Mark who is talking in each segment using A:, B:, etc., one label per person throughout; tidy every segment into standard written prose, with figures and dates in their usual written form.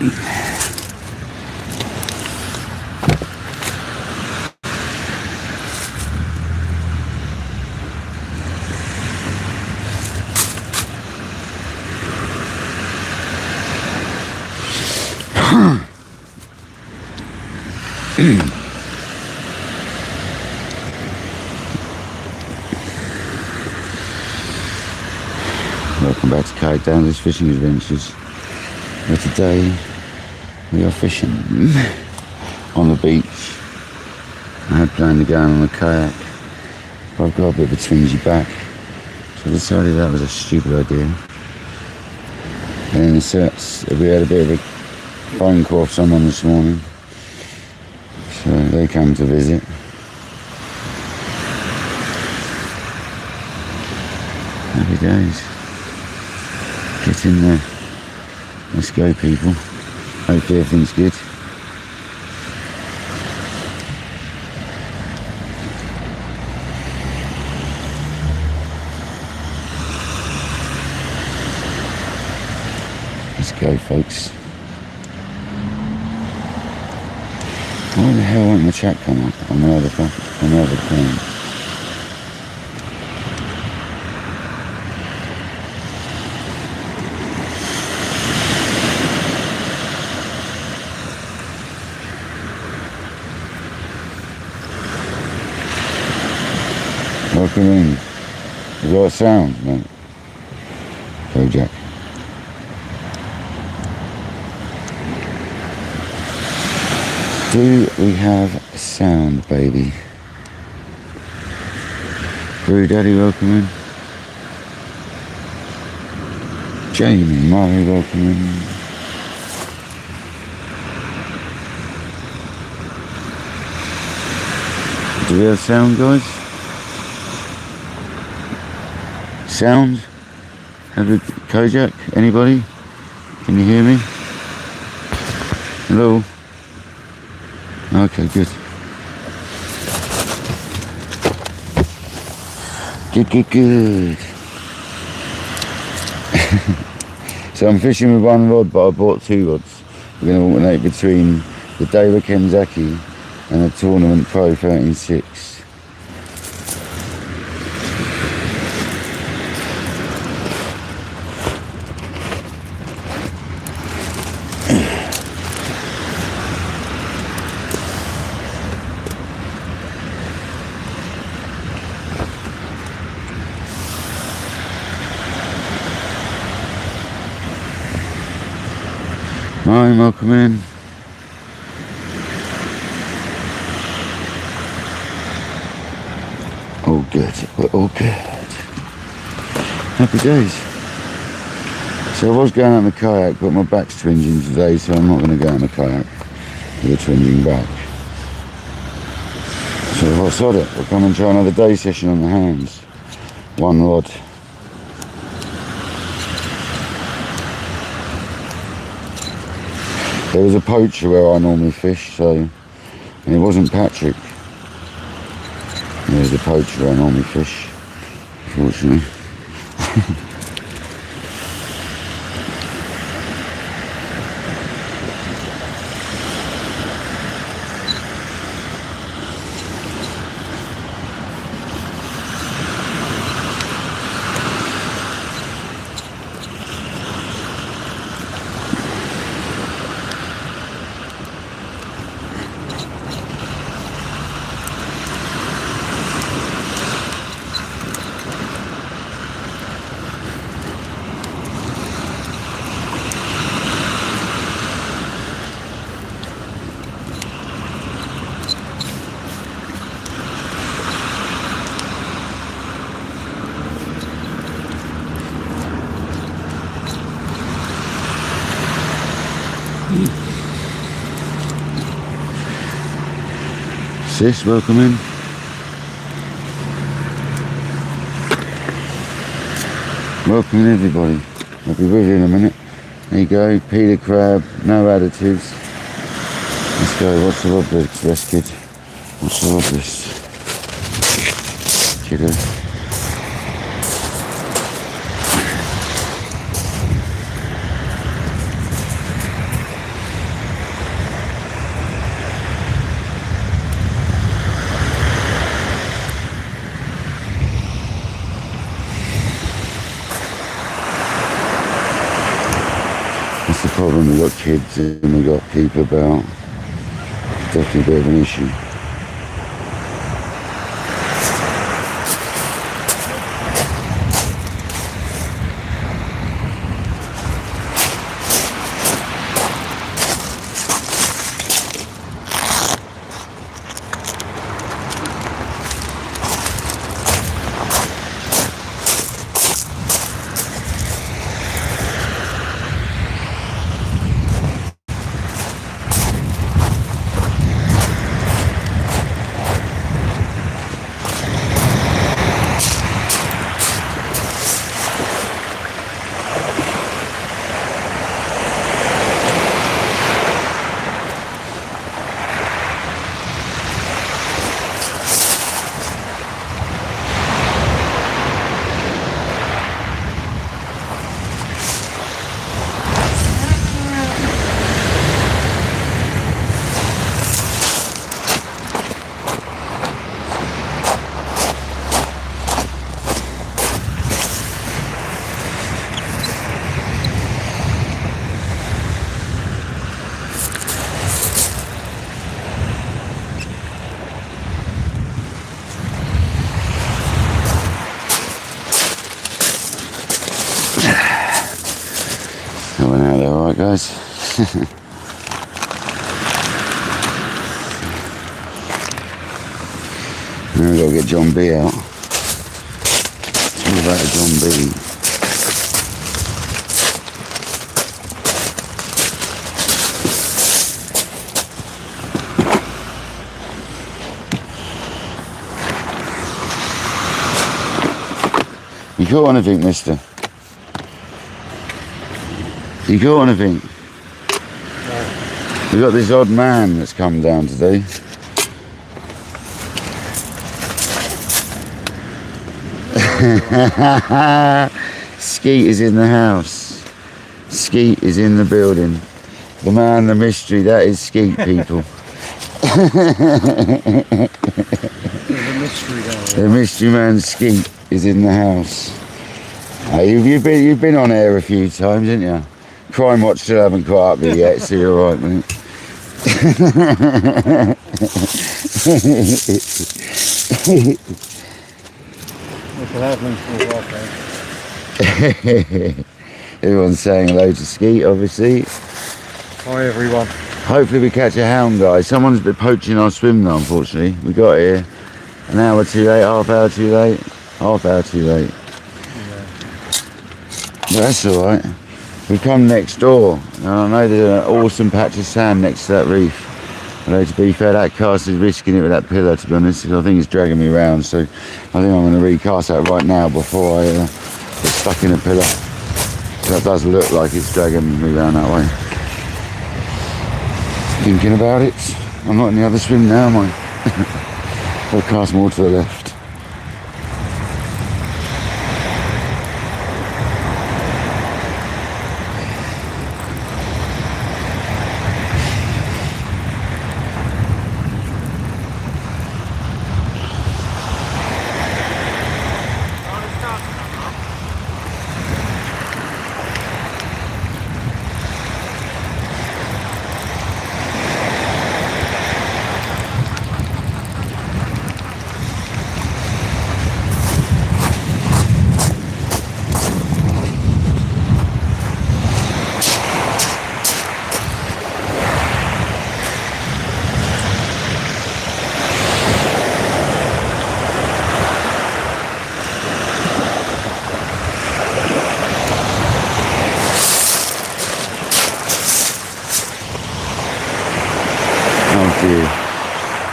A: Welcome back to KayakDangler's Fishing Adventures, where today we are fishing on the beach. I had planned to go on a kayak, but I've got a bit of a twingy back, so I decided that was a stupid idea. And we had a bit of a phone call off someone this morning, so they came to visit. Happy days. Get in there. Let's go, people. Hopefully everything's good. Let's go, folks. Why the hell won't the chat come up on the other phone? Welcome in. You got a sound, mate? Go, Jack. Do we have a sound, baby? Brew Daddy, welcome in. Jamie Murray, welcome in. Do we have sound, guys? Sound? Have a Kojak? Anybody? Can you hear me? Hello? Okay, good. Good. So I'm fishing with one rod, but I bought two rods. We're going to alternate between the Daiwa Kenzaki and the Tournament Pro 13.6. Ryan, welcome in. All good, we're all good. Happy days. So I was going on the kayak, but my back's twinging today, so I'm not going to go on the kayak with a twinging back. So I sod it, we'll come and try another day session on the Hounds. One rod. There was a poacher where I normally fish, and it wasn't Patrick. There's a poacher where I normally fish, unfortunately. Sis, welcome in. Welcome in, everybody. I'll be with you in a minute. There you go, Peter Crab, no additives. Let's go, what's the rod list, kid? What's the rod list? Kiddo. problem. We've got kids and we've got people about. Definitely a bit of an issue. I went out there, alright guys. Now we've got to get John B out. It's all about John B. You caught anything, mister? You caught anything? No. We've got this odd man that's come down today. Skeet is in the house. Skeet is in the building. The man, the mystery, that is Skeet, people. The mystery man Skeet is in the house. You've been on air a few times, haven't you? Crime Watch still haven't caught up with you yet, so you're alright, mate. Everyone's saying hello to Skeet, obviously.
B: Hi everyone.
A: Hopefully we catch a hound, guys. Someone's been poaching our swim now, unfortunately. We got here an hour too late, half hour too late, half hour too late. Yeah. But that's alright. We come next door, and I know there's an awesome patch of sand next to that reef. Although to be fair, that cast is risking it with that pillar, to be honest, because I think it's dragging me around. So I think I'm going to recast that right now before I get stuck in a pillar. That does look like it's dragging me around that way. Thinking about it, I'm not in the other swim now, am I? I'll cast more to the left.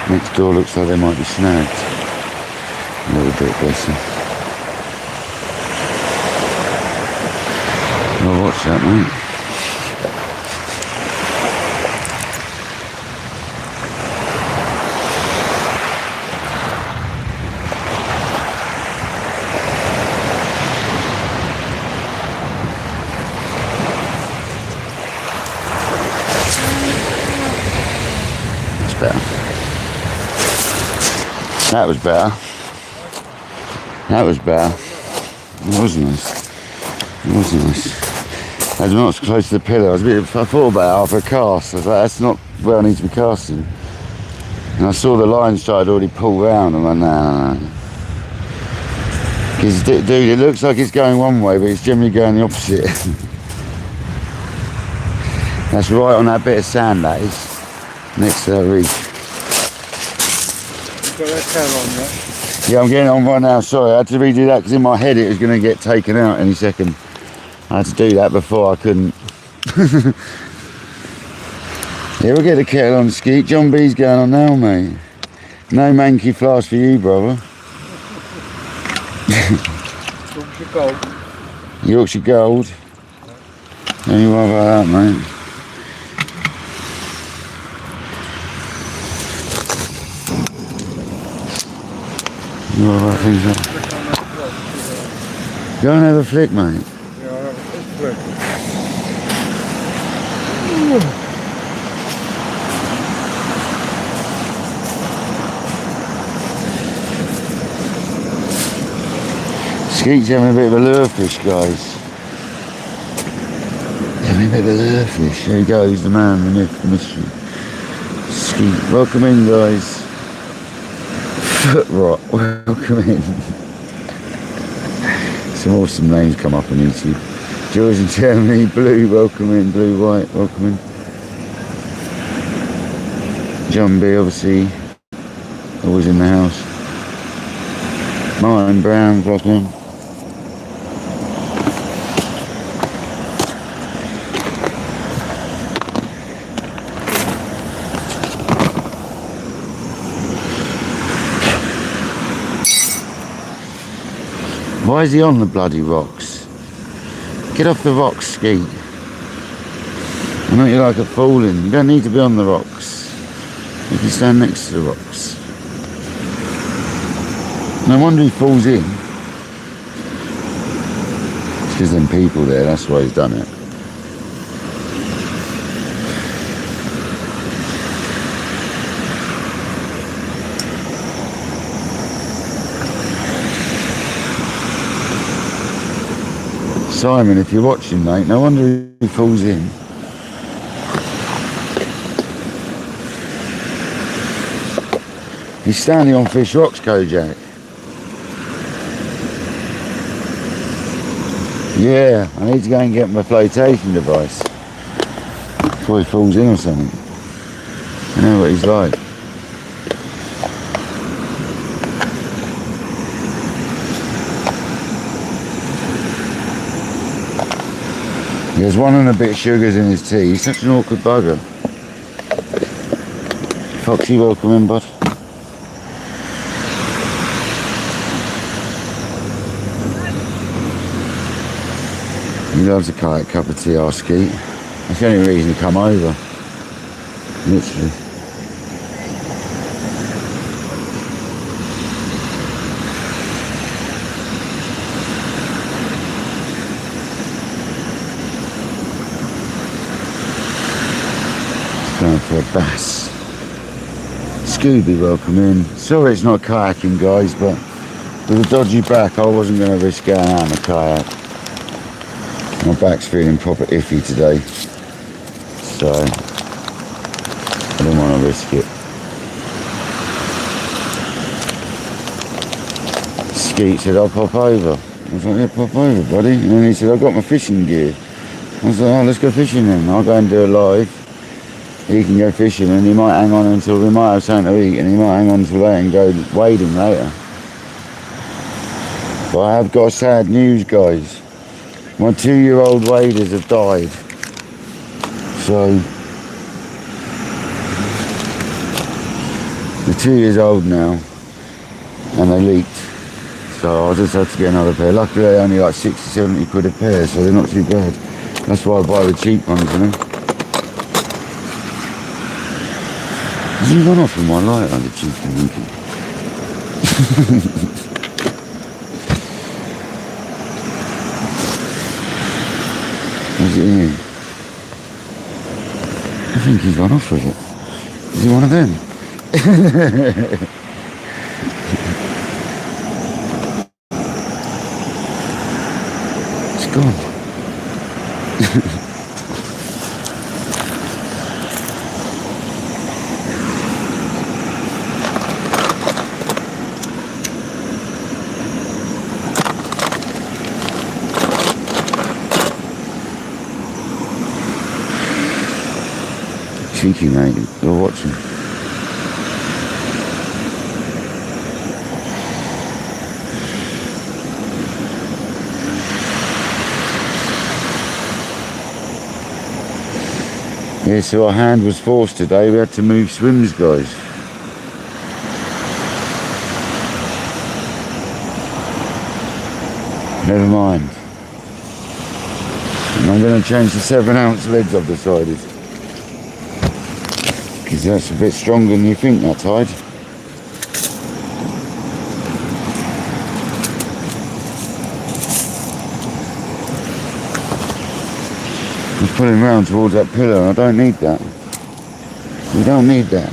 A: Next door looks like they might be snagged. A little bit, bless them. Well, watch that, mate. That's better. That was better. That was better. It was nice. It was nice. As not close to the pillar, I thought about it after a cast. I was like, that's not where I need to be casting. And I saw the line started already pull round. I'm like, nah. Because, dude, it looks like it's going one way, but it's generally going the opposite. That's right on that bit of sand, that is. Next to that reef.
B: You've got that tail on yet?
A: Yeah, I'm getting it on right now. Sorry, I had to redo that because in my head it was going to get taken out any second. I had to do that before I couldn't. Yeah, we'll get the kettle on the skeet. John B's going on now, mate. No manky flask for you, brother.
B: Yorkshire Gold.
A: Yorkshire Gold. Don't you worry about that, mate. You worry about things like that. Go and have a flick, mate.
B: Yeah, I'll have a quick flick.
A: Skeet's having a bit of a lure fish, guys. Having a bit of a lure fish. There he goes, the man, the myth, the mystery. Skeet. Welcome in, guys. Foot rot. Welcome in. Some awesome names come up on YouTube. George in Germany. Blue, welcome in. Blue, white, welcome in. John B, obviously. Always in the house. Martin Brown, welcome in. Why is he on the bloody rocks? Get off the rocks, Skeet. I know you're like a falling. You don't need to be on the rocks. You can stand next to the rocks. No wonder he falls in. It's because them people there, that's why he's done it. Simon, if you're watching, mate, no wonder he falls in. He's standing on fish rocks, Kojak. Yeah, I need to go and get my flotation device before he falls in or something. I know what he's like. There's one and a bit of sugars in his tea. He's such an awkward bugger. Foxy, welcome in, bud. He loves a kayak cup of tea, our Skeet. That's the only reason to come over. Literally. Going for a bass. Scooby, welcome in. Sorry it's not kayaking, guys, but with a dodgy back I wasn't going to risk going out in a kayak. My back's feeling proper iffy today, so I don't want to risk it. Skeet said I'll pop over. I was like, yeah, pop over, buddy. And then he said, I've got my fishing gear. I was like, oh, let's go fishing then. I'll go and do a live. He can go fishing and he might hang on until we might have something to eat and he might hang on until later and go wading later. But I have got sad news, guys. My 2-year-old waders have died. So they're 2 years old now and they leaked. So I'll just have to get another pair. Luckily they're only like 60, 70 quid a pair, so they're not too bad. That's why I buy the cheap ones, you know. Has he gone off in my light on the cheeky winky? Where's it in? I think he's gone off with it. Is he one of them? It's gone. Cheeky, mate. You're watching. Yeah, so our hand was forced today. We had to move swims, guys. Never mind. And I'm going to change the 7-ounce leads, I've decided. Because that's a bit stronger than you think, that tide. I'm pulling round towards that pillar. I don't need that. We don't need that.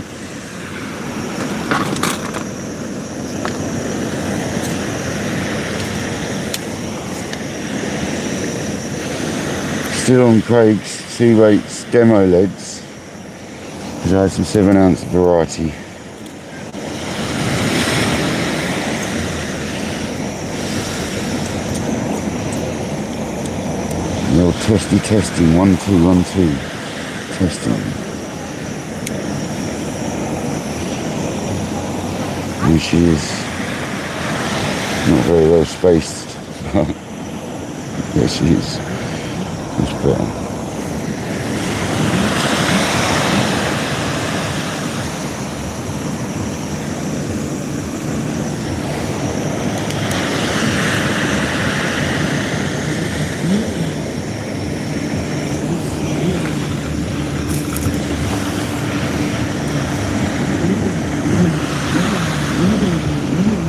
A: Still on Craig's Sea Rates demo leads. Because I had some 7-ounce variety. The old testing, 1, 2, 1, 2, testing. Here she is. Not very well spaced, but there she is. Much better.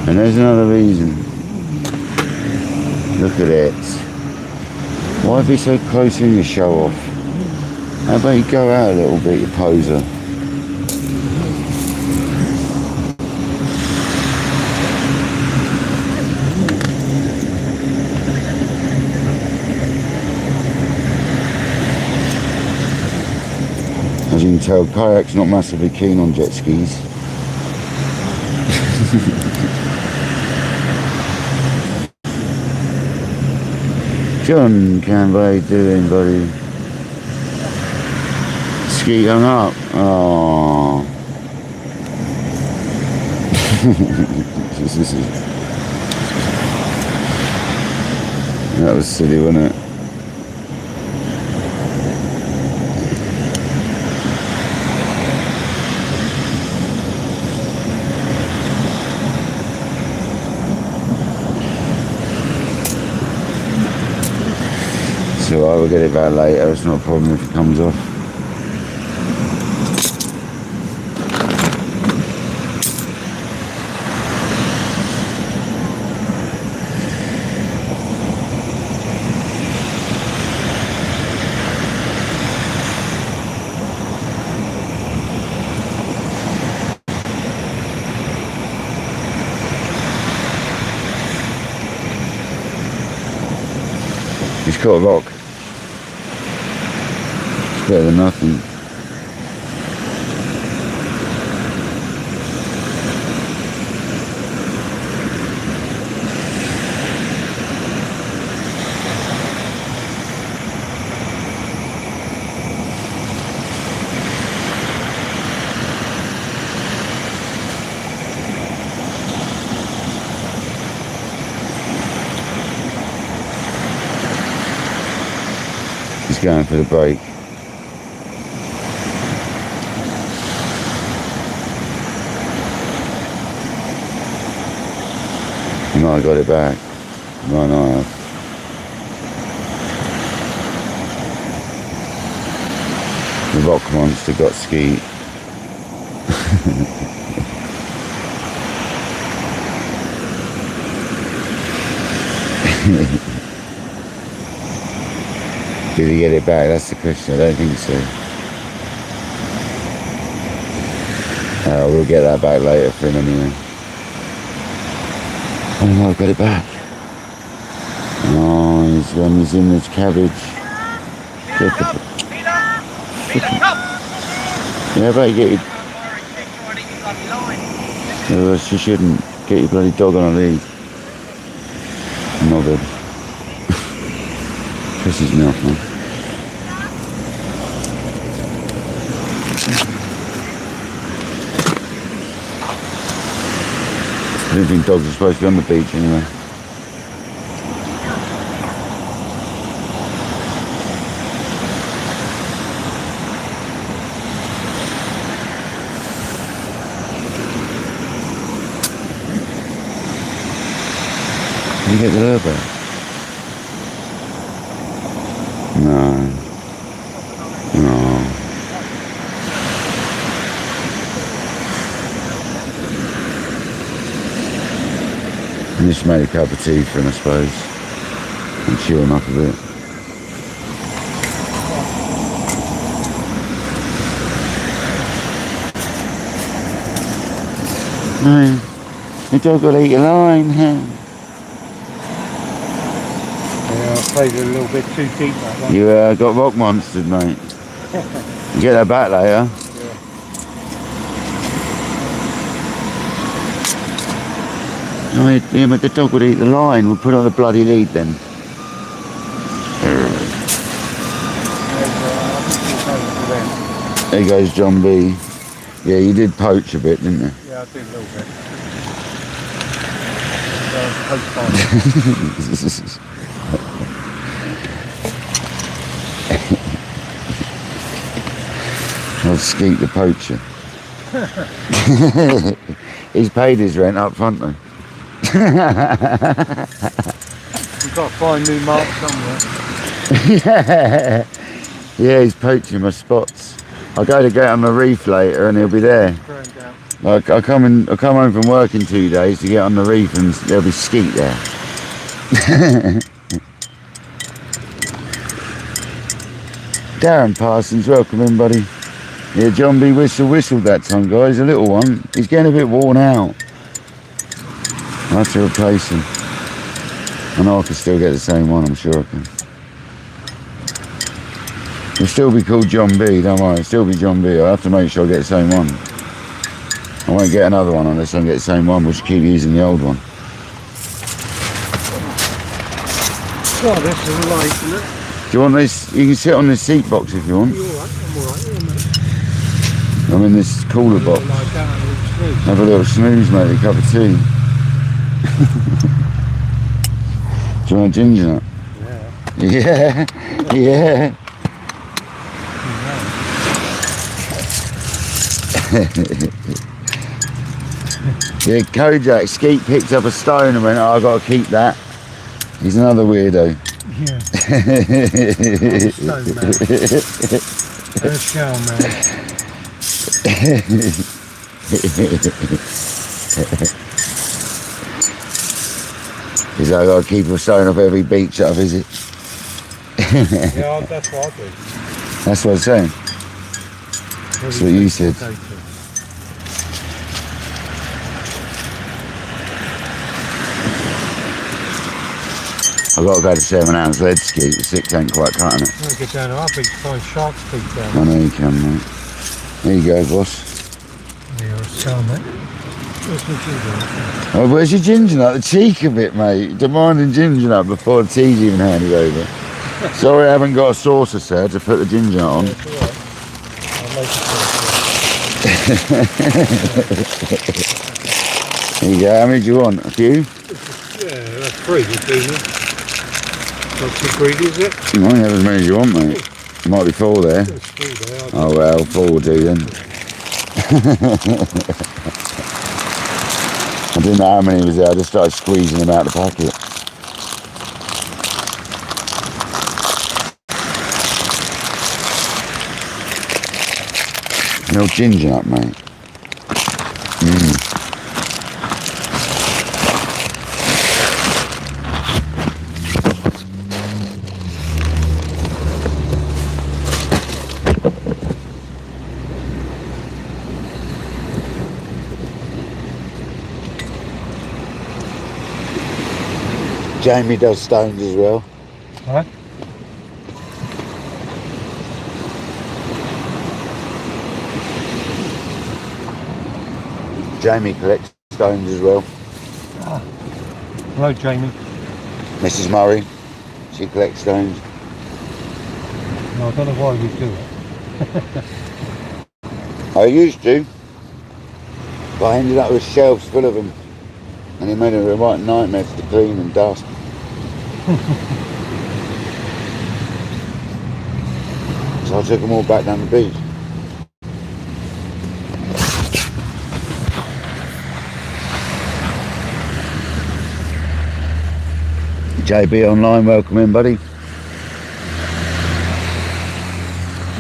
A: And there's another reason. Look at it. Why be so close in your show off? How about you go out a little bit, you poser? As you can tell, Kayak's not massively keen on jet skis. John, how you doing, buddy? Ski hung up. Oh. That was silly, wasn't it? So I will get it back later, it's not a problem if it comes off. He's caught a rock. Better than nothing. He's going for the break. You might have got it back. Might not have. The rock monster got skeet. Did he get it back? That's the question. I don't think so. We'll get that back later for him anyway. Oh no, I got it back. Oh, he's in this cabbage. Yeah, but you get your... you shouldn't get your bloody dog on a lead. Not good. Pisses me off, man. I didn't think dogs are supposed to be on the beach anyway. Did you get the lure back? No. No. I just made a cup of tea for him, I suppose, and chew him up a bit. No, the dog will eat a line.
B: Yeah, I played it a little bit too deep that one.
A: You got rock monstered, mate. You get that back later. Yeah. Yeah, but the dog would eat the line. We'll put on the bloody lead then. There goes John B. Yeah, you did poach a bit, didn't you?
B: Yeah, I did a little bit.
A: I'll skeet the poacher. He's paid his rent up front though.
B: You've got to find new marks somewhere.
A: Yeah. Yeah, he's poaching my spots. I'll go to get on the reef later and he'll be there. I come home from work in 2 days to get on the reef and there'll be skeet there. Darren Parsons, welcome in, buddy. Yeah, John B. whistled that time, guys. A little one. He's getting a bit worn out. I have to replace him. I know I can still get the same one, I'm sure I can. It'll still be called John B, don't worry. It'll still be John B. I have to make sure I get the same one. I won't get another one unless I can get the same one. We'll just keep using the old one.
B: Oh, this is light, isn't it?
A: Do you want this? You can sit on this seat box if you want.
B: You're alright, I'm alright, mate.
A: I'm in this cooler box.
B: Like that,
A: Have a little snooze, mate, a cup of tea. Do you want a ginger nut? Yeah. Yeah. Yeah, Kojak, Skeet picked up a stone and went, oh, I've got to keep that. He's another weirdo.
B: Yeah. Stone man. And a shell man.
A: He's like, I've got to keep a stone off every beach that I visit.
B: Yeah, that's what I do.
A: That's what I'm saying. That's what you said. I've got to go to 7 ounce lead ski, the 6 ain't quite cutting it.
B: I'll get down to our beach, find shark's feet down
A: I know you can, mate. There you go, boss.
B: there. Yeah, shell, mate. Where's my ginger?
A: Oh, where's your ginger nut? The cheek of it, mate. Demanding ginger nut before the tea's even handed over. Sorry I haven't got a saucer, sir, to put the ginger nut on.
B: Yeah, it's alright. I'll make it.
A: There you go, how many do you want? A few?
B: Yeah, that's 3 would do me. Not too greedy, is it?
A: You might have as many as you want, mate. There might be 4 there.
B: There's 3 there.
A: Oh well, 4 will do then. I didn't know how many was there, I just started squeezing them out of the packet. No ginger nut, mate. Jamie does stones as well.
B: Huh?
A: Jamie collects stones as well.
B: Ah. Hello, Jamie.
A: Mrs. Murray, she collects stones.
B: No, I don't know why we do it.
A: I used to, but I ended up with shelves full of them, and it made it a right nightmare to clean and dust. So I took them all back down the beach. JB online, welcome in, buddy.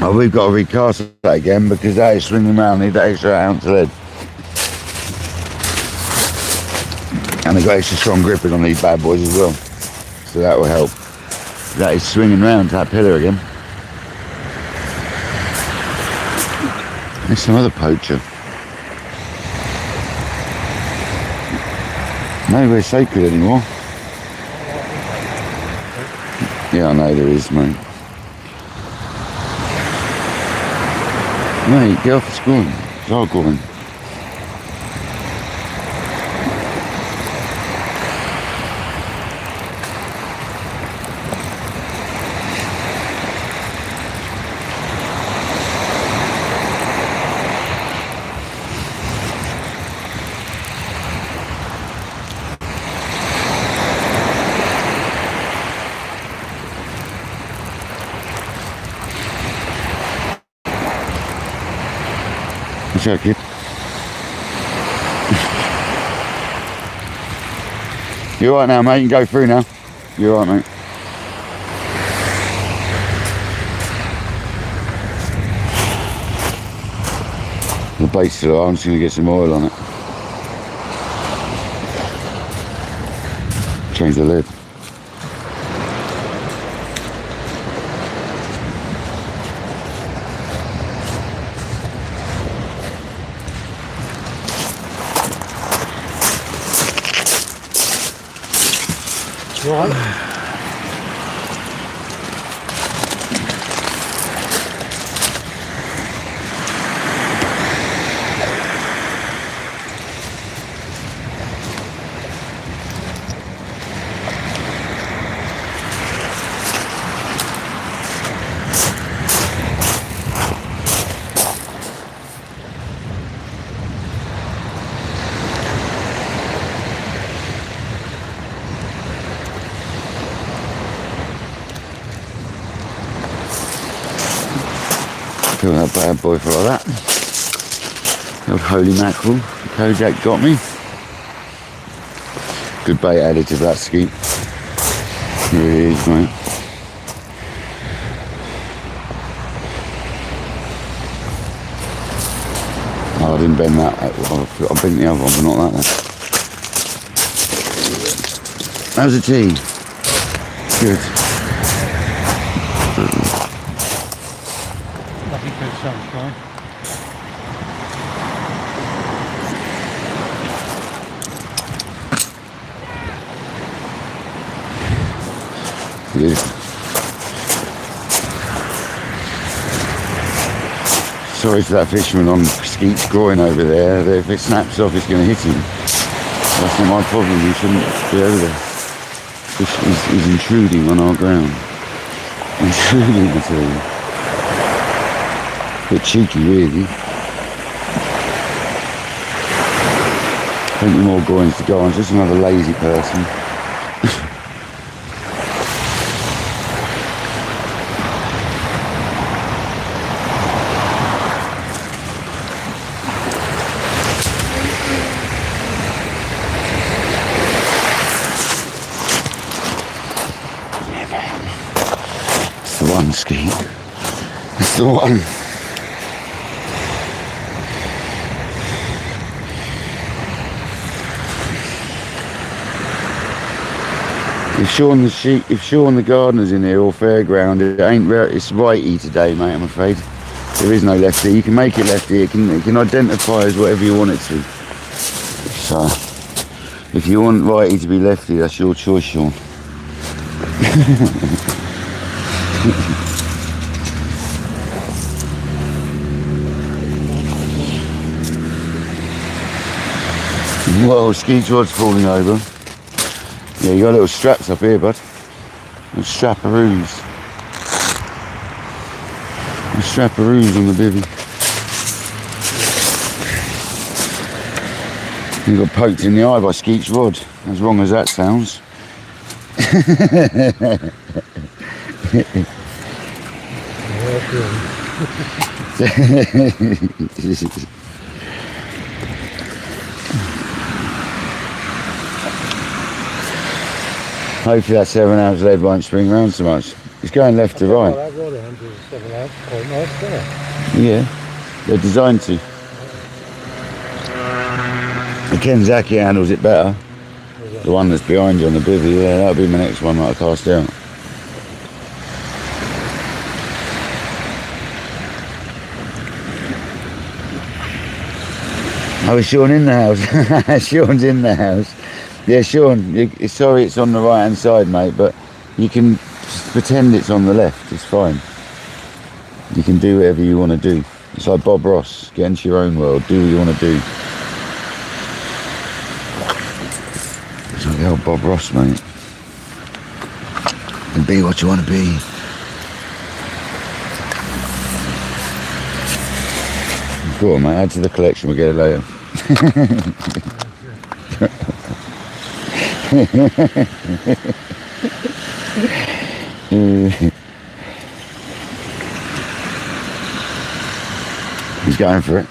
A: Oh, we've got to recast that again because that is swinging around, need that extra ounce of lead. And they've got extra strong gripping on these bad boys as well. So that will help. That is swinging round to that pillar again. There's some other poacher. Nowhere sacred anymore. Yeah, I know there is, mate. Mate, get off the schooling. It's all going. What's up, kid? You alright now, mate? You can go through now. You alright, mate? The bait's still on. I'm just going to get some oil on it. Change the lid.
B: Right.
A: Kill that bad boy for all that. The old holy mackerel. Kojak got me. Good bait added to that skeet. Here he is, mate. Oh, I didn't bend that. I bent the other one, but not that one. How's the tea? Good.
B: Lovely bit of sunshine.
A: Good. Sorry for that fisherman on Skeet's groin over there. If it snaps off, it's going to hit him. That's not my problem. You shouldn't be over there. Fish is intruding on our ground. Intruding, I tell you. Bit cheeky, really. Plenty more groins to go on. Just another lazy person. It's the one, Skeet. It's the one. If Sean the gardener's in here or fairground, it ain't it's righty today, mate. I'm afraid there is no lefty. You can make it lefty. It can identify as whatever you want it to. So if you want righty to be lefty, that's your choice, Sean. Whoa, Skeet's rod's falling over. Yeah, you got little straps up here, bud. Little strapperoos. Strapperoos on the bivvy. You got poked in the eye by Skeet's rod, as wrong as that sounds. Hopefully that 7 ounce lead won't spring round so much. It's going left to right.
B: That rod handle is 7 ounce, quite nice, isn't it?
A: Yeah, they're designed to. The Kenzaki handles it better. The one that's behind you on the bivvy, yeah, that'll be my next one that I cast out. Oh, is Sean in the house? Sean's in the house. Yeah, Sean, sorry it's on the right hand side, mate, but you can pretend it's on the left, it's fine. You can do whatever you want to do. It's like Bob Ross, get into your own world, do what you want to do. It's like the old Bob Ross, mate. And be what you want to be. Go on, mate, add to the collection, we'll get it later. He's going for it.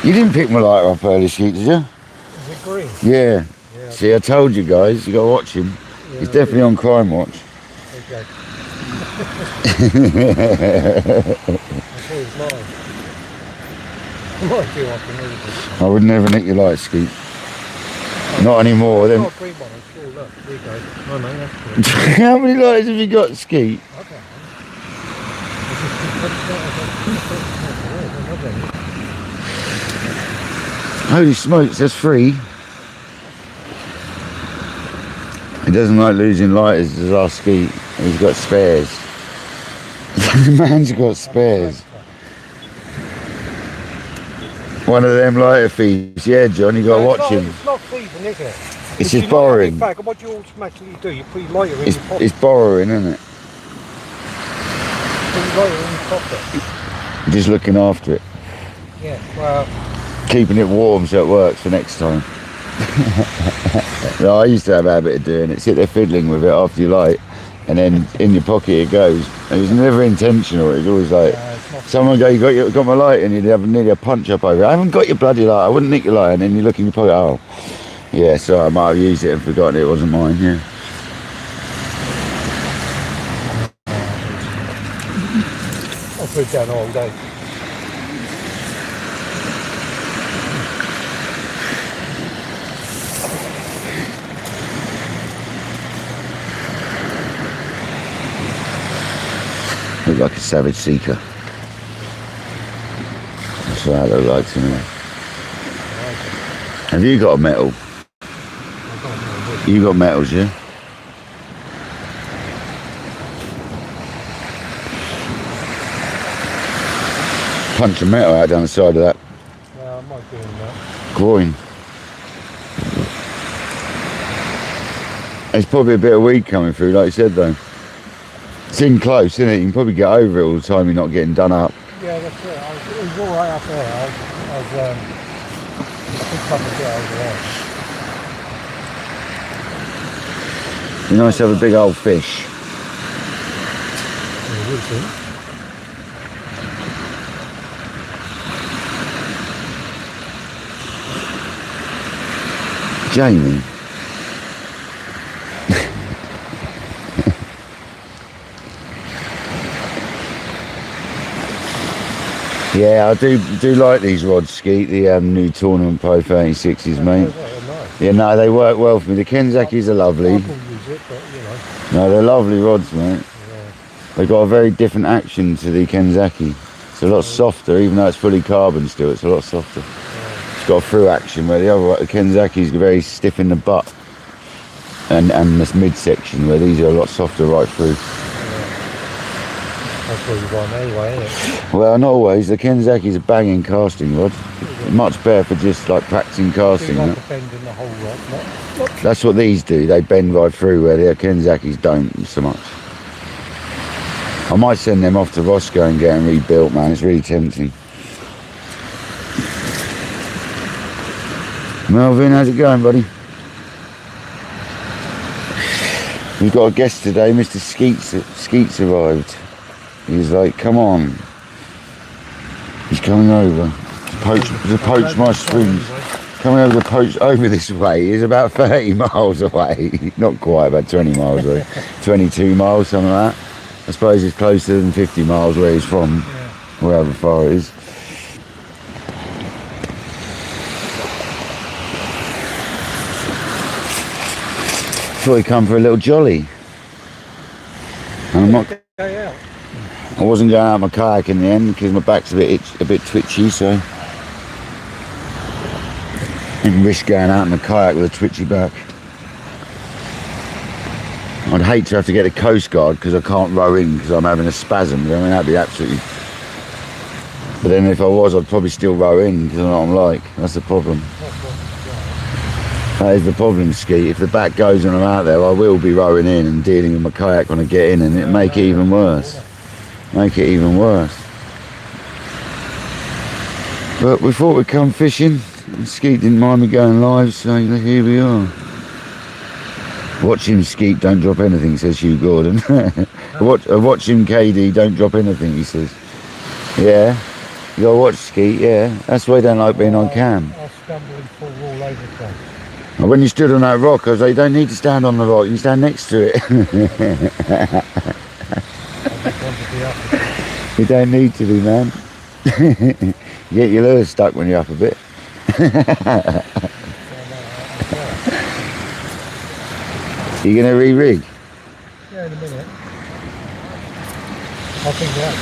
A: You didn't pick my lighter up early, Skeet, did you?
B: Is it green?
A: Yeah.
B: Yeah.
A: See, I told you guys, you got to watch him.
B: Yeah,
A: He's definitely on crime watch.
B: Okay. I thought it was mine. I might do like a movie.
A: I would never nick your light, Skeet. Not anymore. Then.
B: Not a green one, I'm sure. Look, there you go. Oh, no, that's good.
A: How many lighters have you got, Skeet?
B: Okay.
A: Holy smokes, that's 3. He doesn't like losing lighters, as our Skeet. He's got spares. The man's got spares. One of them lighter thieves. Yeah, John, you got to watch him.
B: It's not thieving, is it?
A: It's just borrowing.
B: In fact, what you automatically do, you put your lighter in your pocket.
A: It's borrowing, isn't it?
B: Put your lighter in your pocket.
A: Just looking after it.
B: Yeah, well...
A: Keeping it warm so it works for next time. No, I used to have a habit of doing it. Sit there fiddling with it after you light, and then in your pocket it goes. It was never intentional. It was always like, someone go, you got my light, and you'd have nearly a punch up over. I haven't got your bloody light. I wouldn't nick your light, and then you look in your pocket. Oh, yeah. So I might have used it and forgotten it wasn't mine. Yeah.
B: I'll put it down all day.
A: Look like a savage seeker. That's what that looks like to me. Have you got a metal? You got metals, yeah? Punch a metal out down the side of that
B: Yeah, I might do that.
A: groin. There's probably a bit of weed coming through, like you said, though. It's in close, isn't it? You can probably get over it all the time you're not getting done up.
B: Yeah, that's it. It was all right up there. I picked up a bit over there.
A: Be nice to have a big old fish.
B: Yeah, it would be.
A: Jamie. Yeah, I do like these rods, Skeet, the new Tournament Pro 36s, mate.
B: Nice.
A: Yeah, no, they work well for me. The Kenzakis are lovely.
B: I can use it, but you know.
A: No, they're lovely rods, mate.
B: Yeah.
A: They've got a very different action to the Kenzaki. It's a lot softer, even though it's fully carbon still, it's a lot softer.
B: Yeah.
A: It's got a through action, where the Kenzaki is very stiff in the butt and this midsection, where these are a lot softer right through.
B: That's what you want anyway, isn't it?
A: Well, not always. The Kenzaki's a banging casting rod. much better for just like practicing casting.
B: Do like
A: That.
B: a bend in the whole rock, not
A: That's what these do. They bend right through where the Kenzakis don't so much. I might send them off to Roscoe and get them rebuilt, man. It's really tempting. Melvin, how's it going, buddy? We've got a guest today, Mr. Skeets arrived. He's like, come on. He's coming over to poach my spoons. Coming over to poach over this way. He's about 30 miles away. Not quite, about 20 miles away. 22 miles, something like that. I suppose it's closer than 50 miles where he's from, wherever far it is. Thought he'd come for a little jolly. And I'm not. I wasn't going out my kayak in the end because my back's a bit twitchy, so I didn't risk going out in the kayak with a twitchy back. I'd hate to have to get a Coast Guard because I can't row in because I'm having a spasm. I mean, that'd be absolutely. But then if I was, I'd probably still row in because I know what I'm like. That's the problem. That is the problem, Skeet. If the back goes when I'm out there, I will be rowing in and dealing with my kayak when I get in, and it'll make it even worse. Make it even worse. But we thought we'd come fishing. Skeet didn't mind me going live, so here we are. Watch him, Skeet, don't drop anything, says Hugh Gordon. Watch him, KD, don't drop anything, he says. Yeah, you gotta watch Skeet, yeah. That's why I don't like being on cam.
B: I stumble and fall all over the place.
A: When you stood on that rock, I was like, you don't need to stand on the rock, you can stand next to it. You don't need to be, man. You get your lure stuck when you're up a bit. You gonna re-rig?
B: Yeah, in a minute. I think that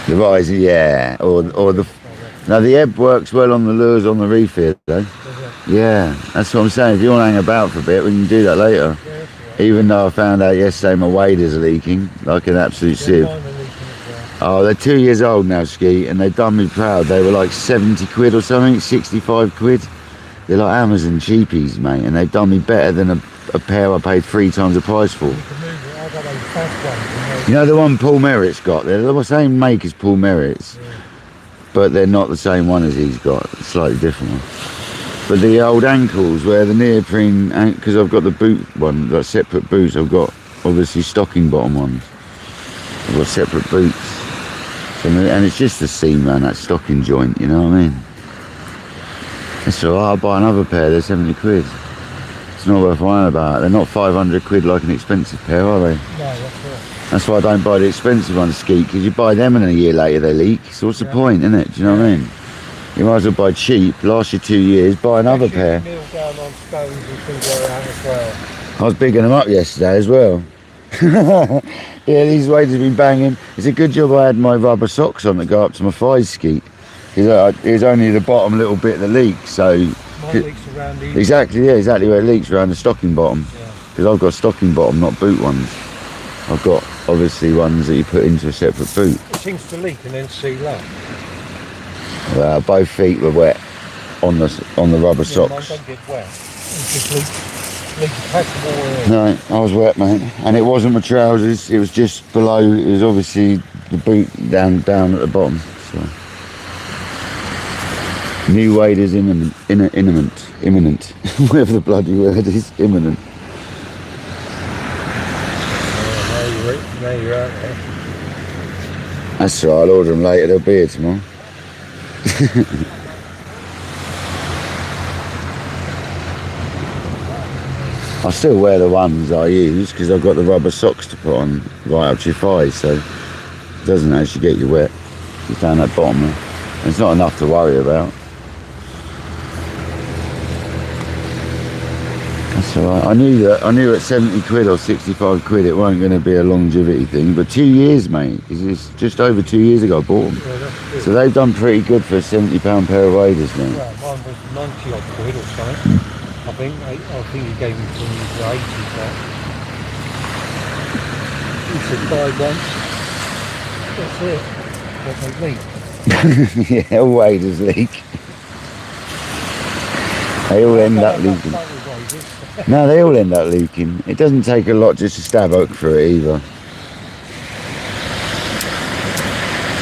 B: size,
A: The riser, yeah. Or the... Now the ebb works well on the lures on the reef here, though. Yeah, that's what I'm saying. If you want to hang about for a bit, we can do that later.
B: Yeah,
A: Even though I found out yesterday my waders are leaking, like an absolute sieve. Oh, they're 2 years old now, Ski, and they've done me proud. They were like 70 quid or something, 65 quid. They're like Amazon cheapies, mate, and they've done me better than a pair I paid 3 times the price for. You know the one Paul Merritt's got? They're the same make as Paul Merritt's, but they're not the same one as he's got. It's slightly different one. But the old ankles where the neoprene, because I've got the boot one, like separate boots. I've got obviously stocking bottom ones. I've got separate boots. So, and it's just the seam around that stocking joint, you know what I mean? It's alright, I'll buy another pair, they're 70 quid. It's not worth worrying about. They're not 500 quid like an expensive pair, are they?
B: No, that's right.
A: That's why I don't buy the expensive ones, Skeet, because you buy them and a year later they leak. So what's the point, isn't it? Do you know what I mean? You might as well buy cheap, last you 2 years, buy another pair.
B: Kneel down on stones and things like that as well.
A: I was bigging them up yesterday as well. Yeah, these waders have been banging. It's a good job I had my rubber socks on that go up to my thighs, Skeet. Because it was only the bottom little bit that leaks, so...
B: Mine leaks around the...
A: Exactly, yeah, exactly where it leaks, around the stocking bottom. Because I've got stocking bottom, not boot ones. I've got, obviously, ones that you put into a separate boot.
B: It seems to leak and then seal up.
A: Well, both feet were wet on the rubber socks.
B: Mine don't get wet. It just leaks a patch of water in.
A: No, I was wet, mate. And it wasn't my trousers, it was just below, it was obviously the boot down at the bottom. So. New waders imminent, whatever the bloody word is, imminent.
B: Now you're out there.
A: That's right, I'll order them later, they'll be here tomorrow. I still wear the ones I use because I've got the rubber socks to put on right up to your thighs, so it doesn't actually get you wet. It's down that bottom there. It's not enough to worry about. That's alright. I knew at 70 quid or 65 quid it weren't going to be a longevity thing, but 2 years, mate. It's just over 2 years ago I bought them.
B: Yeah,
A: so they've done pretty good for a £70 pair of waders now.
B: Well, mine was 90 odd quid or something. I think he gave me from the 80s back. He said buy once. That's it. What they leak.
A: Yeah, all waders leak. They all end up leaking. No, they all end up leaking. It doesn't take a lot just to stab hook through it either.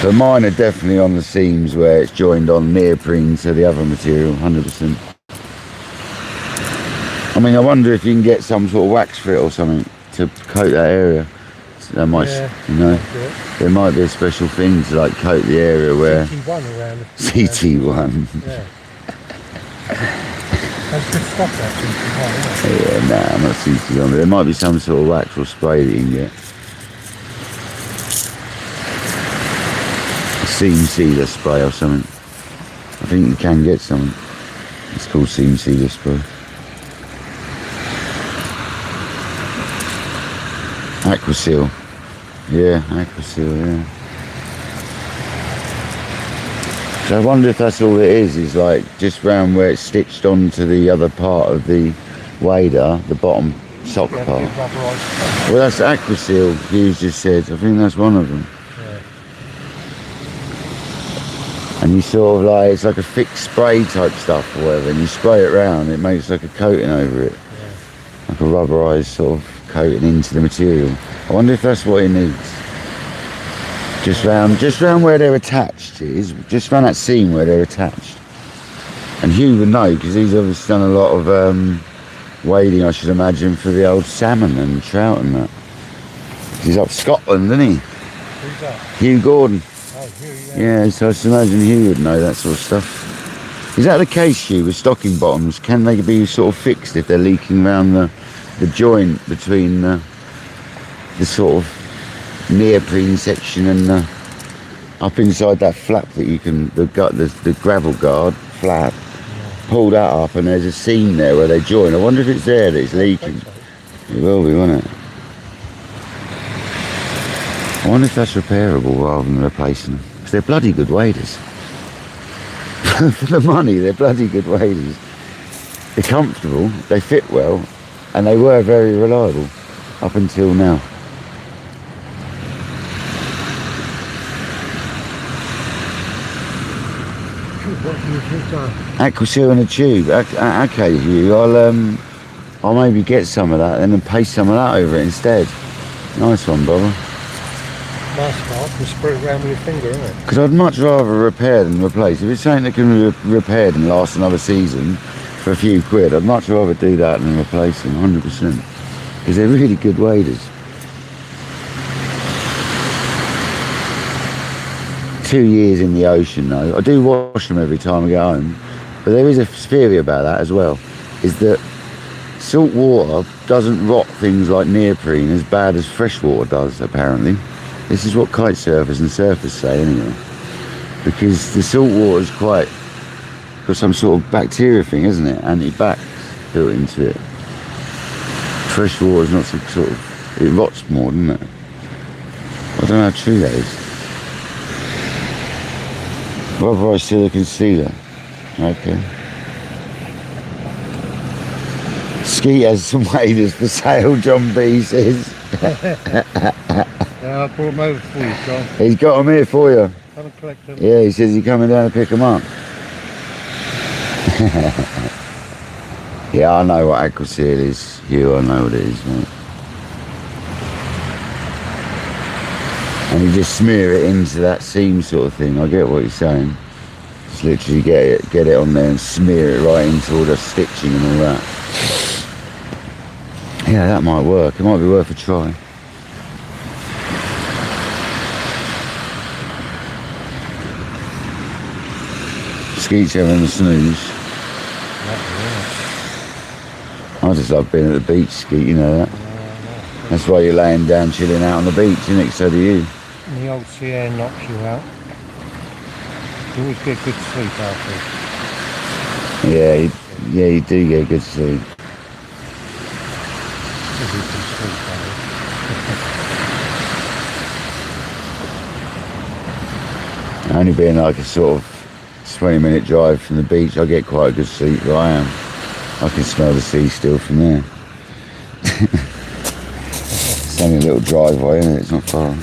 A: So mine are definitely on the seams where it's joined on neoprene to the other material, 100%. I mean, I wonder if you can get some sort of wax for it or something to coat that area. So that might, you know, there might be a special thing to like coat the area where...
B: CT1 around.
A: CT1.
B: Yeah. That's good stuff, that CT1, isn't it?
A: Yeah, nah, I'm not CT1, but there might be some sort of wax or spray that you can get. Seam sealer spray or something. I think you can get something. It's called seam sealer spray. Aquaseal. Yeah, Aquaseal, yeah. So I wonder if that's all it is like just round where it's stitched onto the other part of the wader, the bottom sock part. Well, that's Aquaseal, Hughes just said. I think that's one of them. And you sort of like, it's like a fixed spray type stuff or whatever, and you spray it round, it makes like a coating over it. Yeah. Like a rubberized sort of coating into the material. I wonder if that's what it needs. Just round where they're attached, just round that seam where they're attached. And Hugh would know, because he's obviously done a lot of wading, I should imagine, for the old salmon and trout and that. He's up Scotland, isn't he?
B: Who's that?
A: Hugh Gordon.
B: Yeah,
A: so I should imagine he would know that sort of stuff. Is that the case, Hugh, with stocking bottoms? Can they be sort of fixed if they're leaking around the joint between the sort of neoprene section and up inside that flap that you can, the gravel guard flap, pull that up and there's a seam there where they join. I wonder if it's there that it's leaking. It will be, won't it? I wonder if that's repairable rather than replacing them. Because they're bloody good waders. For the money, they're bloody good waders. They're comfortable, they fit well, and they were very reliable up until now. Aquaseal in a tube. Okay, Hugh, I'll maybe get some of that and then paste some of that over it instead. Nice one, brother.
B: Nice mark, and spread it around with your finger, isn't it?
A: Because I'd much rather repair than replace. If it's something that can be repaired and last another season for a few quid, I'd much rather do that than replace them, 100%. Because they're really good waders. 2 years in the ocean though. I do wash them every time I get home. But there is a theory about that as well. Is that salt water doesn't rot things like neoprene as bad as fresh water does, apparently. This is what kite surfers and surfers say anyway. Because the salt water's got some sort of bacteria thing, isn't it? Anti-bac built into it. Fresh water's not some sort of, it rots more, doesn't it? I don't know how true that is. Rubberized silicone sealer. Okay. Skeet has some waders for sale, John B says.
B: Yeah, I brought them over for you, John.
A: He's got them here for you.
B: Come and collect them.
A: Yeah, he says he's coming down to pick them up. Yeah, I know what Aquaseal is, Hugh, I know what it is, mate. And you just smear it into that seam sort of thing. I get what you're saying. Just literally get it on there and smear it right into all the stitching and all that. Yeah, that might work. It might be worth a try. Skeet's having a snooze. I just love being at the beach, Skeet, you know that. That's why you're laying down chilling out on the beach, isn't it? So do you.
B: And the old sea air knocks you out. You always get good sleep after.
A: Yeah, you do get good sleep. Only being like a sort of 20-minute drive from the beach, I get quite a good sleep where I am. I can smell the sea still from there. It's only a little driveway, isn't it? It's not far.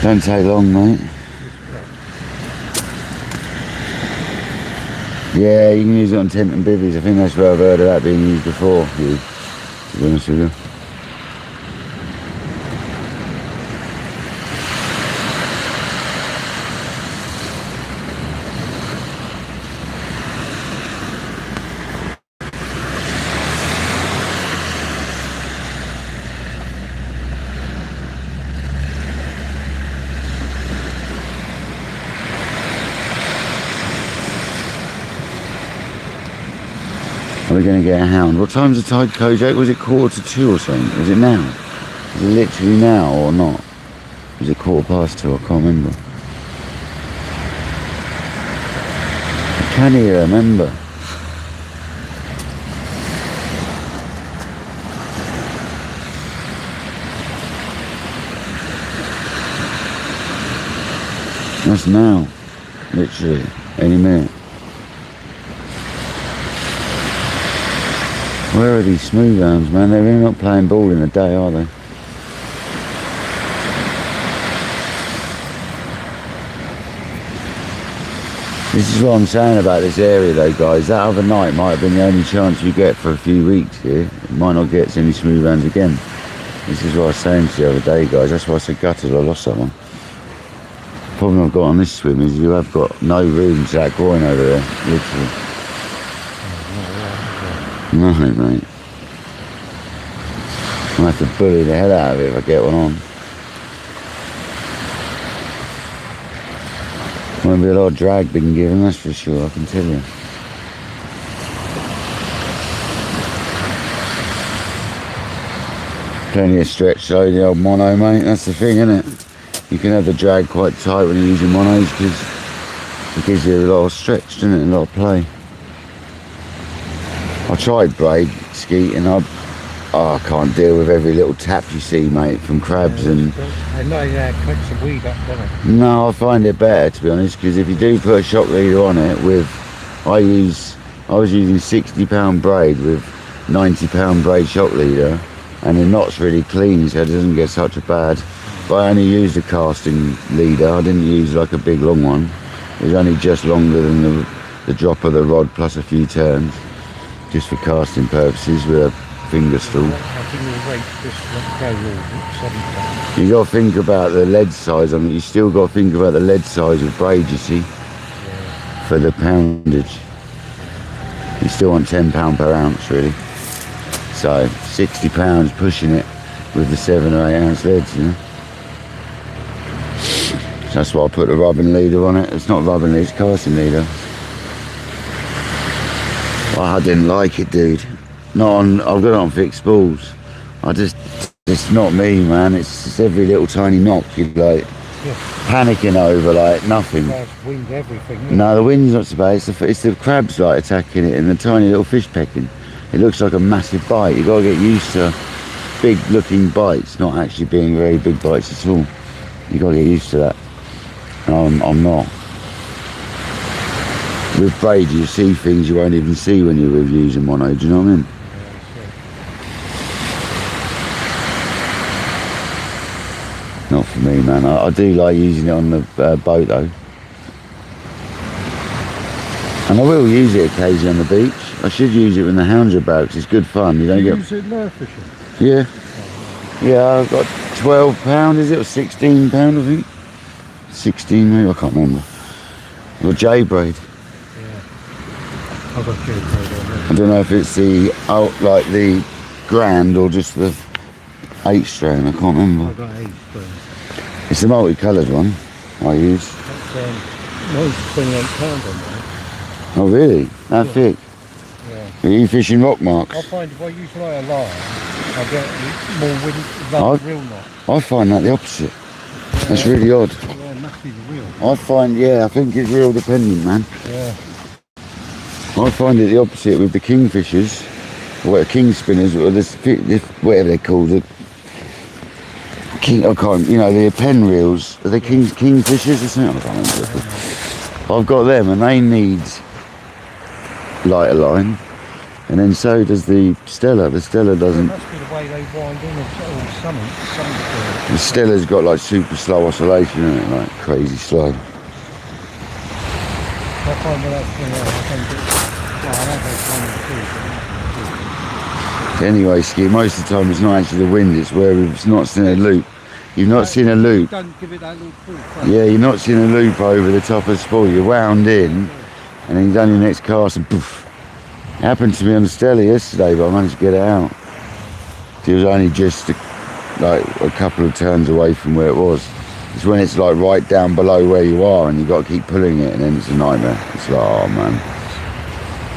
A: Don't take long, mate. Yeah, you can use it on tent and bivvies. I think that's where I've heard of that being used before. To be honest with you. Are we going to get a hound? What time's the tide, Kojak? Was it 1:45 or something? Is it now? Is it literally now or not? Is it 2:15? I can't remember. I can't even remember. That's now. Literally. Any minute. Where are these smooth hounds, man? They're really not playing ball in the day, are they? This is what I'm saying about this area though, guys. That other night might have been the only chance you get for a few weeks here. It might not get any smooth hounds again. This is what I was saying to you the other day, guys. That's why I said gutted I lost that one. The problem I've got on this swim is you have got no room to that groin over there, literally. No, mate. I'll have to bully the hell out of it if I get one on. Won't be a lot of drag being given, that's for sure, I can tell you. Plenty of stretch though, the old mono, mate. That's the thing, isn't it? You can have the drag quite tight when you're using monos because it gives you a lot of stretch, doesn't it? A lot of play. I tried braid skeet and I can't deal with every little tap you see, mate, from crabs and...
B: I know that cuts the weed up, doesn't it?
A: No, I find it better, to be honest, because if you do put a shock leader on it with... I was using £60 braid with £90 braid shock leader, and the knot's really clean, so it doesn't get such a bad... But I only used a casting leader, I didn't use like a big long one. It was only just longer than the drop of the rod plus a few turns, just for casting purposes with a finger stool. You got to think about the lead size on it. You still got to think about the lead size of braid, you see, for the poundage. You still want £10 per ounce, really. So £60 pushing it with the 7 or 8 ounce leads, you know. So that's why I put the rubbing leader on it. It's not rubbing leader, it's casting leader. I didn't like it, dude. Not on. I've got it on fixed spools. It's not me, man. It's just every little tiny knock you're like panicking over, like nothing.
B: Wind everything.
A: No, the wind's not so bad. It's the crabs like attacking it and the tiny little fish pecking. It looks like a massive bite. You got to get used to big-looking bites, not actually being very big bites at all. You got to get used to that. And I'm not. With braid, you see things you won't even see when you're using mono. Do you know what I mean? Not for me, man. I do like using it on the boat though, and I will use it occasionally on the beach. I should use it when the hounds are about because it's good fun. You don't get.
B: Use it lure fishing?
A: Yeah, yeah. I've got £12. Is it or £16? I think 16 maybe. I can't remember. Or J braid.
B: I've got J braid.
A: I don't know if it's the like the grand or just the 8 strand. I can't remember.
B: I've got 8 strand.
A: It's the multicoloured one I use.
B: That's mine's £28 on that.
A: Oh really? That thick?
B: Yeah.
A: Are you fishing rock marks?
B: I find if I use like a line, I get more wind than the real knot.
A: I find that the opposite. That's really odd.
B: Yeah, it must be the real.
A: I think it's real dependent, man.
B: Yeah.
A: I find it the opposite with the kingfishers, or king spinners, or this whatever they're called. I can't, you know, the pen reels. Are they kingfishers or something? I can't remember. I've got them, and they need lighter line, and then so does the Stella. The Stella doesn't.
B: It must be the way way they wind in or something.
A: The Stella's got like super slow oscillation in it, like crazy slow.
B: I find that thing out. I think it's,
A: Anyway, Ski, most of the time it's not actually the wind, it's where it's not seen a loop. You've not seen a loop.
B: Don't give it that little pull.
A: Yeah, you've not seen a loop over the top of the spool. You're wound in, and then you've done your next cast and poof. It happened to me on the Stella yesterday, but I managed to get it out. It was only just like a couple of turns away from where it was. It's when it's like right down below where you are and you've got to keep pulling it, and then it's a nightmare. It's like, oh man.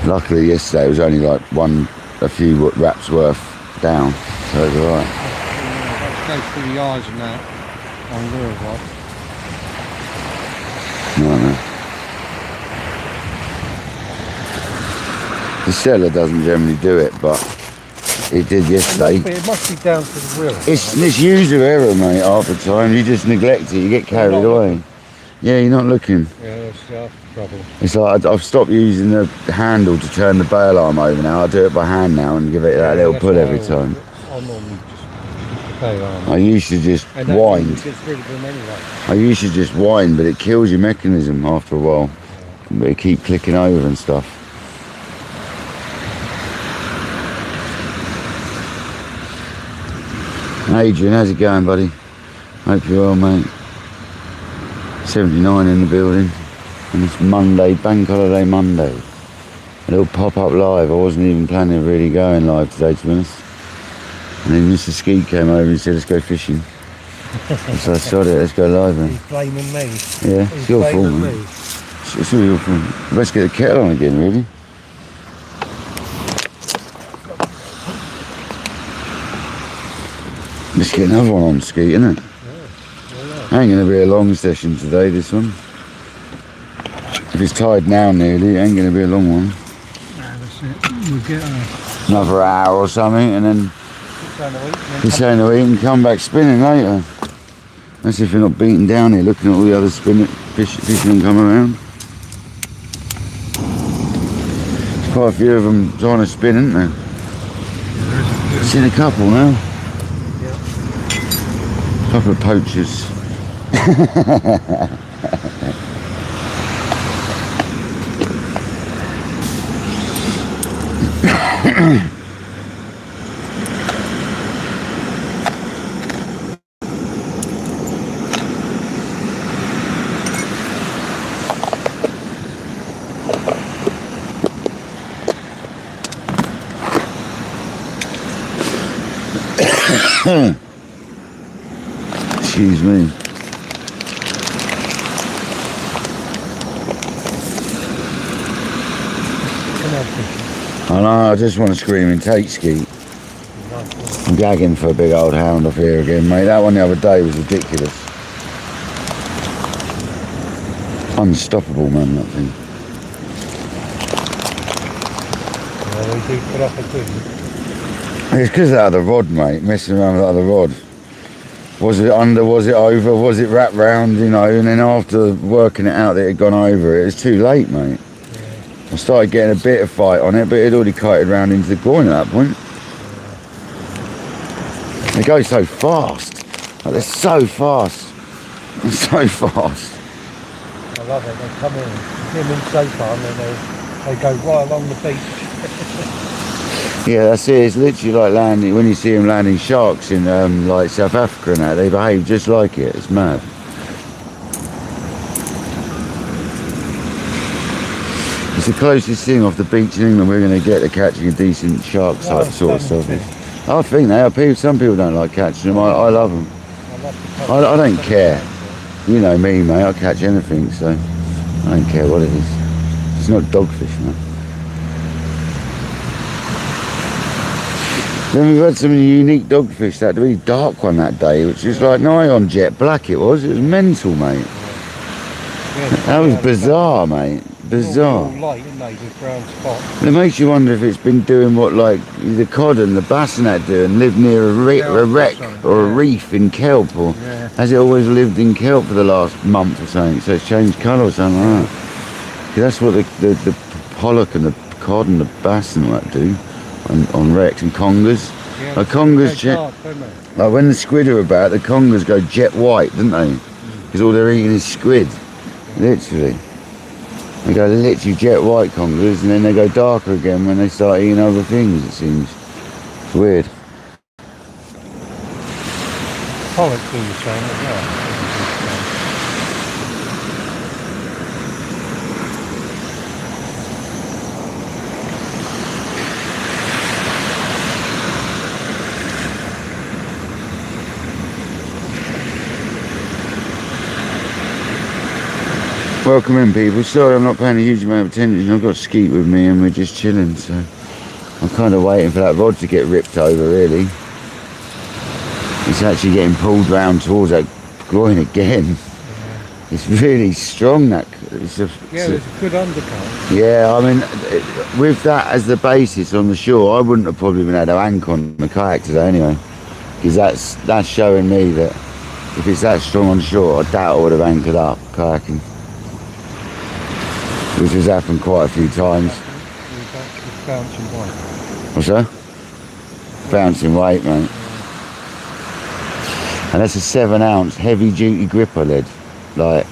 A: Luckily yesterday it was only like a few wraps worth down, so it was alright.
B: Go through the eyes and that on lure rod.
A: No. The Stella doesn't generally do it, but it did yesterday.
B: It must be down to the reel.
A: It's user error, mate, half the time. You just neglect it, you get carried away. Yeah, you're not looking.
B: Yeah, that's the trouble.
A: It's like I've stopped using the handle to turn the bail arm over now. I do it by hand now and give it that little pull every time.
B: I normally just keep the bail arm.
A: I used to just wind.
B: Gets rid of them anyway.
A: I used to just wind, but it kills your mechanism after a while. But you keep clicking over and stuff. Adrian, how's it going, buddy? Hope you're well, mate. 79 in the building, and it's Monday, bank holiday Monday. A little pop-up live. I wasn't even planning on really going live today, to be honest. And then Mr. Skeet came over and said, let's go fishing. So I saw it, let's go live then.
B: He's blaming me.
A: Yeah, it's your fault, man. It's all your fault. Let's get the kettle on again, really. Let's get another one on, Skeet, innit? Yeah. Ain't gonna be a long session today, this one. If it's tied now nearly, it ain't gonna be a long one.
B: Nah, that's it. We'll get
A: another hour or something, and then it's saying to eat and come back spinning later. That's if you're not beaten down here looking at all the other fishing come around. There's quite a few of them trying to spin, isn't there? I've seen a couple now. Couple of poachers. Excuse me. I know, I just want to scream and take Skeet. I'm gagging for a big old hound off here again, mate. That one the other day was ridiculous. Unstoppable, man, that thing.
B: Well, they do put up a good one.
A: It's because of that other rod, mate. Messing around with that other rod. Was it under, was it over, was it wrapped round, you know, and then after working it out that it had gone over it was too late, mate. Yeah. I started getting a bit of fight on it, but it had already kited round into the groin at that point. Yeah. They go so fast. Like, they're so fast. They're so fast.
B: I love it. They come in so far, and then they go right along the beach.
A: Yeah, that's it. It's literally like landing, when you see them landing sharks in like South Africa and that, they behave just like it. It's mad. It's the closest thing off the beach in England we're going to get to catching a decent shark type sort of stuff. I think they are. Some people don't like catching them. I love them. I don't care. You know me, mate. I'll catch anything, so I don't care what it is. It's not dogfish, man. Then we've had some unique dogfish, that really dark one that day, which was like nigh on jet black it was mental, mate. Yeah, that was bizarre, mate. Bizarre.
B: All light, isn't they, with brown spots.
A: It makes you wonder if it's been doing what like the cod and the bass and that do and lived near a wreck or a reef in kelp, or has it always lived in kelp for the last month or something, so it's changed colour or something like that. That's what the pollock and the cod and the bass and all that do. On wrecks and congers.
B: Yeah,
A: Like congers,
B: dark, don't they?
A: like when the squid are about, the congers go jet white, don't they? Because all they're eating is squid, literally. They go literally jet white congers, and then they go darker again when they start eating other things, it seems. It's weird.
B: Pollocks do the same as well.
A: Welcome in, people. Sorry I'm not paying a huge amount of attention. I've got Skeet with me and we're just chilling, so I'm kind of waiting for that rod to get ripped over, really. It's actually getting pulled round towards that groin again. Yeah. It's really strong, that. There's a
B: good undercut.
A: Yeah, I mean, with that as the basis on the shore, I wouldn't have probably been able to anchor on the kayak today anyway. Because that's showing me that if it's that strong on shore, I doubt I would have anchored up kayaking. Which has happened quite a few times.
B: It's bouncing weight.
A: What's that? Bouncing weight, mate. And that's a 7-ounce heavy duty gripper lead. Like,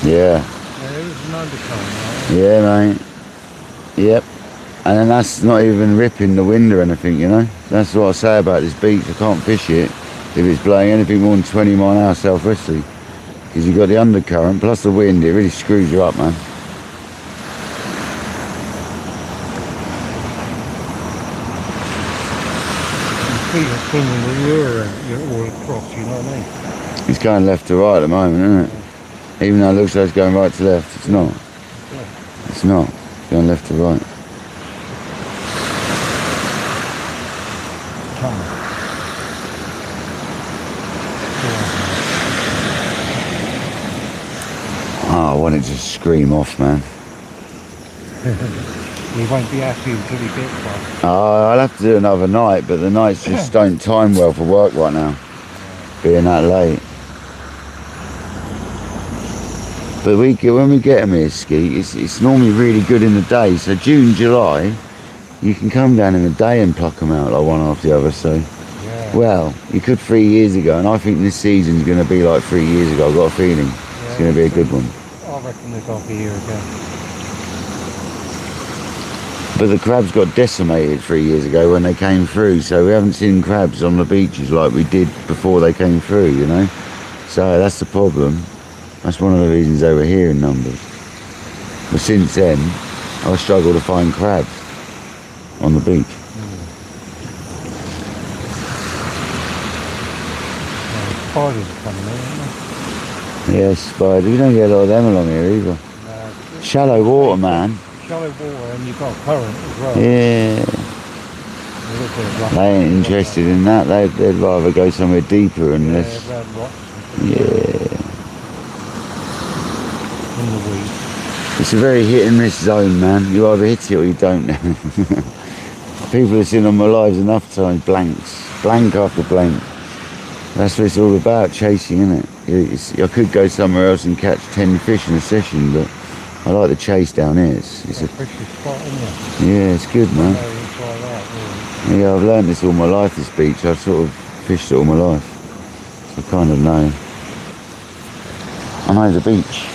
A: yeah.
B: There is an undercurrent, right?
A: Yeah, mate. Yep. And then that's not even ripping the wind or anything, you know? That's what I say about this beach. I can't fish it if it's blowing anything more than 20 mile an hour southwesterly. Because you've got the undercurrent plus the wind, it really screws you up, man.
B: Pulling the lure out all across, you know what I mean?
A: It's going left to right at the moment, isn't it? Even though it looks like it's going right to left, it's not. It's not. It's going left to right. Oh, I wanted to scream off, man.
B: He won't be happy until he gets one.
A: I'll have to do another night, but the nights just don't time well for work right now, being that late. But when we get them here, Skeet, it's normally really good in the day. So June, July, you can come down in the day and pluck them out like one after the other. So, yeah. Well, you could 3 years ago, and I think this season's going to be like 3 years ago. I've got a feeling it's going to be a good one.
B: I reckon they'll be here again.
A: But the crabs got decimated 3 years ago when they came through, so we haven't seen crabs on the beaches like we did before they came through, you know? So that's the problem. That's one of the reasons they were here in numbers. But since then, I struggle to find crabs on the beach.
B: Spiders are coming in, aren't they?
A: Yeah, spiders. We don't get a lot of them along here either. Shallow water, man.
B: Shallow water, and you've got current as well.
A: Yeah. They ain't interested in that. They'd rather go somewhere deeper and less. Yeah.
B: In the weed.
A: It's a very hit and miss zone, man. You either hit it or you don't. People have seen on my lives enough times, blanks. Blank after blank. That's what it's all about, chasing, isn't it? I could go somewhere else and catch 10 fish in a session, but I like the chase down here. It's a
B: fishy spot, isn't it?
A: Yeah, it's good, man. Yeah, I've learned this all my life, this beach. I've sort of fished it all my life. So I kind of know. I know the beach.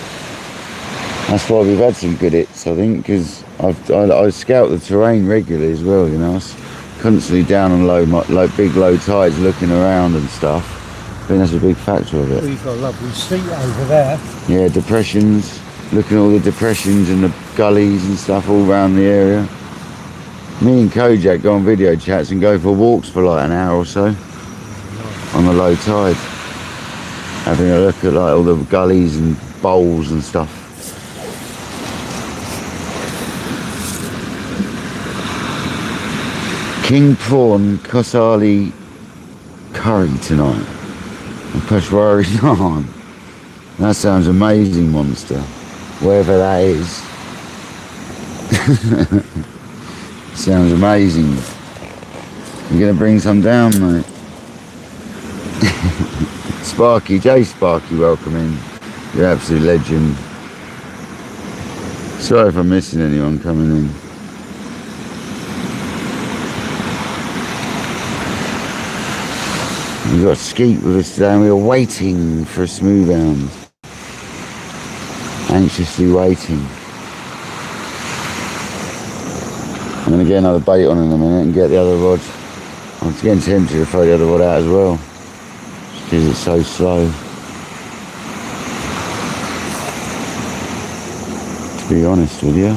A: That's why we've had some good hits, I think, because I scout the terrain regularly as well, you know. I was constantly down on big low tides looking around and stuff. I think that's a big factor of it.
B: Well, you've got a lovely seat over there.
A: Yeah, depressions. Looking at all the depressions and the gullies and stuff all around the area. Me and Kojak go on video chats and go for walks for like an hour or so on the low tide, having a look at like all the gullies and bowls and stuff. King prawn kosali curry tonight and Peshwari naan. That sounds amazing, monster. Wherever that is. Sounds amazing. You're going to bring some down, mate. Sparky, J Sparky, welcome in. You're an absolute legend. Sorry if I'm missing anyone coming in. We got Skeet with us today and we were waiting for a smooth hound. Anxiously waiting. I'm going to get another bait on in a minute and get the other rod. I'm getting tempted to throw the other rod out as well. Just because it's so slow. To be honest with you.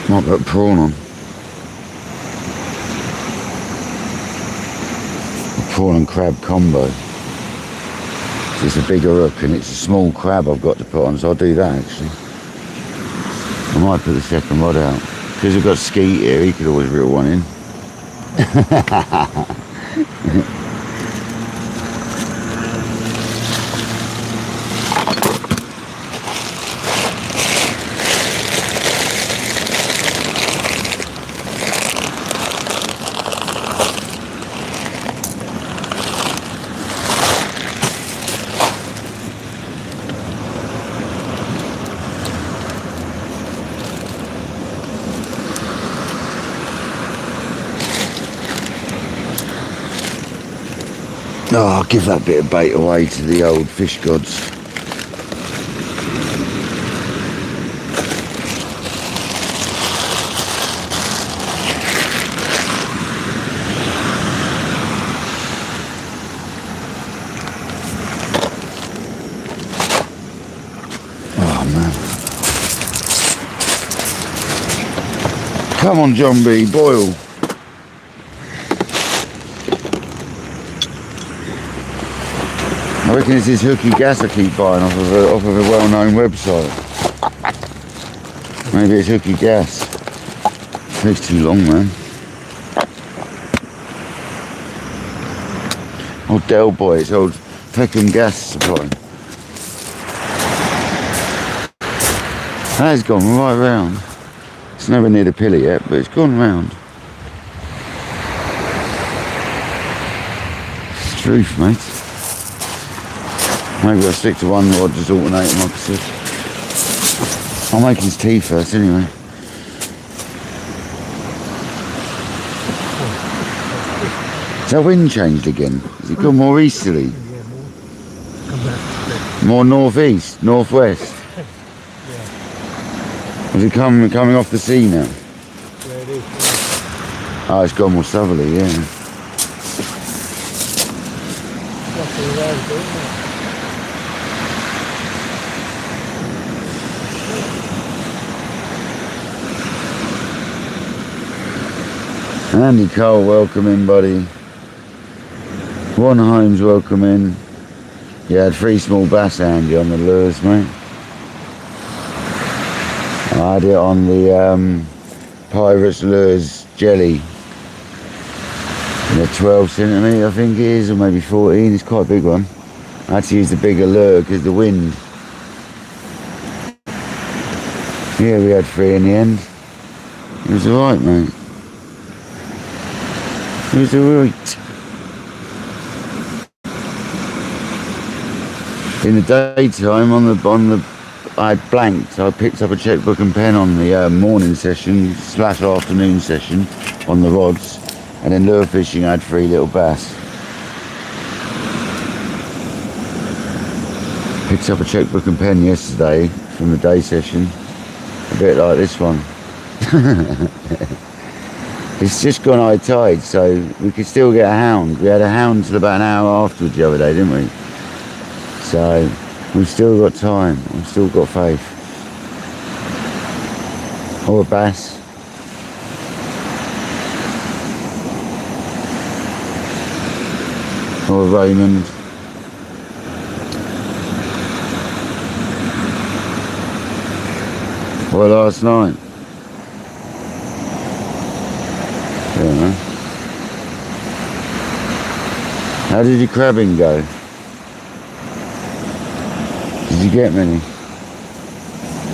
A: Might put a prawn on. A prawn and crab combo. It's a bigger hook and it's a small crab I've got to put on, so I'll do that actually. I might put the second rod out. Because we've got Skeet here, he could always reel one in. Oh, I'll give that bit of bait away to the old fish gods. Oh man. Come on, John B, boil. I reckon it's this hooky gas I keep buying off of a well-known website. Maybe it's hooky gas. It takes too long, man. Old Del Boy, it's old Peckham gas supply. That has gone right round. It's nowhere near the pillar yet, but it's gone round. It's the truth, mate. Maybe I'll stick to one rod, just alternate them like I said. I'll make his tea first anyway. Has that wind changed again? Has it gone more easterly? More northeast, northwest? Is it coming off the sea now?
B: Yeah, it is.
A: Oh, it's gone more southerly, yeah. Andy Cole, welcome in, buddy. Ron Holmes, welcome in. You had 3 small bass, Andy, on the lures, mate. I had it on the Pirates Lures Jelly. And 12 centimetre, I think it is, or maybe 14. It's quite a big one. I had to use the bigger lure because the wind. Yeah, we had 3 in the end. It was alright, mate. It was alright. In the daytime, I had blanked. I picked up a checkbook and pen on the morning session / afternoon session on the rods, and then lure fishing I had 3 little bass. Picked up a checkbook and pen yesterday from the day session, a bit like this one. It's just gone high tide, so we could still get a hound. We had a hound till about an hour afterwards the other day, didn't we? So we've still got time. We've still got faith. Or a bass. Or a Raymond. Or last night. Yeah, man. How did your crabbing go? Did you get many?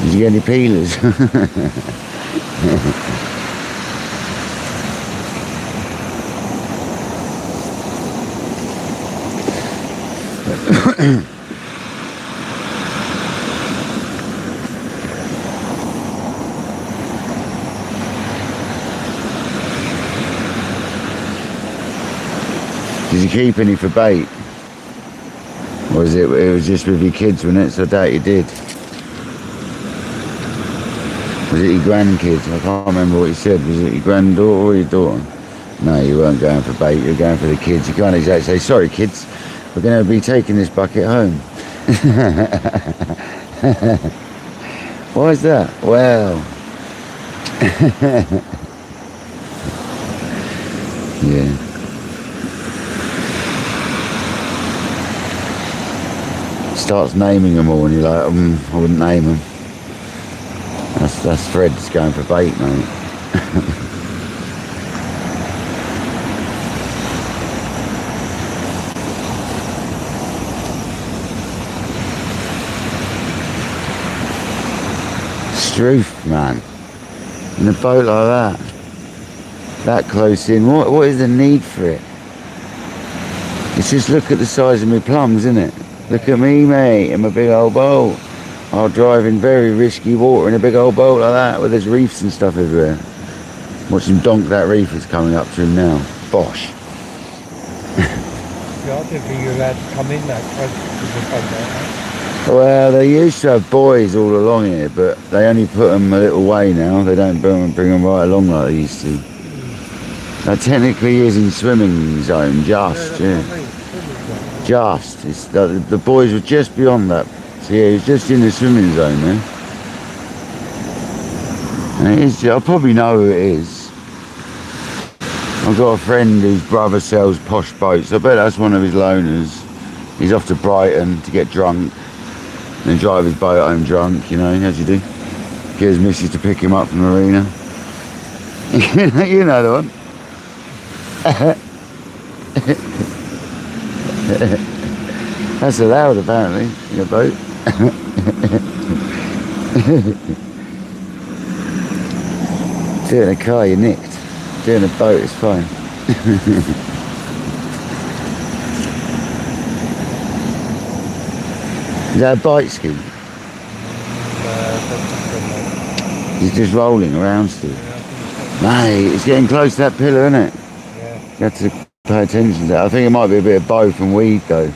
A: Did you get any peelers? Did you keep any for bait? Or was it was just with your kids, wasn't it? So I doubt you did. Was it your grandkids? I can't remember what you said. Was it your granddaughter or your daughter? No, you weren't going for bait, you were going for the kids. You can't exactly say, sorry kids, we're going to be taking this bucket home. Why is that? Well. Yeah. Starts naming them all and you're like, I wouldn't name them. That's Fred's going for bait, mate. Struth, man. In a boat like that close in, what is the need for it? It's just look at the size of my plums, isn't it? Look at me, mate, in my big old boat. I'll drive in very risky water in a big old boat like that, where there's reefs and stuff everywhere. Watch him donk that reef that's coming up to him now. Bosh.
B: Yeah, I didn't think you were allowed to come in that close to the boat like that.
A: Well, they used to have buoys all along here, but they only put them a little way now. They don't bring them right along like they used to. That technically is in swimming zone, just, yeah. Just. It's, the buoys were just beyond that. So yeah, it's just in the swimming zone there. And it is, I probably know who it is. I've got a friend whose brother sells posh boats. I bet that's one of his loaners. He's off to Brighton to get drunk. And then drive his boat home drunk, you know, as you do. Get his missus to pick him up from the marina. You know the one. That's allowed apparently in a boat. Do it in a car, you're nicked. Do it in a boat, it's fine. Is that a bite ski? He's just rolling around still. Mate, it's getting close to that pillar, isn't it?
B: Yeah.
A: You have to pay attention to that. I think it might be a bit of both and weed though.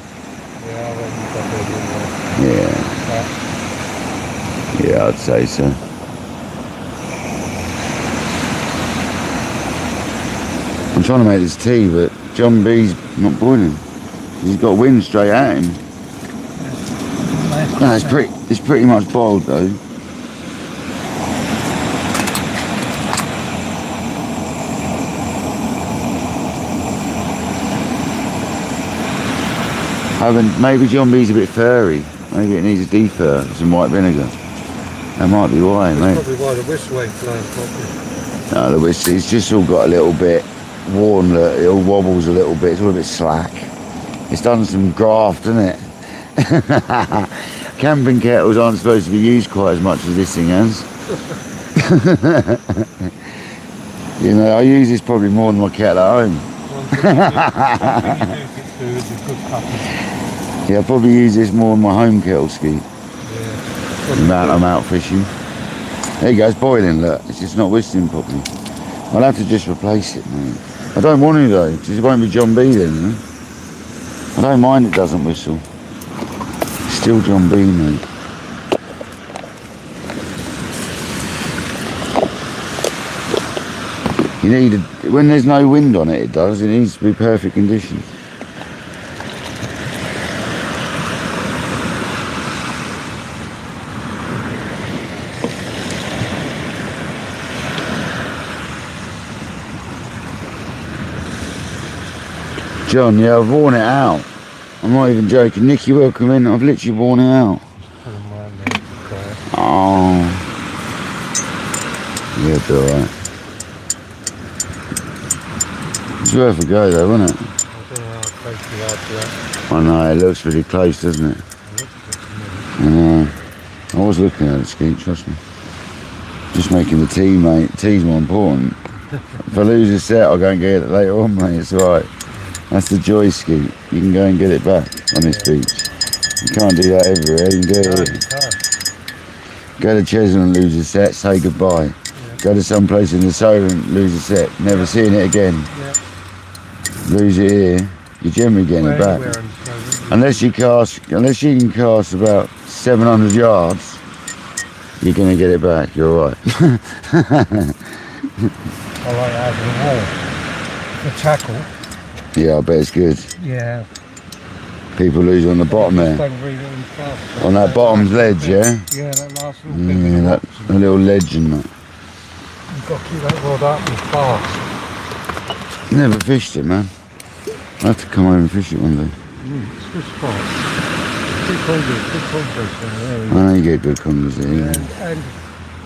A: Yeah. Yeah, I'd say so. I'm trying to make this tea, but John B's not boiling. He's got wind straight at him. No, it's pretty much boiled though. Maybe John B's a bit furry. Maybe it needs a defur, some white vinegar. That might be why, mate.
B: That's probably why the whistle ain't flowing properly.
A: No, the whistle, it's just all got a little bit worn, it all wobbles a little bit, it's all a bit slack. It's done some graft, isn't it? Camping kettles aren't supposed to be used quite as much as this thing has. You know, I use this probably more than my kettle at home. Yeah, I probably use this more than my home kettle ski.
B: Yeah.
A: The amount I'm out fishing. There you go, it's boiling, look. It's just not whistling properly. I'll have to just replace it, mate. I don't want to though, because it won't be John B then, you know? I don't mind it doesn't whistle. It's still John B, mate. You need, when there's no wind on it, it needs to be perfect conditions. John, yeah, I've worn it out. I'm not even joking. Nicky, welcome in. I've literally worn it out. Oh. Yeah, it'll be alright. It's worth a go though, isn't it?
B: I don't know how close you are to that.
A: I know, it looks really close, doesn't it? I was looking at it, Skeet, trust me. Just making the tea, mate. Tea's more important. If I lose a set, I'll go and get it later on, mate. It's alright. That's the joy, Skeet. You can go and get it back on this beach. You can't do that everywhere. You can do it here. Go to Cheshunt and lose a set, say goodbye. Yeah. Go to some place in the Surrey and lose a set, never seeing it again. Yeah. Lose it here, you're generally getting it back.
B: Anywhere and so,
A: Unless you can cast about 700 yards, you're going to get it back. You're all right.
B: I like having a wall. The tackle.
A: Yeah, I bet it's good.
B: Yeah.
A: People lose on the bottom there.
B: Don't read it in fast.
A: On that bottom ledge, yeah?
B: Yeah, that last little bit.
A: Yeah, that a little ledge and that.
B: You've got to keep that rod up and fast.
A: Never fished it, man. I have to come over and fish it one day.
B: It's a good spot. Good congas there.
A: I know you get good congas there, yeah.
B: And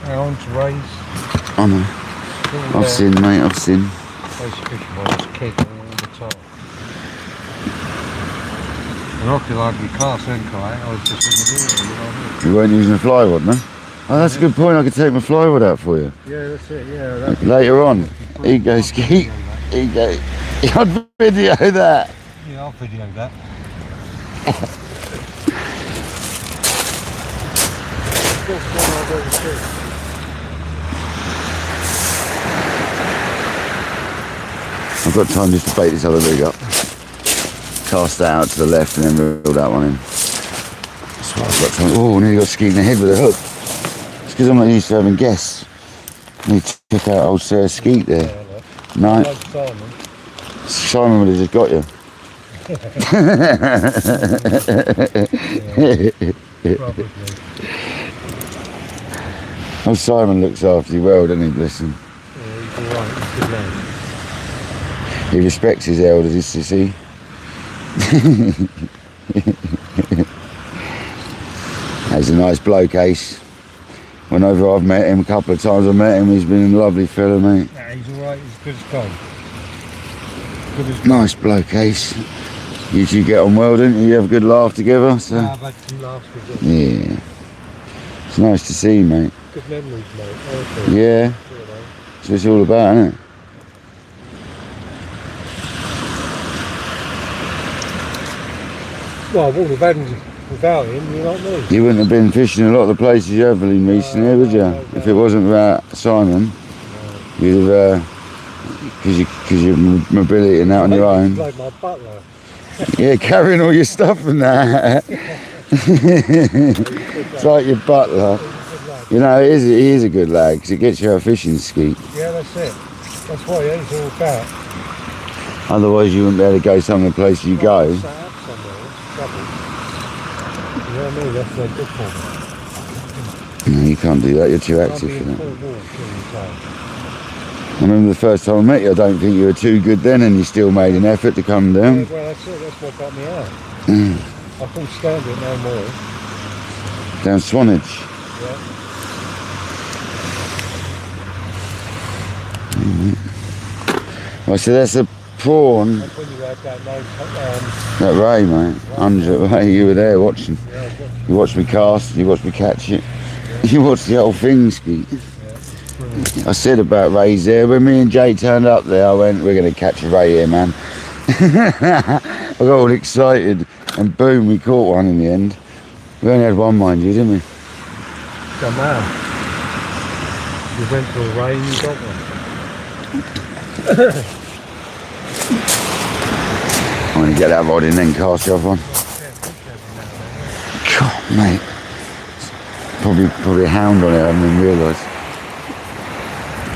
B: hounds, rays.
A: I know. I've seen, mate, I've seen.
B: Those fish ones kick all the time. And I could hardly cast then, Kai. I was just in the water, you know what I mean?
A: You weren't using a fly rod, man? Oh, that's a good point. I could take my fly rod out for you.
B: Yeah, that's it, yeah.
A: Later on. Here you go, Skeet. Here you go. I'd video that.
B: Yeah, I'll video that.
A: I've got time just to bait this other rig up. Cast that out to the left and then reel that one in. That's what I've got time. Oh, nearly got Skeet in the head with a hook. It's because I'm not used to having guests. He took out old Sir Skeet there. No. Simon would have just got you.
B: Probably.
A: Oh, Simon looks after you well, doesn't he, bless him?
B: Yeah, he's alright, he's a good man.
A: He respects his elders, is he? He's a nice bloke, Ace. Whenever I've met him, a couple of times I've met him, he's been a lovely fella, mate.
B: Nah, he's alright, he's good as gold. Good as gold.
A: Nice bloke, Ace. You two get on well, didn't you? You have a good laugh together, so...
B: Nah, I've had some laughs with him.
A: Yeah. It's nice to see you, mate.
B: Good memories, mate.
A: Yeah. That's what it's all about, isn't it?
B: Well, I wouldn't have had him without him, you know what I mean?
A: You wouldn't have been fishing a lot of the places you have been recently, would you?
B: No,
A: If it wasn't about Simon, you'd have, because your mobility and that on your own.
B: Like my butler.
A: Yeah, carrying all your stuff and that. It's like your butler. You know, he is a good lad, because it gets you out fishing, Skeet.
B: Yeah, that's it. That's what it's all about.
A: Otherwise you wouldn't be able to go some of the places you go.
B: Sat up somewhere, it's trouble. You know what I mean? That's no good for me.
A: No, you can't do that, you're too
B: Can't
A: active
B: be
A: for
B: in
A: that.
B: full walk all the time.
A: I remember the first time I met you, I don't think you were too good then, and you still made an effort to come
B: Yeah,
A: down.
B: well, that's it. That's what got me out.
A: Mm.
B: I couldn't stand it no more.
A: Down Swanage.
B: Yeah.
A: Right, so that's a prawn.
B: That's when you had that nice,
A: That ray, mate. 100 ray, you were there watching.
B: yeah,
A: You watched me cast, you watched me catch it. You watched the whole thing, Skeet.
B: brilliant.
A: I said about rays there. When me and Jay turned up there, I went, we're going to catch a ray here, man. I got all excited, and boom, we caught one in the end. We only had one, mind you, didn't we?
B: Come on. You went for a rain, you got one.
A: I'm going to get that rod in then cast the other one. God, mate. Probably a hound on it, I didn't even realise.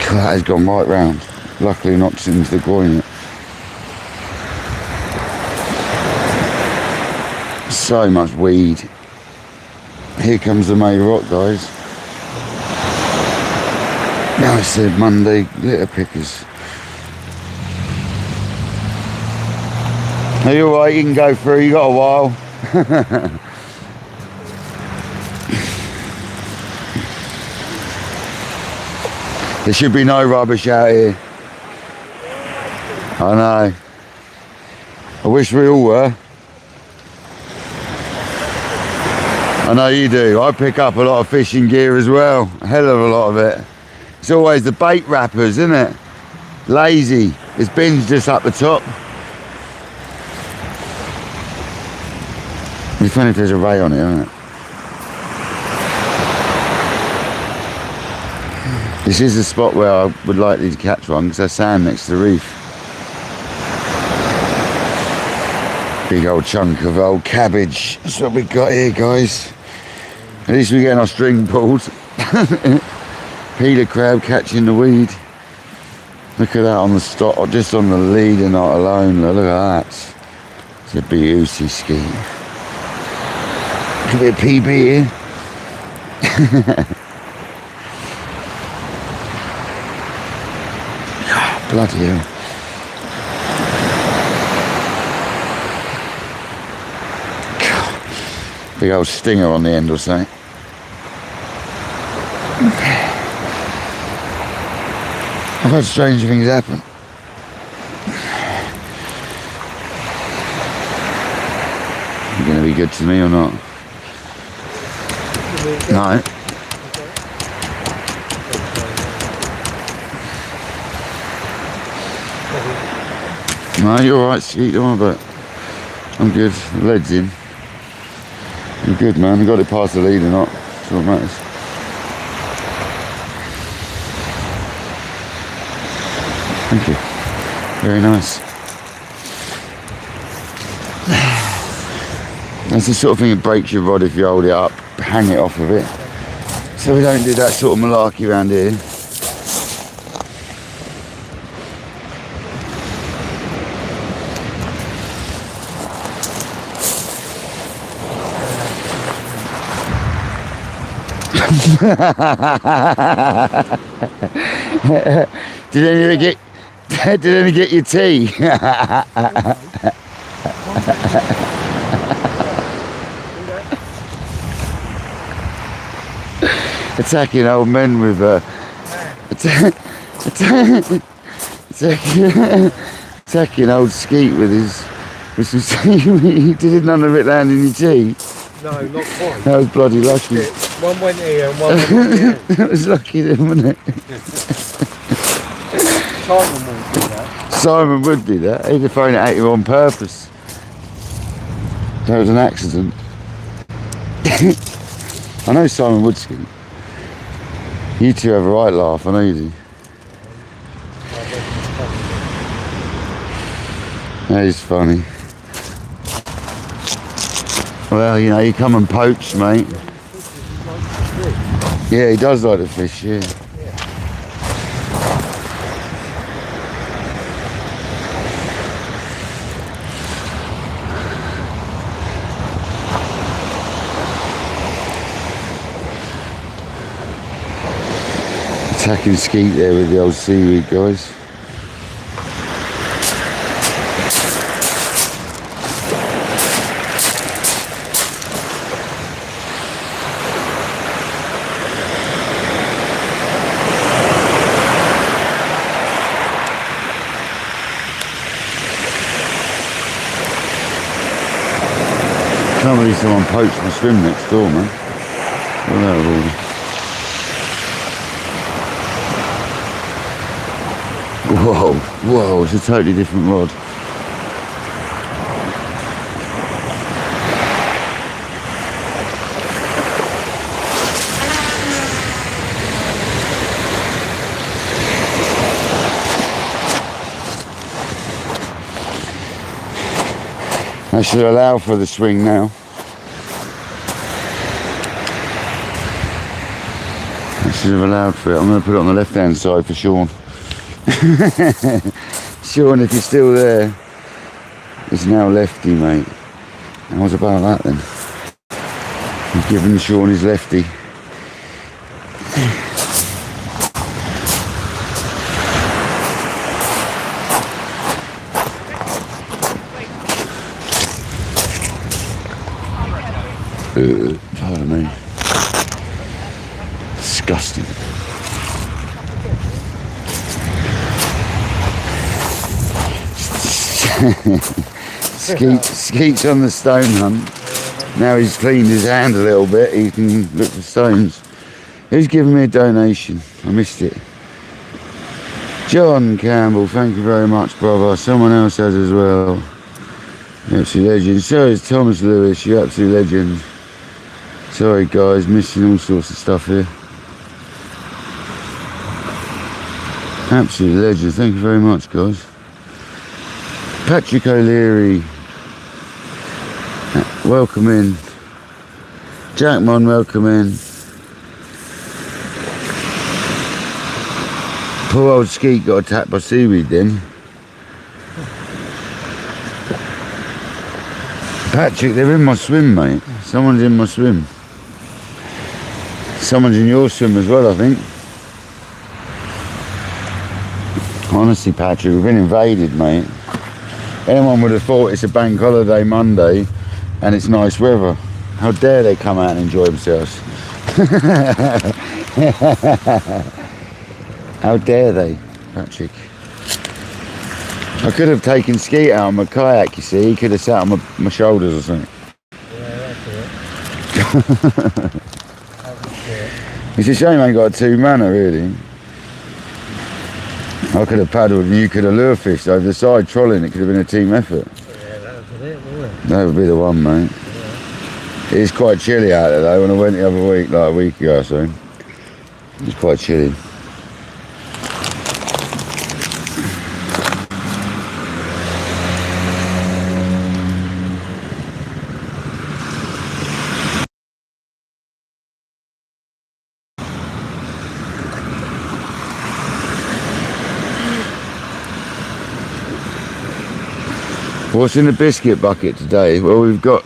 A: God, that has gone right round. Luckily not into the groin yet. So much weed. Here comes the May rock, guys. Now it's the Monday litter pickers. Are you alright? You can go through, you got a while. There should be no rubbish out here. I know. I wish we all were. I know you do. I pick up a lot of fishing gear as well. A hell of a lot of it. It's always the bait wrappers, isn't it? Lazy. There's bins just up the top. It's funny if there's a ray on it, isn't it? This is the spot where I would likely to catch one because there's sand next to the reef. Big old chunk of old cabbage. That's what we got here, guys. At least we're getting our string pulled. Peeler crab catching the weed. Look at that on the stop, just on the leader, not alone. Look at that. It's a beauty ski. Could be a PB here. Bloody hell. Big old stinger on the end or something. I've had strange things happen. You gonna be good to me or not? No. No, you're alright, Skeet, don't worry about it. I'm good, the lead's in. You're good, man. I got it past the lead or not. That's all that matters. Thank you. Very nice. That's the sort of thing that breaks your rod if you hold it up, hang it off of it. So we don't do that sort of malarkey around here. Did anyone get your tea? Attacking old men with attacking old Skeet with some seaweed. He did none of it land in your tea.
B: No, not quite.
A: That was bloody lucky.
B: One went here and one went here.
A: That was lucky then, wasn't it?
B: Simon wouldn't do that.
A: Simon would do that. He'd have thrown it at you on purpose. That was an accident. I know Simon would ski. You two have a right laugh, I know you do. That is funny. Well, you know, you come and poach, mate. Yeah, he does like the fish, yeah. Attacking Skeet there with the old seaweed, guys. Can't believe someone poached my swim next door, man. Well, that was all. Whoa, it's a totally different rod. I should allow for the swing now. I should have allowed for it. I'm going to put it on the left hand side for Sean. Sean, if you're still there, it's now lefty, mate. And what about that then? I've given Sean his lefty. Pardon me. Disgusting. Skeet's on the stone hunt. Now he's cleaned his hand a little bit, he can look for stones. Who's given me a donation? I missed it. John Campbell, thank you very much, brother. Someone else has as well. You're absolute legend. So is Thomas Lewis, you're absolute legend. Sorry guys, missing all sorts of stuff here. Absolute legend, thank you very much guys. Patrick O'Leary, Welcome in. Jackmon, welcome in. Poor old Skeet got attacked by seaweed then. Patrick, they're in my swim, mate. Someone's in my swim. Someone's in your swim as well, I think. Honestly, Patrick, we've been invaded, mate. Anyone would have thought it's a bank holiday Monday and it's nice weather. How dare they come out and enjoy themselves? How dare they, Patrick? I could have taken Skeet out on my kayak, you see. He could have sat on my shoulders or something.
B: Yeah, that's it.
A: It's a shame I ain't got a two-manner, really. I could have paddled and you could have lure fished over the side trolling. It could have been a team effort.
B: Yeah, that was it, wasn't it?
A: That would be the one, mate.
B: Yeah.
A: It is quite chilly out there, though. When I went the other week, like a week ago or so, it was quite chilly. What's in the biscuit bucket today? Well, we've got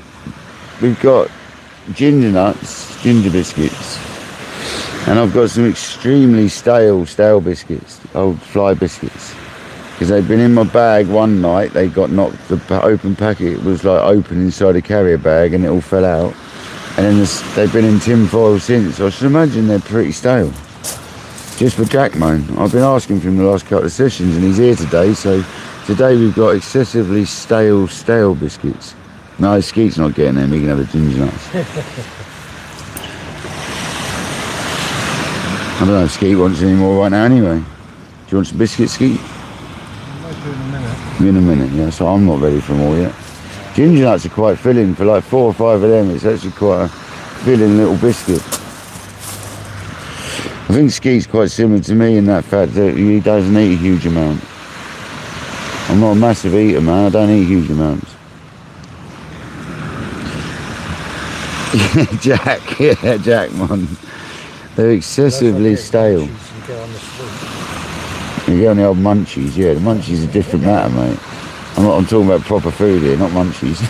A: ginger nuts, ginger biscuits, and I've got some extremely stale biscuits, old fly biscuits, because they've been in my bag one night. They got knocked. The open packet was like open inside a carrier bag, and it all fell out. And then they've been in tin foil since. I should imagine they're pretty stale. Just for Jackmon, I've been asking for him the last couple of sessions, and he's here today, so. Today we've got excessively stale biscuits. No, Skeet's not getting them, he can have the ginger nuts. I don't know if Skeet wants any more right now anyway. Do you want some biscuits, Skeet?
B: I might do in a minute.
A: In a minute, yeah, so I'm not ready for them all yet. Ginger nuts are quite filling, for like 4 or 5 of them, it's actually quite a filling little biscuit. I think Skeet's quite similar to me in that fact that he doesn't eat a huge amount. I'm not a massive eater, man. I don't eat huge amounts. Jack, yeah, Jackmon. They're excessively stale.
B: You go on the street.
A: You get on the old munchies, yeah. The munchies are a different matter, mate. I'm talking about proper food here, not munchies.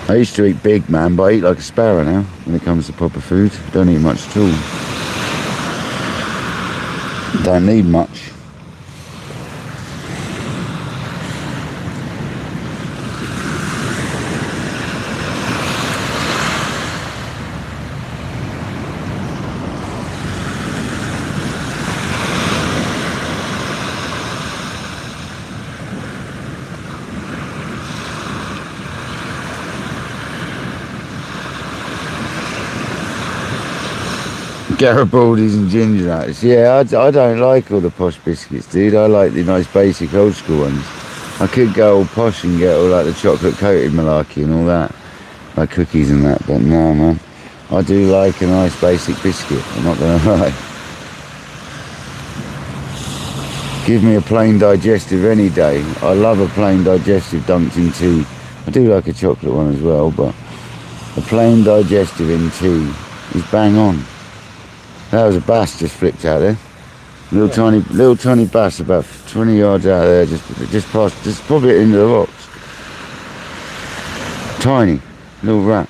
A: I used to eat big, man, but I eat like a sparrow now when it comes to proper food. Don't eat much at all. Don't need much. Garibaldi's and ginger nuts. Yeah, I don't like all the posh biscuits, dude. I like the nice basic old school ones. I could go all posh and get all like the chocolate coated malarkey and all that, like cookies and that, but no, man. I do like a nice basic biscuit, I'm not gonna lie. Give me a plain digestive any day. I love a plain digestive dunked in tea. I do like a chocolate one as well, but a plain digestive in tea is bang on. That was a bass just flipped out there. Little tiny bass about 20 yards out there, just probably into the rocks. Tiny, little rat.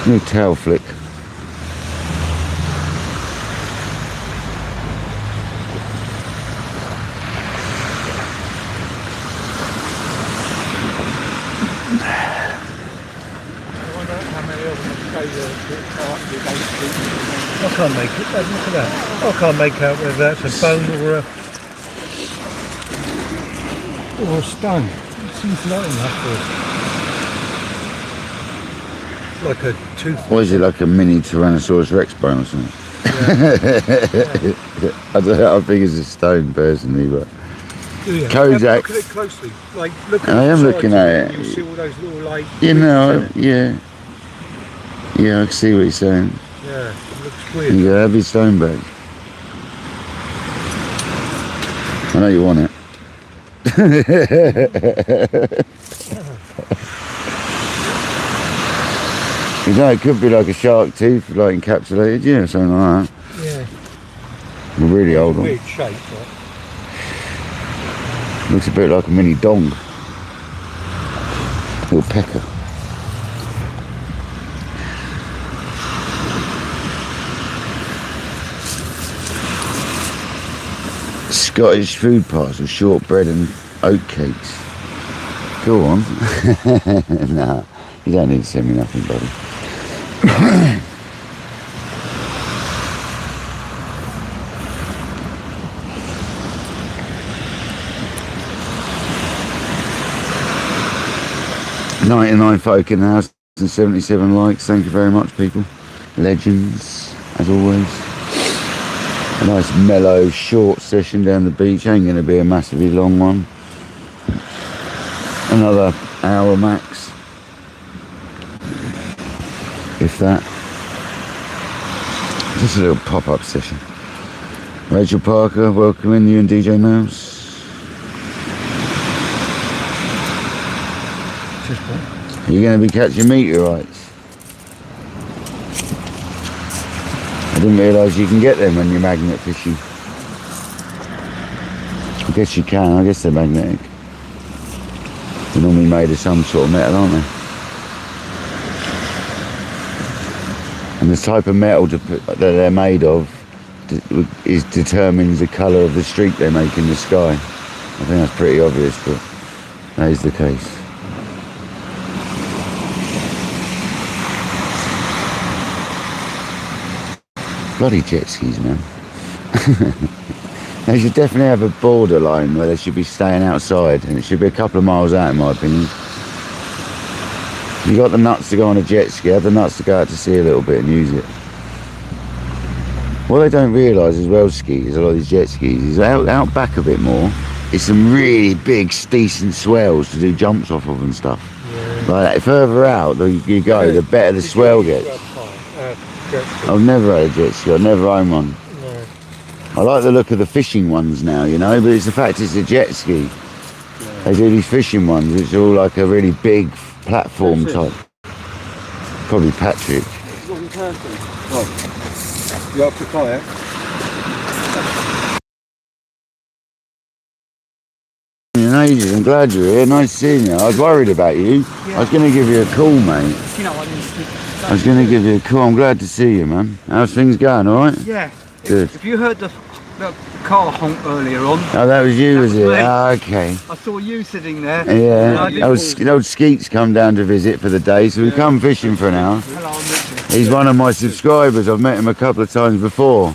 A: Little tail flick.
B: I can't make it. Look at that. I can't make out whether that's a bone or a stone. It seems light enough for like a tooth.
A: What is it, like a mini Tyrannosaurus Rex bone or something? I don't know, I think it's a stone personally, but
B: Yeah.
A: Kodak.
B: Look at it closely. Like, look at
A: I am
B: the
A: looking
B: sides
A: at
B: of
A: it.
B: You see all those little like.
A: You know,
B: ridges in it.
A: yeah, I can see what you're saying.
B: Yeah, it looks weird.
A: You have your stone back. I know you want it. You know, it could be like a shark tooth, like encapsulated, yeah, something like that.
B: Yeah.
A: A really old one.
B: Weird shape, right?
A: Looks a bit like a mini dong. Little pecker. Scottish food parcel, shortbread and oatcakes. Go on. Nah, you don't need to send me nothing, buddy. 99 folk in the house and 77 likes. Thank you very much, people. Legends, as always. A nice mellow, short session down the beach. Ain't going to be a massively long one. Another hour max, if that. Just a little pop-up session. Rachel Parker, welcome in, you and DJ Mouse. You're going to be catching meteorites. I didn't realise you can get them when you're magnet fishing. I guess you can, I guess they're magnetic. They're normally made of some sort of metal, aren't they? And the type of metal that they're made of determines the colour of the streak they make in the sky. I think that's pretty obvious, but that is the case. Bloody jet skis, man. They should definitely have a borderline where they should be staying outside, and it should be a couple of miles out, in my opinion. You got the nuts to go on a jet ski, have the nuts to go out to sea a little bit and use it. What they don't realise as well, skis, a lot of these jet skis, is out back a bit more, it's some really big, decent swells to do jumps off of and stuff. Yeah. Like, the further out you go, the better the swell gets. I've never had a jet ski, I've never owned one. No. I like the look of the fishing ones now, you know, but it's the fact it's a jet ski. Yeah. They do these fishing ones, which are all like a really big platform type. Probably Patrick.
B: It's not in person. Oh. You up to kayak?
A: In ages, I'm glad you're here, nice seeing you. I was worried about you. Yeah. I was going to give you a call, mate.
B: You know,
A: I was going to give you a call. I'm glad to see you, man. How's things going, all right?
B: Yeah.
A: Good.
B: If you heard the car honk earlier on.
A: Oh, that was you, was it? Oh, okay.
B: I saw you sitting there.
A: Yeah. Old Skeet's come down to visit for the day, so we come fishing for an hour.
B: Hello, I'm Richard.
A: He's one of my subscribers. I've met him a couple of times before.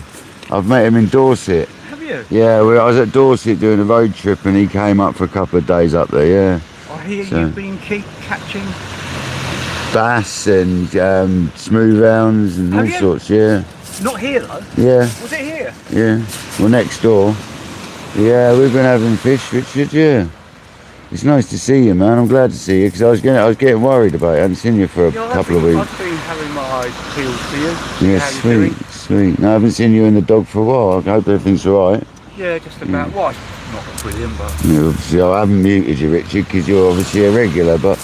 A: I've met him in Dorset.
B: Have you?
A: Yeah, I was at Dorset doing a road trip, and he came up for a couple of days up there, yeah.
B: I hear you've been catching
A: bass and smooth hounds and all sorts, yeah.
B: Not here though?
A: Yeah.
B: Was it here?
A: Yeah. Well, next door. Yeah, we've been having fish, Richard, yeah. It's nice to see you, man. I'm glad to see you, because I was getting worried about it. I hadn't seen you for a couple of weeks.
B: I've been having my eyes peeled for you.
A: Yeah, sweet. No, I haven't seen you in the dog for a while. I hope everything's all right.
B: Yeah, just about. Yeah. Well, not brilliant, but...
A: Yeah, obviously, I haven't muted you, Richard, because you're obviously a regular, but...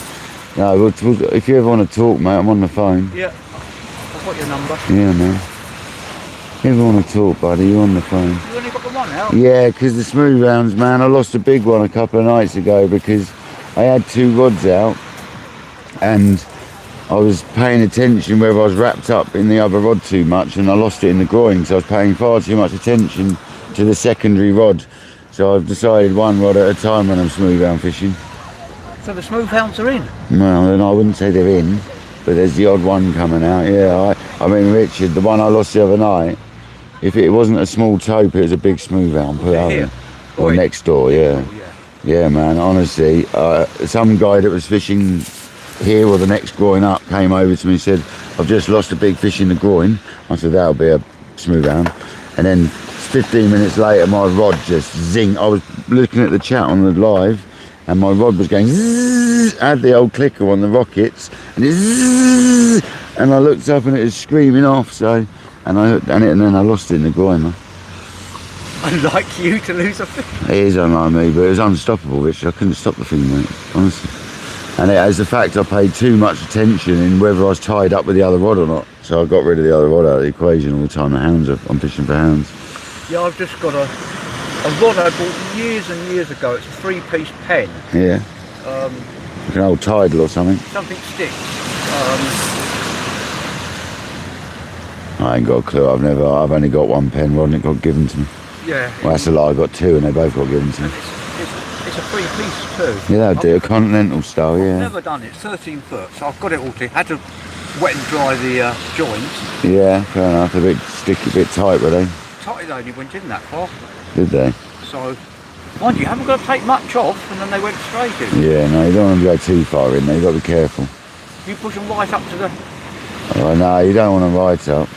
A: No, if you ever want to talk, mate, I'm on the phone.
B: Yeah, I've got your number.
A: Yeah, man. If you ever want to talk, buddy, you're on the phone.
B: You only got the one out?
A: Yeah, because the smooth rounds, man, I lost a big one a couple of nights ago because I had 2 rods out and I was paying attention whether I was wrapped up in the other rod too much, and I lost it in the groin, so I was paying far too much attention to the secondary rod. So I've decided 1 rod at a time when I'm smooth round fishing.
B: So the smooth hounds are in?
A: Well, I wouldn't say they're in, but there's the odd one coming out, yeah. I mean, Richard, the one I lost the other night, if it wasn't a small tope, it was a big smooth hound. Put out there. Or next door, yeah. Yeah, man, honestly, some guy that was fishing here or the next groin up came over to me and said, I've just lost a big fish in the groin. I said, that'll be a smooth round, and then 15 minutes later my rod just zing. I was looking at the chat on the live, and my rod was going zzz, I had the old clicker on the rockets, and it zzz, and I looked up and it was screaming off. So, and then I lost it in the groin.
B: Unlike you to lose a fish.
A: It is unlike me, but it was unstoppable, Rich. I couldn't stop the thing, mate, honestly. And it has the fact I paid too much attention in whether I was tied up with the other rod or not. So I got rid of the other rod out of the equation all the time. The hounds, I'm fishing for hounds.
B: Yeah, I've just got a rod I bought years and years ago. It's a 3-piece pen.
A: Yeah. Like an old Tidal or something.
B: Something sticks.
A: I ain't got a clue. I've only got one pen rod and it got given to me.
B: Yeah.
A: Well, that's a lie. I got two and they both got given to me.
B: It's a 3-piece too.
A: Yeah, that'll do. A continental style, yeah.
B: I've never done it. 13 foot, so I've got it all clear. Had to wet and dry the joints.
A: Yeah, fair enough. A bit sticky, a bit tight, were they?
B: Tight, they only went in that far.
A: Did they?
B: So, mind you haven't got to take much off, and then they went straight in.
A: Yeah, no, you don't want to go too far in there. You've got to be careful.
B: You push them right up to the...
A: Oh, no, you don't want to right up.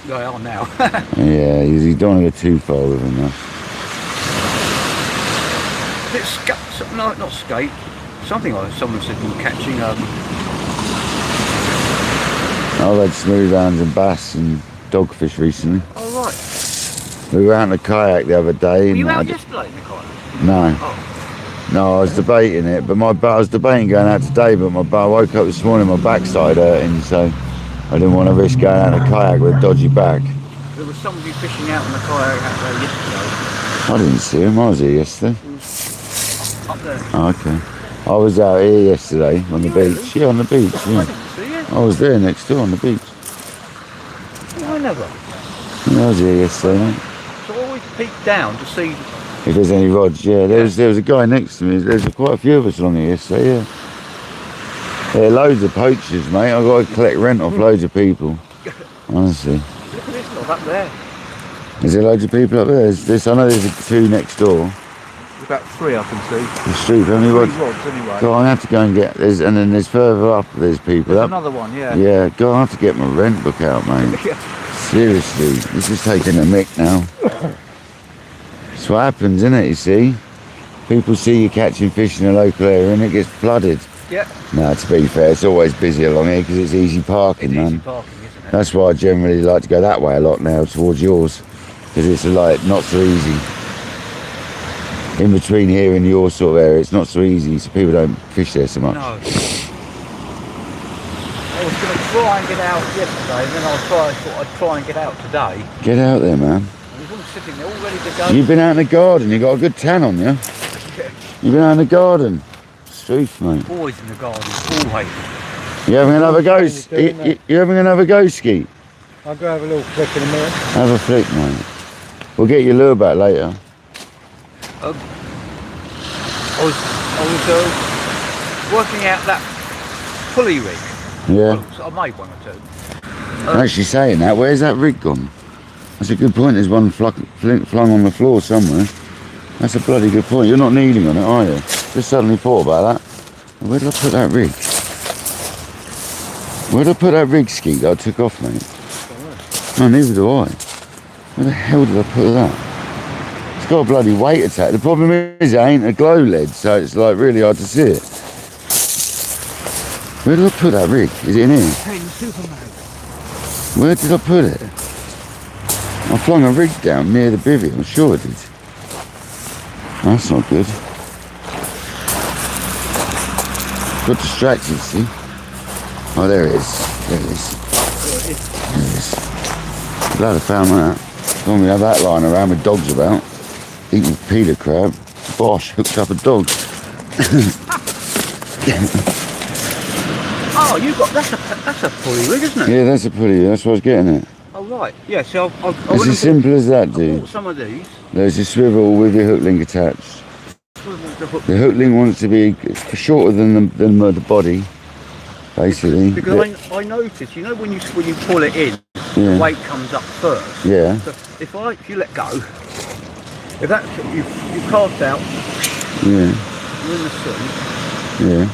B: They are now.
A: Yeah, you don't want to go too far with them, though.
B: No, not skate. Something like someone said you were catching.
A: I've had smooth hounds and bass and dogfish recently.
B: Oh right.
A: We were out in a kayak the other day.
B: Were you out yesterday in the kayak?
A: No.
B: Oh.
A: No, I was debating it, but I was debating going out today, but I woke up this morning, my back started hurting, so I didn't want to risk going out in a kayak with a dodgy back.
B: There was somebody fishing out in the kayak out there yesterday.
A: I didn't see him. I was here yesterday.
B: Up there.
A: Oh, okay. I was out here yesterday on the beach. Yeah, on the beach. Yeah.
B: I didn't see you.
A: I was there next door on the beach.
B: I never.
A: Yeah, I was here yesterday, mate.
B: So I always peek down to see
A: If there's any rods, yeah. There was a guy next to me. There's quite a few of us along here yesterday, yeah. Yeah, loads of poachers, mate. I've got to collect rent off loads of people. Honestly.
B: Look at this lot up there.
A: Is there loads of people up there? I know there's two next door.
B: There's about 3 I can see.
A: The street, how many
B: 3
A: rods?
B: rods anyway.
A: God, I have to go and get, and then there's further up, there's people
B: There's
A: up.
B: another one, yeah.
A: Yeah, God, I have to get my rent book out, mate. Seriously, this is taking a mick now. That's what happens, isn't it, you see? People see you catching fish in a local area and it gets flooded.
B: Yeah.
A: No, to be fair, it's always busy along here because it's easy parking,
B: It's
A: man.
B: easy parking, isn't it?
A: That's why I generally like to go that way a lot now, towards yours. Because it's like not so easy. In between here and your sort of area, it's not so easy, so people don't fish there so much.
B: No. I was going to try and get out yesterday, and then thought I'd try and get out today.
A: Get out there, man.
B: And he's all sitting there, all ready to go.
A: You've been out in the garden, you got a good tan on you. You've been out in the garden. It's truth, mate.
B: Always in the garden, always.
A: You having another go? You having another go, Skeet?
B: I'll go have a little flick in a minute.
A: Have a flick, mate. We'll get your lure back later.
B: I was working out that pulley rig.
A: Yeah.
B: Well, so I made 1 or 2.
A: Actually saying that, where's that rig gone? That's a good point. There's one flung on the floor somewhere. That's a bloody good point. You're not kneeling on it, are you? Just suddenly thought about that. Where did I put that rig? Where did I put that rig, Skeet, that I took off, mate? No, neither do I. Where the hell did I put that? It's got a bloody weight attack. The problem is it ain't a glow lead, so it's like really hard to see it. Where did I put that rig? Is it in here?
B: Hey, Superman.
A: Where did I put it? I flung a rig down near the bivvy, I'm sure I did. That's not good. Got distracted, see? Oh, there it is. There it is. There it is. Glad I found that. Don't we have that lying around with dogs about. Eating Peter crab. Bosh, hooked up a dog.
B: Oh, you got that's a pulley rig, isn't it?
A: Yeah, that's a pulley. That's what I was getting at.
B: Oh right. Yeah. So I
A: It's
B: went
A: as simple as that,
B: I
A: dude.
B: bought some of these.
A: There's a swivel with your hook link attached.
B: The hook.
A: The hook link wants to be shorter than the body, basically.
B: Because I noticed, you know, when you pull it in,
A: Yeah.
B: the weight comes up first.
A: Yeah.
B: So if you let go, if that you cast out,
A: Yeah.
B: you're in the sun.
A: Yeah.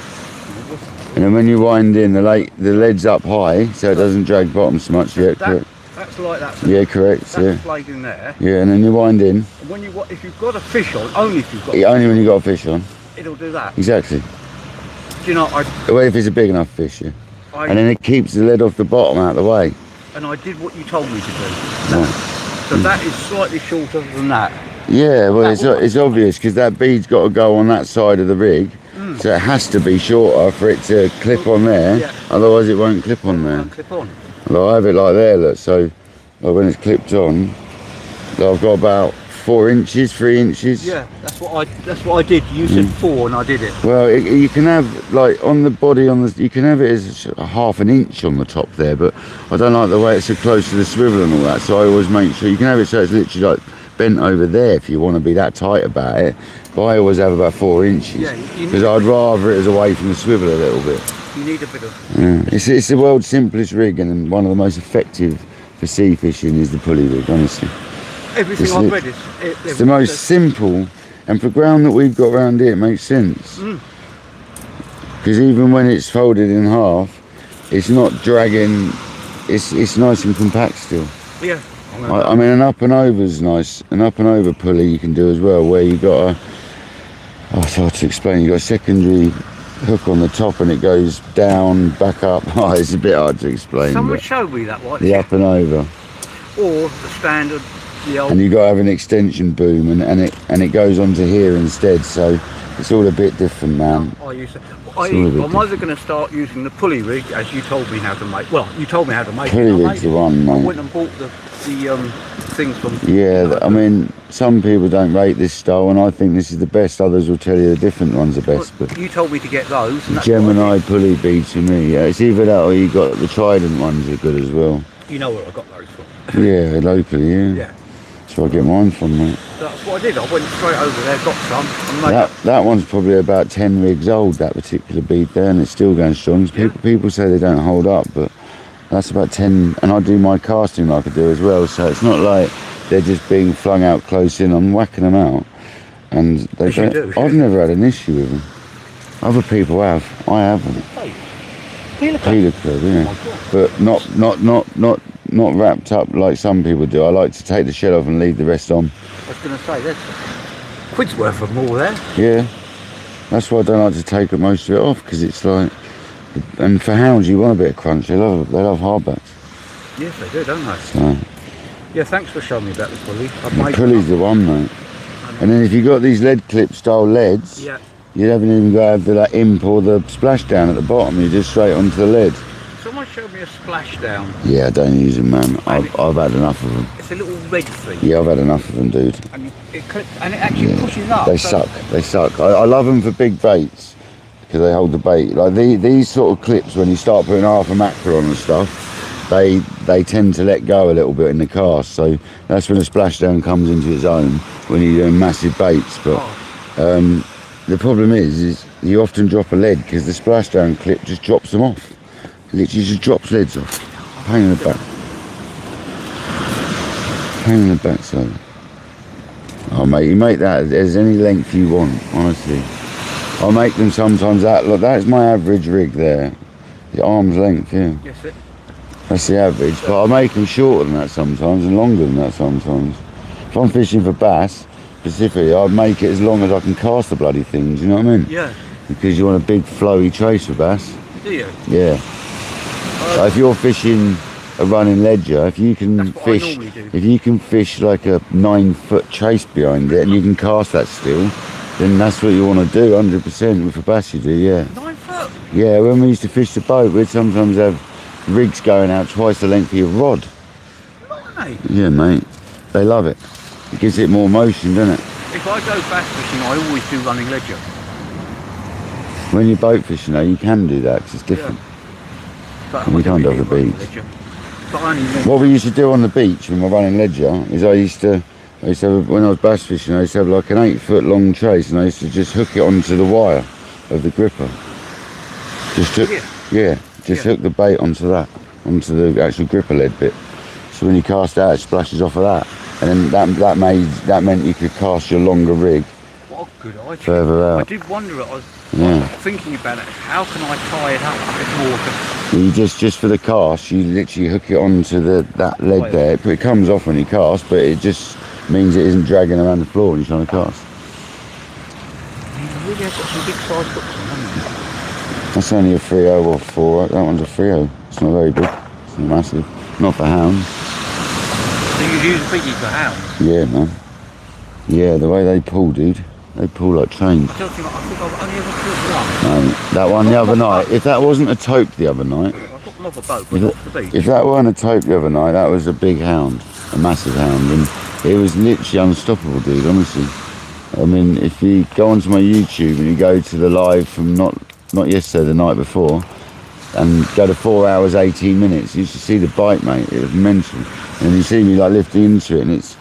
A: And then when you wind in, the lead's up high, so it doesn't drag bottom so much yet.
B: That That's like that.
A: Yeah, correct.
B: That's
A: Yeah.
B: played in there.
A: Yeah, and then you wind in.
B: And when you if you've got a fish on, only if you've got.
A: Yeah, only when you got a fish on.
B: It'll do that.
A: Exactly.
B: Do you know?
A: Well, if it's a big enough fish, yeah. And then it keeps the lead off the bottom out of the way.
B: And I did what you told me to do.
A: Right.
B: So that is slightly shorter than that.
A: Yeah, well, it's obvious because that bead's got to go on that side of the rig. So it has to be shorter for it to clip on there.
B: Yeah.
A: Otherwise, it won't clip on there.
B: Won't clip on.
A: Look, I have it like there, look. So like when it's clipped on, look, I've got about 4 inches, 3 inches.
B: Yeah, that's what I did. You said 4 and I did it.
A: Well, you can have like on the body you can have it as a ½ an inch on the top there, but I don't like the way it's so close to the swivel and all that. So I always make sure you can have it so it's literally like bent over there if you want to be that tight about it. But I always have about 4 inches because I'd rather it as away from the swivel a little bit.
B: You need a bit of.
A: Yeah. It's the world's simplest rig and one of the most effective for sea fishing is the pulley rig, honestly.
B: Everything I've read is
A: it's the most simple, and for ground that we've got around here, it makes sense. Because even when it's folded in half, it's not dragging. It's nice and compact still.
B: Yeah.
A: I mean, an up and over's nice. An up and over pulley you can do as well, where you got it's hard to explain. You got a secondary hook on the top and it goes down, back up. Oh, it's a bit hard to explain.
B: Someone showed me that one.
A: The up and over.
B: Or the standard.
A: And you got to have an extension boom, and it goes onto here instead, so it's all a bit different, man.
B: I'm either going to start using the pulley rig as you told me how to make. Well, you told me how to make
A: pulley rig's the one, mate.
B: I went and bought the things from.
A: Yeah, I mean, some people don't rate this style, and I think this is the best. Others will tell you the different ones are best. But
B: you told me to get those. And
A: Gemini pulley beads for me. Yeah, it's either that or you got the Trident ones are good as well.
B: You know where I got those from?
A: Yeah, locally, yeah.
B: Yeah.
A: That's where I get mine from, mate.
B: That's what I did. I went straight over there, got some. And
A: that one's probably about 10 rigs old, that particular bead there, and it's still going strong. People say they don't hold up, but that's about 10. And I do my casting like I do as well, so it's not like they're just being flung out close in. I'm whacking them out, and they don't. I've never had an issue with them. Other people have. I haven't. Peeler club, yeah. But not wrapped up like some people do. I like to take the shell off and leave the rest on.
B: I was going to say, there's quid's worth of more there.
A: Yeah, that's why I don't like to take most of it off, because it's like, and for hounds you want a bit of crunch. They love hardbacks.
B: Yes, they do, don't they?
A: So,
B: yeah, thanks for showing me about the pulley.
A: The pulley's the one, mate. And then if you got these lead clip style leads, you haven't even got to have the imp or the splashdown at the bottom. You're just straight onto the lead.
B: Someone showed me a splashdown.
A: Yeah, I don't use them, man. I've had enough of them.
B: It's a little red thing.
A: Yeah, I've had enough of them, dude.
B: And it actually pushes up.
A: They suck. I love them for big baits because they hold the bait. Like these sort of clips, when you start putting half a mackerel on and stuff, they tend to let go a little bit in the cast. So that's when the splashdown comes into its own when you're doing massive baits. But the problem is you often drop a lead because the splashdown clip just drops them off. Literally just drops leads off. Pain in the back. Pain in the backside. Oh mate, you make that as any length you want, honestly. I'll make them sometimes that. Look, that's my average rig there. The arm's length, yeah.
B: Yes, it.
A: That's the average, but I make them shorter than that sometimes and longer than that sometimes. If I'm fishing for bass, specifically, I'd make it as long as I can cast the bloody things, you know what I mean?
B: Yeah.
A: Because you want a big flowy trace for bass.
B: Do you?
A: Yeah. So if you're fishing a running ledger, if you can fish like a 9-foot chase behind it and you can cast that still, then that's what you want to do 100% with a bass you do, yeah.
B: 9 foot?
A: Yeah, when we used to fish the boat, we'd sometimes have rigs going out twice the length of your rod.
B: Right.
A: Yeah, mate. They love it. It gives it more motion, doesn't it?
B: If I go bass fishing, I always do running ledger.
A: When you're boat fishing, though, you can do that because it's different.
B: Yeah. But
A: and we can't have the beach. What we used to do on the beach when we're running ledger is I used to have, when I was bass fishing, I used to have like an 8-foot long trace, and I used to just hook it onto the wire of the gripper. Just hook the bait onto that, onto the actual gripper lead bit. So when you cast out, it splashes off of that, and then that meant you could cast your longer rig.
B: What a good idea!
A: Further out.
B: I did wonder. I was thinking about it. How can I tie it up a bit more?
A: You just for the cast, you literally hook it onto that leg there. It comes off when you cast, but it just means it isn't dragging around the floor when you're trying to cast.
C: You really have got some big size hooks on, haven't you?
A: That's only a 3.0 or 4. That one's a 3.0. It's not very big. It's not massive. Not for hounds.
C: So you use biggie for hounds?
A: Yeah, man. Yeah, the way they pull, dude. They pull like trains.
C: I think I've only ever caught one.
A: That one the other night. If that wasn't a taupe the other night.
C: I got another boat off the beach.
A: If that weren't a taupe the other night, that was a big hound. A massive hound. And it was literally unstoppable, dude, honestly. I mean, if you go onto my YouTube and you go to the live from not yesterday, the night before, and go to 4 hours 18 minutes, you should see the bite, mate. It was mental. And you see me like lifting into it, and it's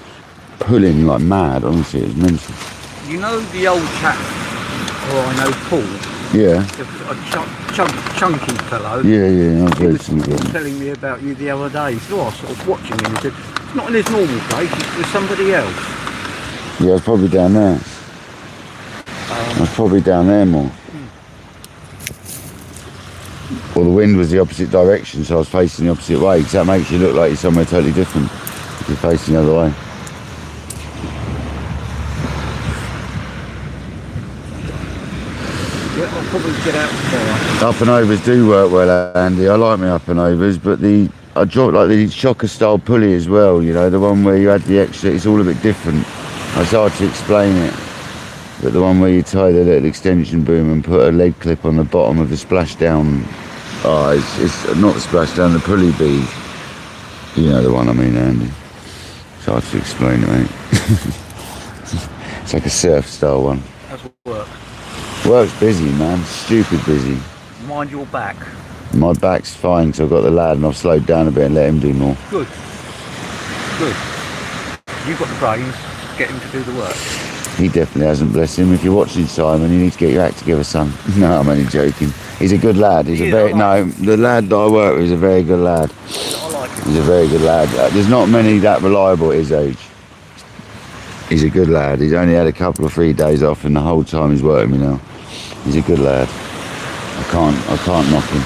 A: pulling like mad. Honestly, it was mental.
C: You know the old chap, or I know Paul.
A: Yeah.
C: A chunky fellow.
A: Yeah. I've
C: He
A: read
C: was
A: some of it.
C: telling me about you the other day. So I was sort of watching him. He said, it's not in his normal place. It's with somebody else.
A: Yeah, I was probably down there. I was probably down there more. Well, the wind was the opposite direction, so I was facing the opposite way, because that makes you look like you're somewhere totally different if you're facing the other way.
C: Yeah, I'll probably get out tomorrow.
A: Up and overs do work well, Andy. I like my up and overs, but I dropped like the shocker style pulley as well, you know, the one where you had the extra, it's all a bit different. It's hard to explain it, but the one where you tie the little extension boom and put a leg clip on the bottom of the splashdown, it's not the splashdown, the pulley bead. You know the one I mean, Andy. It's hard to explain it, mate. It's like a surf style one.
C: How's work?
A: Work's busy, man. Stupid busy.
C: Mind your back.
A: My back's fine, so I've got the lad and I've slowed down a bit and let him do more.
C: Good. You've got the brains. Get him to do the work.
A: He definitely hasn't, bless him. If you're watching, Simon, you need to get your act together, son. No, I'm only joking. He's a good lad. The lad that I work with is a very good lad.
C: I like him.
A: He's a very good lad. There's not many that reliable at his age. He's a good lad. He's only had a couple of 3 days off, and the whole time he's working me now. He's a good lad. I can't knock him.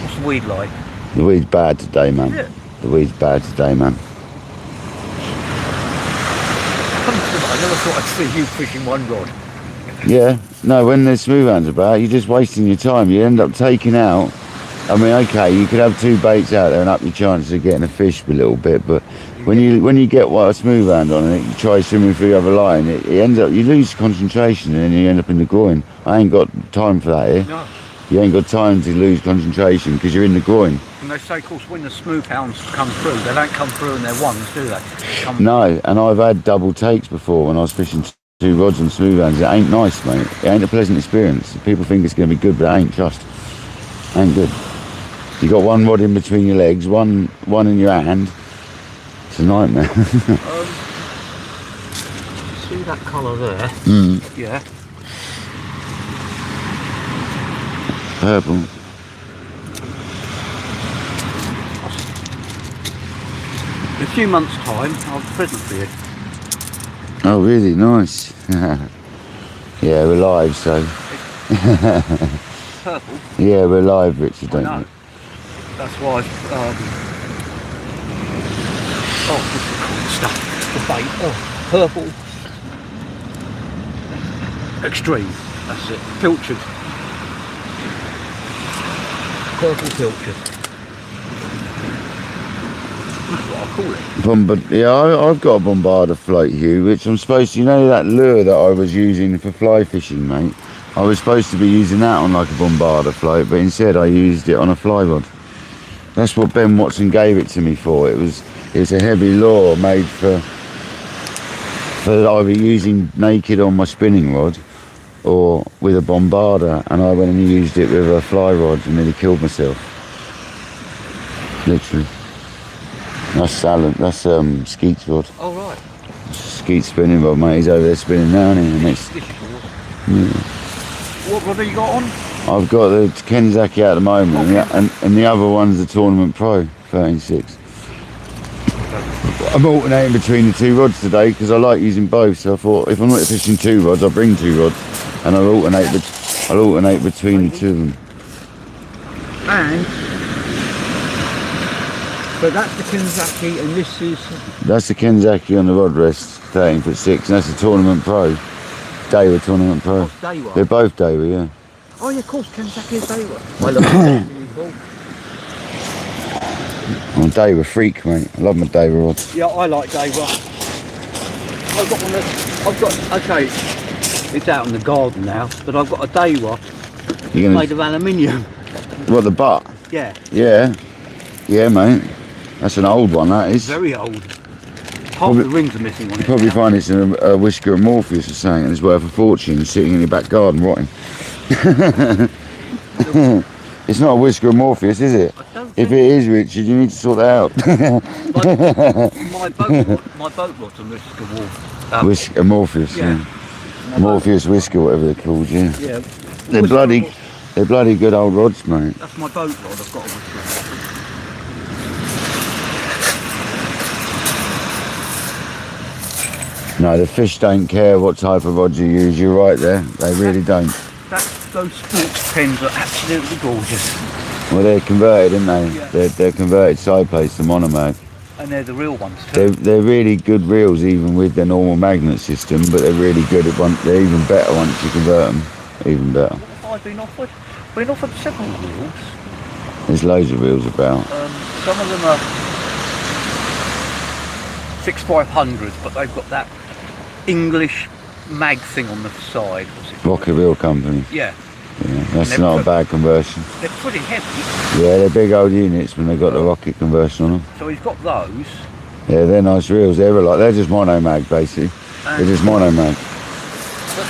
C: What's the weed like?
A: The weed's bad today, man.
C: Yeah.
A: The weed's bad today, man.
C: I never thought I'd see you fishing one rod.
A: Yeah, no, when there's smooth hands about, you're just wasting your time. You end up taking out, I mean, okay, you could have 2 baits out there and up your chances of getting a fish a little bit, but when you get a smooth hand on it, you try swimming through the other line, it ends up, you lose concentration and then you end up in the groin. I ain't got time for that here.
C: No.
A: You ain't got time to lose concentration because you're in the groin.
C: And they say, of course, when the smooth hounds come through, they don't come through in their ones, do they?
A: No, and I've had double takes before when I was fishing 2 rods and smooth hands. It ain't nice, mate. It ain't a pleasant experience. People think it's going to be good, but it ain't, trust. Ain't good. You got 1 rod in between your legs, one in your hand. It's a nightmare.
C: See that colour there? Yeah.
A: Purple.
C: In a few months' time, I'll have a present for you.
A: Oh, really? Nice. Yeah, we're live, so.
C: Purple.
A: Yeah, we're live, Richard,
C: I
A: don't
C: know.
A: we?
C: That's why oh, this is cool stuff. The bait. Oh, purple. Extreme. That's it. Pilchard. Purple pilchard. That's what I call it.
A: I've got a bombarder float, Hugh, which I'm supposed to, you know that lure that I was using for fly fishing, mate? I was supposed to be using that on like a bombarder float, but instead I used it on a fly rod. That's what Ben Watson gave it to me for. It was a heavy lure made for either using naked on my spinning rod or with a bombarder, and I went and used it with a fly rod and nearly killed myself. Literally. That's Skeet's rod.
C: Oh, right.
A: Skeet's spinning rod, mate. He's over there spinning now, isn't he? And it's,
C: This is yours.
A: yeah.
C: What rod have you got on?
A: I've got the Kenzaki at the moment, and the other one's the Tournament Pro 13.6. I'm alternating between the 2 rods today because I like using both. So I thought if I'm not fishing 2 rods, I'll bring 2 rods, and I'll alternate between the 2 of them.
C: And but that's the Kenzaki, and this is
A: That's the Kenzaki on the rod rest, 13'6", and that's the Tournament Pro. Daiwa Tournament Pro.
C: Daiwa.
A: They're both Daiwa, yeah.
C: Oh yeah, of course, Kenzaki is Daiwa. I love it.
A: I'm a Daiwa freak, mate. I love my Daiwa rods.
C: Yeah, I like Daiwa. I've got one okay, it's out in the garden now, but I've got a Daiwa made of aluminium.
A: What, the butt?
C: Yeah.
A: Yeah. Yeah, mate. That's an old one, that is.
C: Very old. Half the rings are missing on it.
A: You probably find it's a whisker of Morpheus or something, and it's worth a fortune sitting in your back garden rotting. It's not a whisker of Morpheus, is it? If it is, Richard, you need to sort that out.
C: my boat rot's a whisker wolf.
A: Whisker Morpheus, yeah. Morpheus whisker, whatever they're called, yeah.
C: Yeah.
A: They're bloody good old rods, mate.
C: That's my boat rod. I've got a whisker.
A: No, the fish don't care what type of rod you use. You're right there. They really don't.
C: Those sports pens are absolutely gorgeous.
A: Well, they're converted, aren't they?
C: Yeah.
A: They're converted side plates to monomag.
C: And they're the real ones too.
A: They're really good reels, even with their normal magnet system. But they're really good at one. They're even better once you convert them. Even better.
C: What have I been offered? Been offered several reels.
A: There's loads of reels about.
C: Some of them are 6500s, but they've got that English mag thing on the side. What's it called?
A: Rocket Reel Company.
C: Yeah.
A: Yeah, that's not a bad conversion.
C: They're pretty heavy.
A: Yeah, they're big old units when they've got the rocket conversion on them.
C: So he's got those.
A: Yeah, they're nice reels. They're just monomag basically. They're just monomag.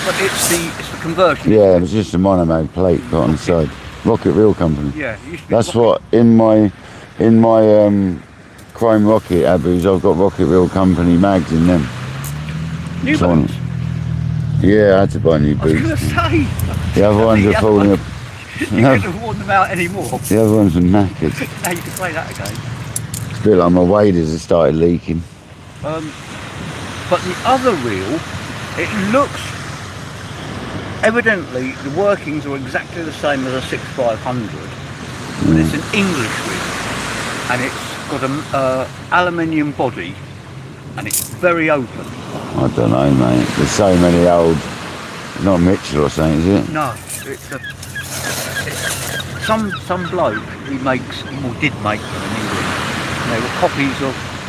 C: But it's the conversion.
A: Yeah, it's just a monomag plate got on the side. Rocket Reel Company.
C: Yeah. It used to be
A: That's what in my Chrome Rocket Abus, I've got Rocket Reel Company mags in them.
C: New
A: So
C: boots.
A: Yeah, I had to buy new
C: I was
A: boots.
C: going to say.
A: The other ones are falling up.
C: You couldn't have worn them out anymore.
A: The other ones are knackered.
C: Now you can play that again.
A: It's a bit like my waders have started leaking.
C: But the other reel, it looks, evidently the workings are exactly the same as a 6500, but it's an English reel, and it's got a aluminium body, and it's very open.
A: I don't know, mate. There's so many old. Not Mitchell or something, is it?
C: No, it's some bloke who makes, or did make them in England. And they were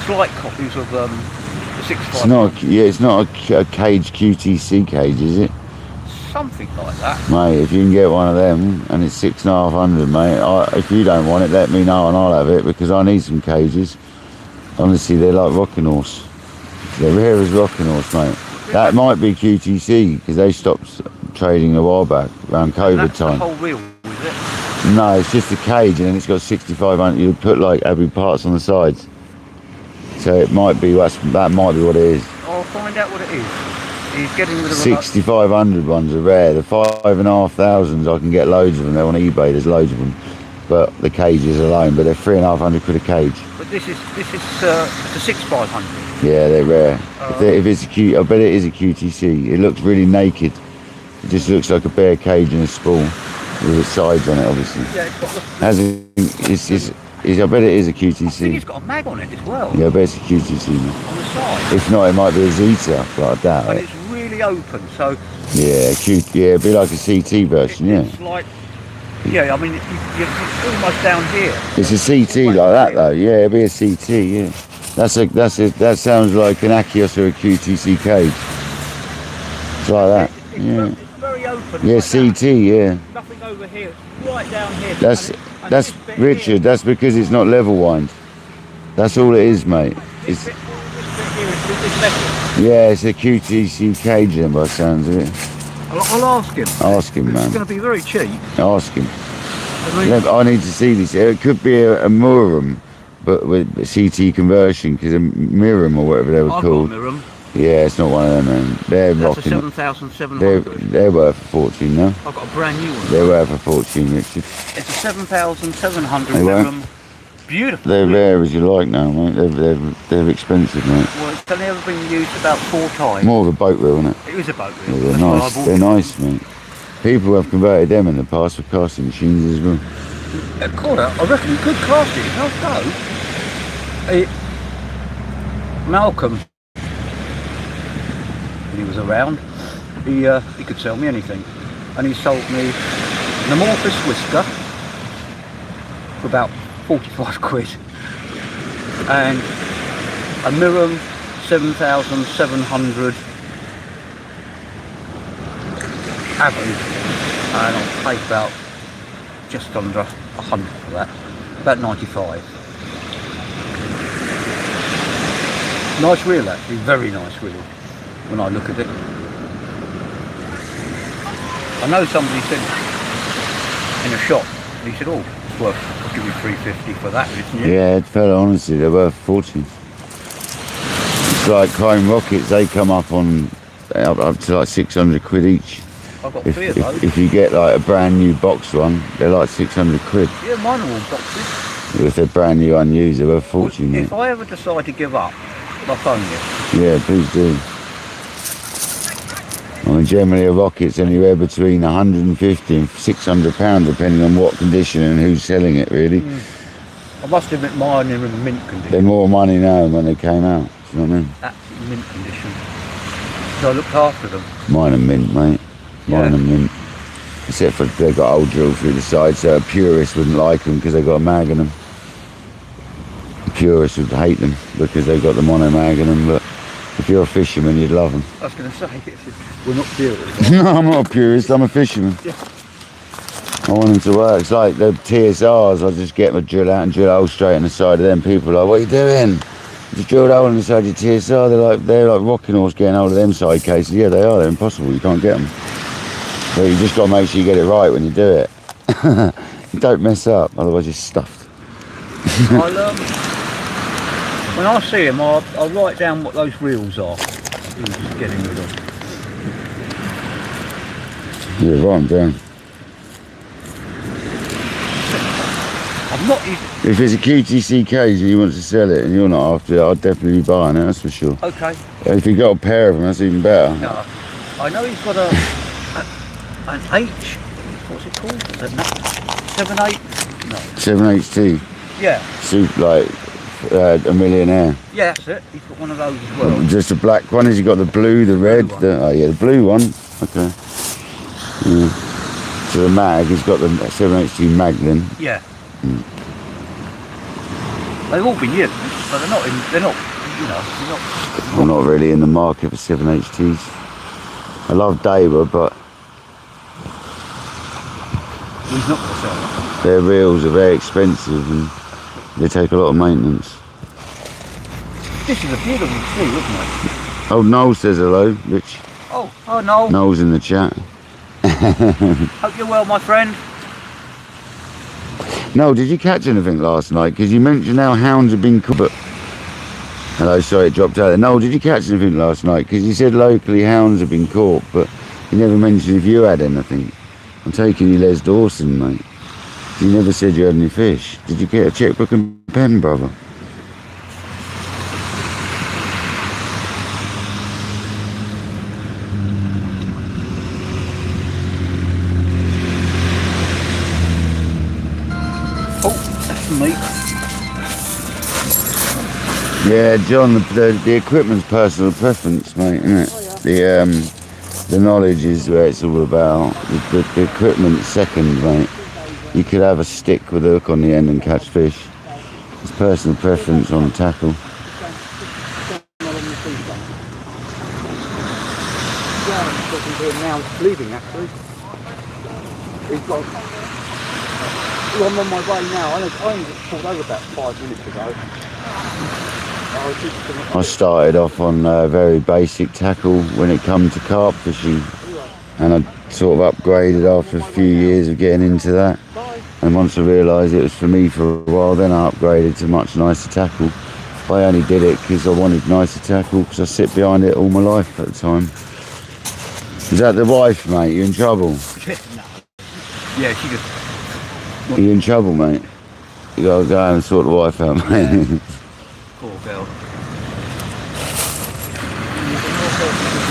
C: slight copies of the 6500.
A: It's not a cage QTC cage, is it?
C: Something like that.
A: Mate, if you can get one of them and it's 6,500, mate, if you don't want it, let me know and I'll have it because I need some cages. Honestly, they're like rocking horse. They're rare as rocking horse, mate. That might be QTC because they stopped trading a while back around COVID
C: That's
A: time.
C: the whole reel, is it?
A: No, it's just a cage and then it's got 6,500. You put like every parts on the sides. So it might be that might be what it is.
C: I'll find out what it is. He's getting rid of
A: 6,500 ones are rare. The 5,500s I can get loads of them. They're on eBay. There's loads of them. But the cages alone, but they're 3,500 quid a cage.
C: But this is the 6500.
A: Yeah, they're rare. If it's a I bet it is a QTC. It looks really naked. It just looks like a bare cage and a spool with its sides on it, obviously.
C: Yeah, it's got the...
A: I bet it is a
C: I think
A: QTC.
C: it's got a mag on it as well.
A: Yeah, I bet it's a QTC. Man.
C: On the side.
A: If not, it might be a Zeta, but I doubt
C: And
A: it.
C: it's really open, so...
A: Yeah, it'd be like a CT version, yeah.
C: It's like... Yeah, I mean, you're almost down here.
A: It's a CT like that, though. Yeah, it'd be a CT, yeah. That sounds like an Achios or a QTC cage. It's like that. Yeah.
C: It's very open.
A: Yeah,
C: like
A: CT,
C: that.
A: yeah.
C: Nothing over here. It's right down here.
A: That's
C: this bit
A: Richard.
C: here,
A: That's because it's not level wind. That's all it is, mate.
C: this bit here is metal.
A: Yeah, it's a QTC cage then, by the sounds of it.
C: I'll ask him.
A: Ask him, man.
C: It's going to be very cheap.
A: Ask him.
C: I mean,
A: I need to see this. It could be a Murum, but with a CT conversion, because a Mirum or whatever they were
C: I've
A: called.
C: got a Mirum.
A: Yeah, it's not one of them, man. They're
C: That's a
A: rocking.
C: 7,700.
A: They're worth a fortune now.
C: I've got a brand new one.
A: They're worth a fortune, Richard.
C: It's a 7,700
A: They were?
C: Mirum. Beautiful.
A: They're rare as you like now, mate. They're expensive, mate.
C: Well, it's only ever been used about 4 times.
A: More of a boat reel, isn't it?
C: It was a boat
A: Yeah,
C: reel.
A: they're
C: That's why I
A: nice.
C: bought
A: They're
C: it.
A: nice, mate. People have converted them in the past for casting machines as well.
C: A quarter, I reckon you could class it. How so? Malcolm, when he was around, he could sell me anything, and he sold me an amorphous whisker for about 45 quid, and a Miram 7700 average, and I paid about just under 100 for that, about 95. Nice reel actually, very nice reel when I look at it. I know somebody said in a shop, he said, oh, it's worth, I'll give you 350 for that, isn't it?
A: Yeah, fella, honestly, they're worth a fortune. It's like Chrome Rockets, they come up on up to like 600 quid each.
C: I've got 3 of those.
A: If you get like a brand new box one, they're like 600 quid.
C: Yeah, mine are all boxes.
A: If they're brand new unused, they're worth a fortune.
C: Well, if I ever decide to give up, I'll phone you.
A: Yeah, please do. I mean, generally a rocket's anywhere between 150 and 600 pounds, depending on what condition and who's selling it, really.
C: I must admit mine are in mint condition.
A: They're more money now than when they came out, do you know what I mean?
C: Absolutely mint condition. So I looked after them.
A: Mine are mint, mate. Mine are mint. Except for they've got old drill through the side, so a purist wouldn't like them because they've got a mag in them. A purist would hate them because they've got the mono mag in them, but if you're a fisherman, you'd love them.
C: I was going to say, we're not purists.
A: No, I'm not a purist, I'm a fisherman.
C: Yeah.
A: I want them to work. It's like the TSRs, I just get my drill out and drill a hole straight in the side of them. People are like, what are you doing? Just drilled a hole in the side of your TSR. They're like rocking horse getting hold of them side cases. Yeah, they are, they're impossible, you can't get them. But you just got to make sure you get it right when you do it. Don't mess up, otherwise you're stuffed.
C: When I see them, I'll write down what those reels are. Who's just getting rid of.
A: Yeah, write them down.
C: I'm not.
A: If it's a QTC case and you want to sell it and you're not after it, I'd definitely be buying it, that's for sure.
C: Okay.
A: If you've got a pair of them, that's even better.
C: No, I know he's got an H. What's it called? 7/8? No.
A: 7HT.
C: Yeah.
A: Soup like a millionaire.
C: Yeah, that's it. He's got one of those as well.
A: Just a black one. Has he got the blue, the red? Oh yeah, the blue one. Okay. Yeah. So the mag, he's got the 7HT mag then.
C: Yeah. They've all been used, but they're not.
A: I'm not really in the market for 7HTs. I love Daiwa, but
C: he's not going to sell them.
A: their reels are very expensive and they take a lot of maintenance.
C: This is a beautiful tree, isn't it?
A: Oh, Noel says hello, Rich.
C: Oh, no.
A: Noel's in the chat.
C: Hope you're well, my friend.
A: No, did you catch anything last night? Because you mentioned how hounds have been caught. Hello, sorry, it dropped out there. No, did you catch anything last night? Because you said locally hounds have been caught, but you never mentioned if you had anything. I'm taking you Les Dawson, mate. You never said you had any fish. Did you get a checkbook and pen, brother?
C: Me.
A: Yeah, John, the equipment's personal preference, mate, isn't it? Oh, yeah. The knowledge is where it's all about. The equipment's second, mate. You could have a stick with a hook on the end and catch fish. It's personal preference on the tackle.
C: Now it's bleeding, actually. He's got. I'm on my way now. I only just pulled over about 5 minutes ago.
A: I started off on a very basic tackle when it comes to carp fishing, and I sort of upgraded after a few years of getting into that. And once I realised it was for me for a while, then I upgraded to much nicer tackle. I only did it because I wanted nicer tackle, because I sit behind it all my life at the time. Is that the wife, mate? You in trouble?
C: No. Yeah, she just.
A: Are you in trouble, mate? You gotta go and sort the wife out, mate.
C: Yeah. Poor girl.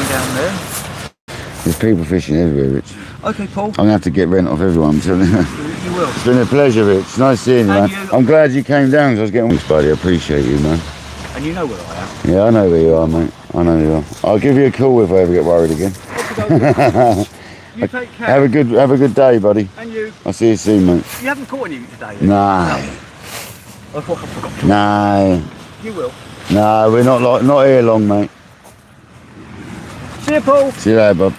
C: Down there.
A: There's people fishing everywhere, Rich.
C: Okay, Paul.
A: I'm gonna have to get rent off everyone, I'm telling you.
C: You will.
A: It's been a pleasure, Rich. Nice seeing you, man.
C: And you.
A: I'm glad you came down because I was getting... Thanks, buddy. I appreciate you, man.
C: And you know where I am.
A: Yeah, I know where you are, mate. I know you are. I'll give you a call if I ever get worried again.
C: You take care.
A: Have a good day, buddy.
C: And you.
A: I'll see you soon, mate.
C: You haven't caught anything today, then?
A: No.
C: I thought I forgot to.
A: No.
C: You will.
A: No, we're not here long, mate.
C: See you, Paul.
A: See you later, bub.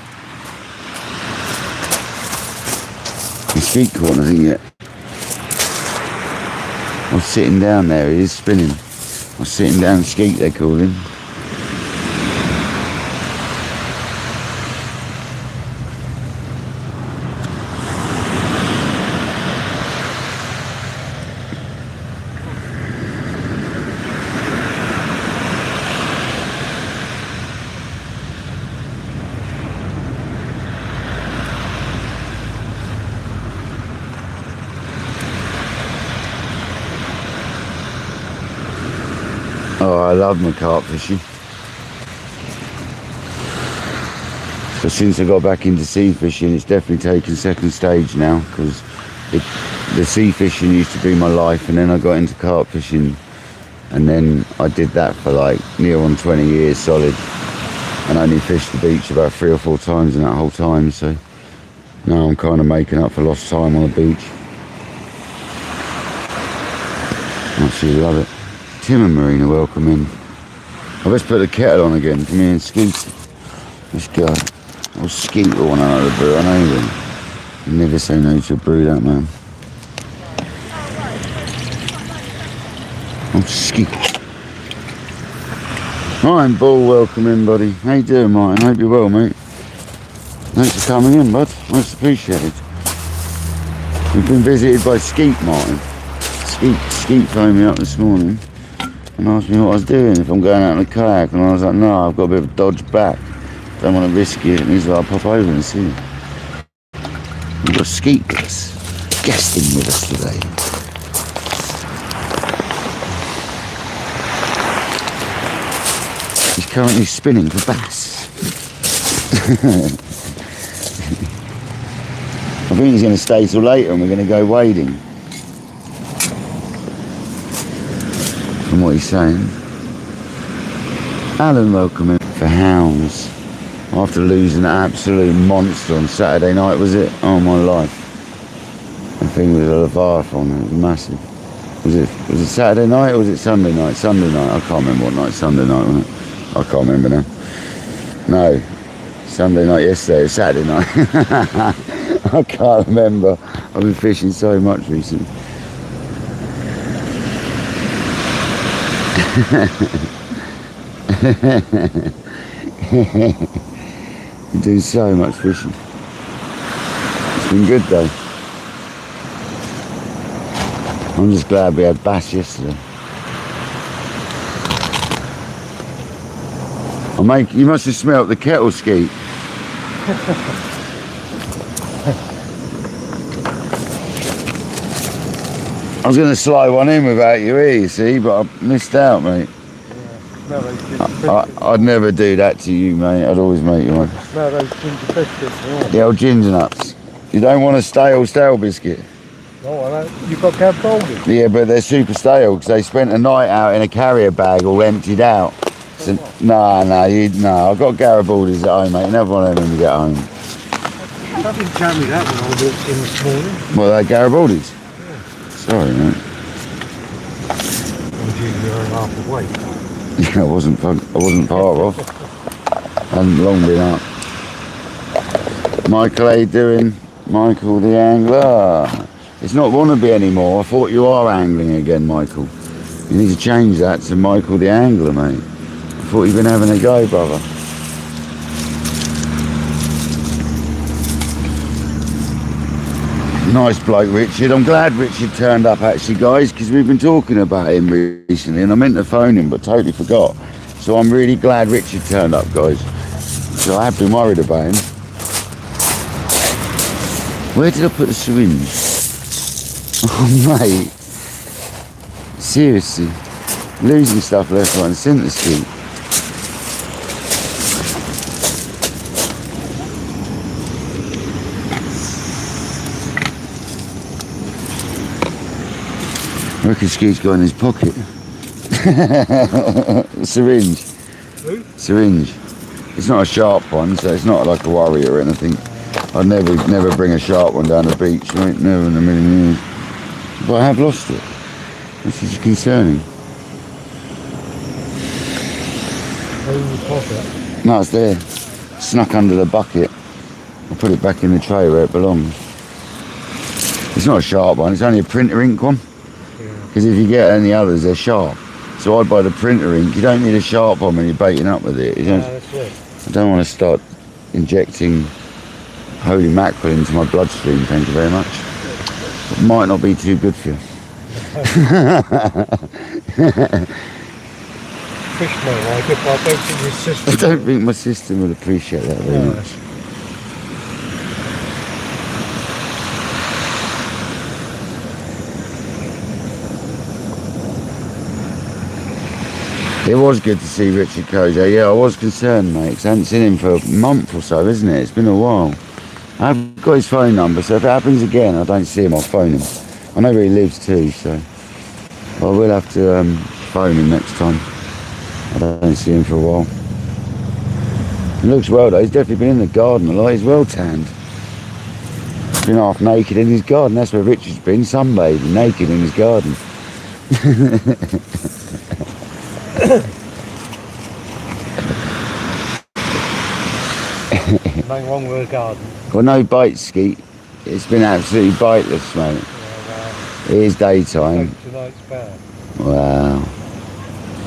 A: The skeet corner, I think, yeah. I was sitting down there, he is spinning. I was sitting down skeet, they call him. Oh, I love my carp fishing. So since I got back into sea fishing, it's definitely taken second stage now, because the sea fishing used to be my life, and then I got into carp fishing, and then I did that for like near on 20 years solid, and only fished the beach about 3 or 4 times in that whole time. So now I'm kind of making up for lost time on the beach. I actually love it. Tim and Marina, welcome in. I best put the kettle on again. Come here and skeet. Let's go. I'll skeet all one out of the brew. I know them. You never say no to a brew, that man. I'll skeet. Martin Ball, welcome in, buddy. How you doing, Martin? Hope you're well, mate. Thanks for coming in, bud. Most appreciated. We've been visited by Skeet, Martin. Skeet phoned me up this morning and asked me what I was doing, if I'm going out in a kayak, and I was like, no, I've got a bit of a dodge back, don't want to risk it. And he's like, I'll pop over and see you. We've got Skeet guesting with us today. He's currently spinning for bass. I think he's going to stay till later and we're going to go wading. From what he's saying. Alan, welcome in for Hounds. After losing an absolute monster on Saturday night, was it? Oh my life. I think it was a Leviathan, it was massive. Was it Saturday night or was it Sunday night? Sunday night, I can't remember what night, Sunday night, wasn't it? I can't remember now. No, Sunday night yesterday, it was Saturday night. I can't remember. I've been fishing so much recently. You do so much fishing. It's been good though. I'm just glad we had bass yesterday. You must have smelt the kettle, Skeet. I was going to slide one in without you here, you see, but I missed out, mate. I'd never do that to you, mate. I'd always make you one.
B: Smell those ginger biscuits.
A: The old ginger nuts. You don't want a stale biscuit.
B: No, I know. You've got Garibaldi.
A: Yeah, but they're super stale because they spent a night out in a carrier bag all emptied out. So, no, I've got Garibaldi's at home, mate. Never want them when we get home.
B: I didn't tell me that when I walked in this morning.
A: Well, they're Garibaldi's? Yeah. Sorry, mate.
B: I'm due near half the way.
A: Yeah, I wasn't far off. I hadn't long been up. Michael, how you doing? Michael the angler. It's not wannabe anymore. I thought you are angling again, Michael. You need to change that to Michael the angler, mate. I thought you'd been having a go, brother. Nice bloke, Richard. I'm glad Richard turned up, actually, guys, because we've been talking about him recently, and I meant to phone him, but totally forgot. So I'm really glad Richard turned up, guys. So I have been worried about him. Where did I put the syringe? Oh, mate. Seriously. Losing stuff left, right, and centre, Steve. I reckon Skeet's got in his pocket. Syringe.
B: Who?
A: Syringe. It's not a sharp one, so it's not like a worry or anything. I'd never bring a sharp one down the beach, right? Never in a million years. But I have lost it. This is concerning.
B: In your pocket.
A: No, it's there. Snuck under the bucket. I'll put it back in the tray where it belongs. It's not a sharp one, it's only a printer ink one. Because if you get any others, they're sharp. So I'd buy the printer ink. You don't need a sharp one when you're baiting up with it.
B: That's it.
A: I don't want to start injecting holy mackerel into my bloodstream, thank you very much. It might not be too good for you.
B: Fish might like it, but I don't think your system...
A: I don't think my system would appreciate that very much. It was good to see Richard Kojo. Yeah, I was concerned, mate, because I hadn't seen him for a month or so, isn't it? It's been a while. I've got his phone number, so if it happens again, I don't see him, I'll phone him. I know where he lives too, so I will have to phone him next time. I don't see him for a while. He looks well though, he's definitely been in the garden a lot, he's well tanned. He's been half naked in his garden, that's where Richard's been, sunbathing, naked in his garden.
B: Nothing wrong with a garden.
A: Well, no bites, Skeet. It's been absolutely biteless, mate.
B: Yeah,
A: It is daytime.
B: tonight's bad.
A: Wow.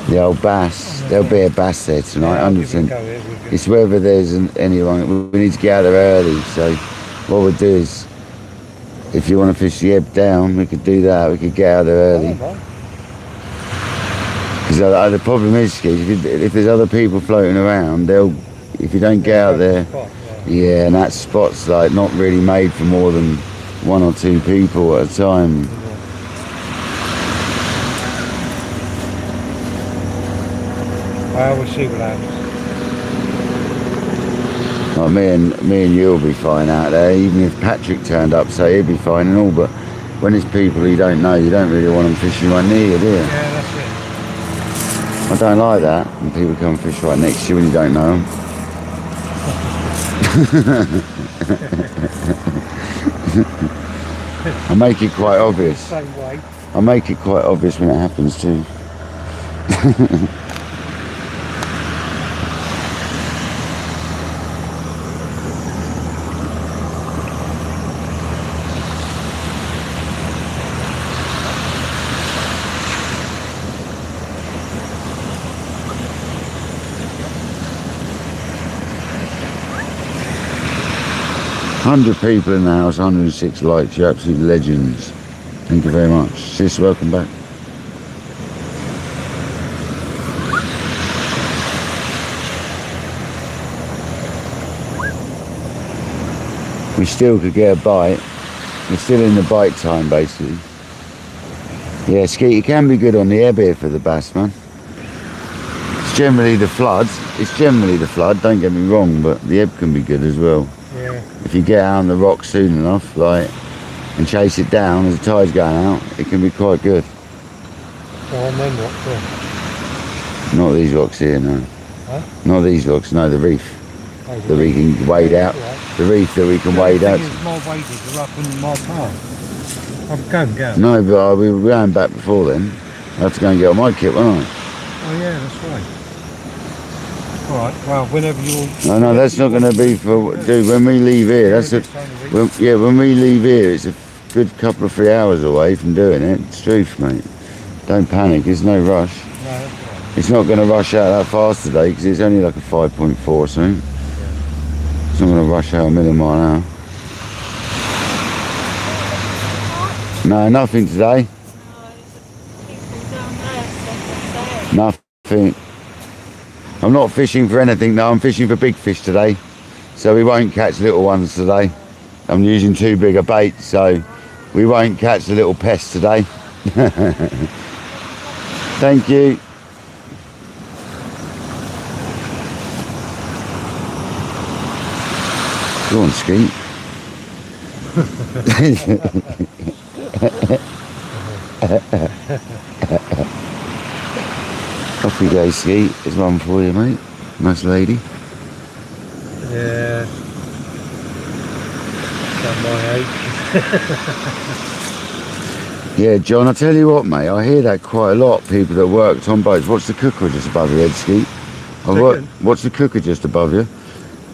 A: The old bass. There'll be a bass there tonight, 100%. It's whether there's anyone. We need to get out there early, so what we'll do is, if you want to fish the ebb down, we could do that. We could get out there early. Because the problem is, Skeet, if there's other people floating around, if you don't get out there, yeah, and that spot's like not really made for more than 1 or 2 people at a time.
B: I always see what happens.
A: Like me and you'll be fine out there. Even if Patrick turned up, so he'd be fine and all. But when it's people you don't know, you don't really want them fishing right near you, do you?
B: Yeah, that's it.
A: I don't like that when people come fish right next to you when you don't know them. I make it quite obvious.
B: Same way.
A: I make it quite obvious when it happens too. 100 people in the house, 106 likes. You're absolute legends. Thank you very much. Sis, welcome back. We still could get a bite. We're still in the bite time, basically. Yeah, Skeet, it can be good on the ebb here for the bass, man. It's generally the flood. Don't get me wrong, but the ebb can be good as well.
B: Yeah.
A: If you get out on the rock soon enough, and chase it down as the tide's going out, it can be quite good.
B: Well, on them rocks, yeah.
A: Not these rocks here, no.
B: Huh?
A: Not these rocks, no, the reef.
B: Oh,
A: That we can wade out. The reef that we can wade out.
B: My waders are up in my park. I'm going down.
A: No, but we were going back before then. I have to go and get on my kit, won't I?
B: Oh yeah, that's right. Alright, well, whenever you're...
A: No, that's not going to be for... Dude, when we leave here, when we leave here, it's a good couple of 3 hours away from doing it. It's truth, mate. Don't panic, there's no rush.
B: No, that's right.
A: It's not going to rush out that fast today, because it's only like a 5.4 or something. It's not going to rush out a million mile an hour. No, nothing today. Nothing. I'm not fishing for anything, no, I'm fishing for big fish today. So we won't catch little ones today. I'm using too big a bait, so we won't catch the little pests today. Thank you. Go on, Skeet. Off we go, Skeet. There's one for you, mate. Nice lady.
B: Yeah. At my age.
A: Yeah, John, I tell you what, mate, I hear that quite a lot. People that worked on boats. What's the cooker just above your head, Skeet? What's the cooker just above you?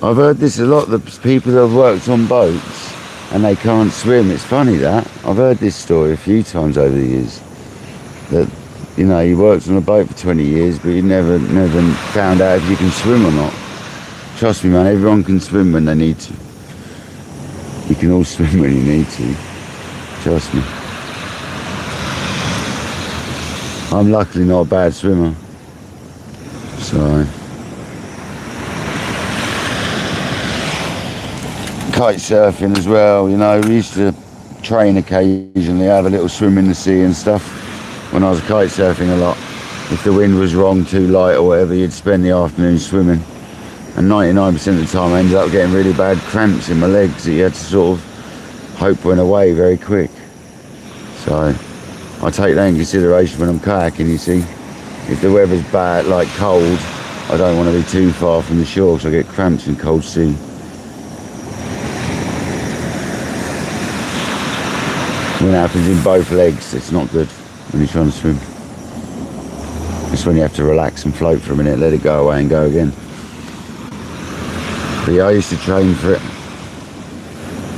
A: I've heard this a lot, the people that have worked on boats and they can't swim. It's funny that. I've heard this story a few times over the years. That, you know, you worked on a boat for 20 years, but you never found out if you can swim or not. Trust me, man, everyone can swim when they need to. You can all swim when you need to. Trust me. I'm luckily not a bad swimmer. So... kite surfing as well, you know, we used to train occasionally, have a little swim in the sea and stuff when I was kite surfing a lot. If the wind was wrong, too light or whatever, you'd spend the afternoon swimming, and 99% of the time I ended up getting really bad cramps in my legs that you had to sort of hope went away very quick. So I take that in consideration when I'm kayaking, you see. If the weather's bad, like cold, I don't want to be too far from the shore because I get cramps in cold sea. When it happens in both legs, it's not good when you're trying to swim. It's when you have to relax and float for a minute, let it go away and go again. But yeah, I used to train for it.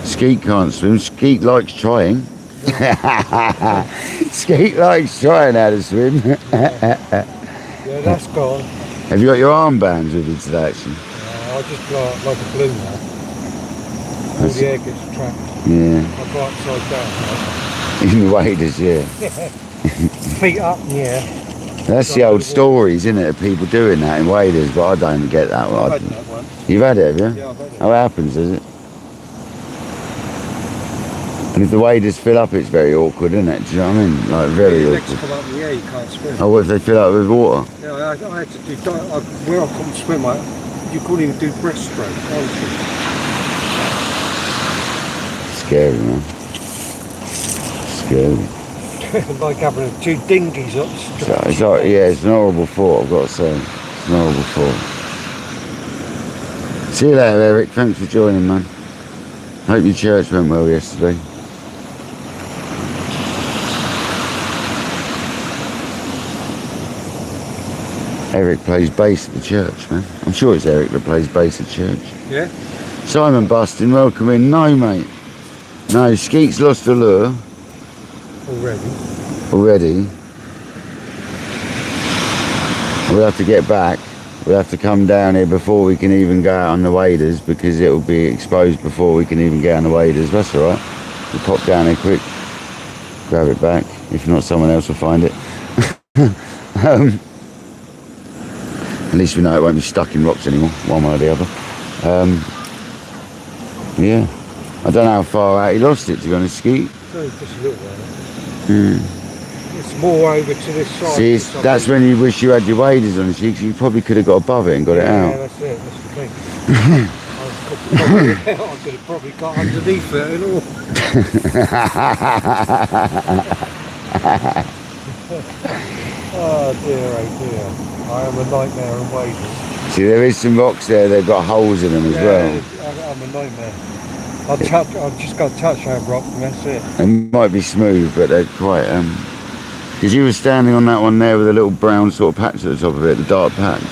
A: Skeet can't swim. Skeet likes trying. Skeet likes trying how to swim.
B: Yeah, that's gone.
A: Have you got your armbands with you today, actually?
B: I just got like a balloon now. All the air gets trapped.
A: Yeah.
B: I go upside down.
A: In the waders, yeah.
B: Feet up in the air.
A: That's the old stories, isn't it, of people doing that in waders, but I don't get that one.
B: I've had that one.
A: You've had it, have you?
B: Yeah, I've had it.
A: How it happens, does it? And if the waders fill up, it's very awkward, isn't it? Do you know what I mean? Like, very
B: Your legs
A: awkward.
B: come up in the air, you can't swim.
A: Oh, what if they fill up with water?
B: Yeah, I had to do, where I couldn't swim, you couldn't even do breaststroke, honestly.
A: Scary, man. Scary.
B: Like having two dinghies up the
A: So, it's like, yeah, it's an horrible thought, I've got to say. It's an horrible thought. See you later, Eric. Thanks for joining, man. Hope your church went well yesterday. Eric plays bass at the church, man. I'm sure it's Eric that plays bass at church.
B: Yeah?
A: Simon Bustin, welcome in. No, mate. No, Skeet's lost the lure. Already. We'll have to get back. We'll have to come down here before we can even go out on the waders because it will be exposed before we can even get on the waders. That's alright. We'll pop down here quick. Grab it back. If not, someone else will find it. At least we know it won't be stuck in rocks anymore, one way or the other. Yeah. I don't know how far out he lost it, to be honest, Skeet.
B: No, just a little while. It's more over to this side.
A: See, that's when you wish you had your waders on, because you probably could have got above it and got it out.
B: Yeah, that's it. That's the thing. I could have probably got underneath it and all. Oh dear, oh dear. I am a nightmare in waders.
A: See, there is some rocks there, they've got holes in them as well.
B: I'm a nightmare. I've just got to touch that rock and that's it.
A: They might be smooth, but they're quite, because you were standing on that one there with a little brown sort of patch at the top of it, the dark patch.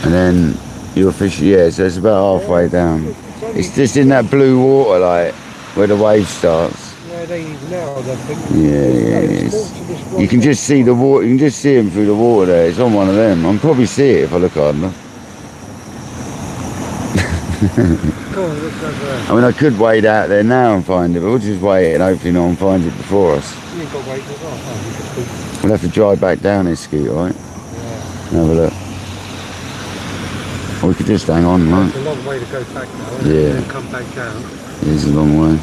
A: And then you were fishing, yeah, so it's about halfway down. It's just in that blue water, like, where the wave starts.
B: Yeah, they even now, I don't think.
A: Yeah. You can just see the water, you can just see them through the water there. It's on one of them. I can probably see it if I look hard enough. I mean, I could wade out there now and find it, but we'll just wait and hopefully no one finds it before us.
B: You ain't got to wait as well.
A: We'll have to drive back down this Skeet, right?
B: Yeah.
A: Have a look. Or we could just hang on, right?
B: It's a long way to go back now, isn't it?
A: Yeah.
B: And then come back down.
A: It is a long way.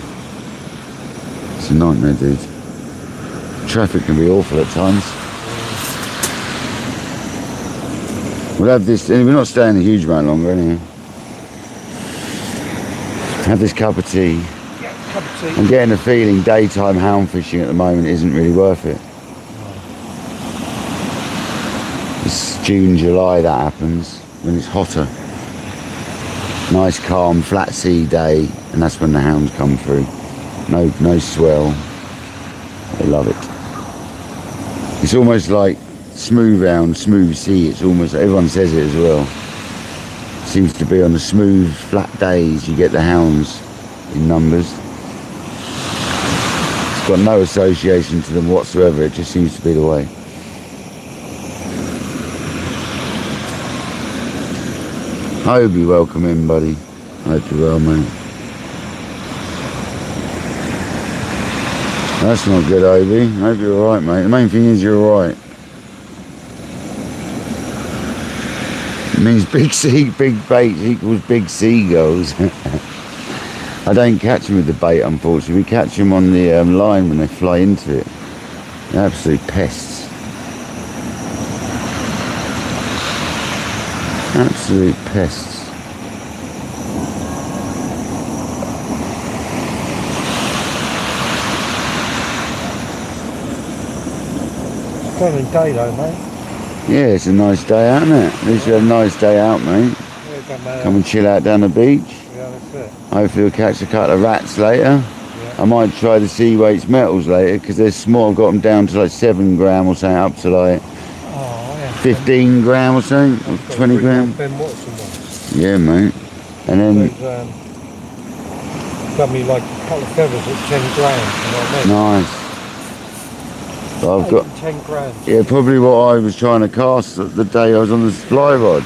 A: It's a nightmare, dude. Traffic can be awful at times. We'll have this, and we're not staying a huge amount longer anyway. Have this cup of tea.
B: Yeah, cup of see.
A: I'm getting the feeling daytime hound fishing at the moment isn't really worth it. It's June, July that happens, when it's hotter. Nice, calm, flat sea day, and that's when the hounds come through. No swell. They love it. It's almost like smooth hound, smooth sea. It's almost, everyone says it as well. Seems to be on the smooth, flat days you get the hounds in numbers. It's got no association to them whatsoever. It just seems to be the way. I hope you welcome in, buddy. I hope you're well, mate. That's not good, Obi. I hope you're alright, mate. The main thing is you're alright. It means big bait equals big seagulls. I don't catch them with the bait, unfortunately. We catch them on the line when they fly into it. They're absolute pests. Absolute pests.
B: Sunny day though, mate.
A: Yeah, it's a nice day out, isn't it? At least you have a nice day out, mate.
B: Yeah, it don't matter.
A: Come and chill out down the beach.
B: Yeah, that's it.
A: Hopefully we'll catch a couple of rats later.
B: Yeah.
A: I might try the sea weights metals later because they're small. I've got them down to like 7 gram or something, up to like
B: Oh, yeah.
A: 15 gram or something, or 20 gram.
B: Ben Watson one.
A: Yeah, mate. And then
B: Those, got me like a couple of feathers at 10 grand, you know what I mean?
A: nice. But I've got
B: 10 grand.
A: yeah, probably what I was trying to cast the day I was on the fly rod,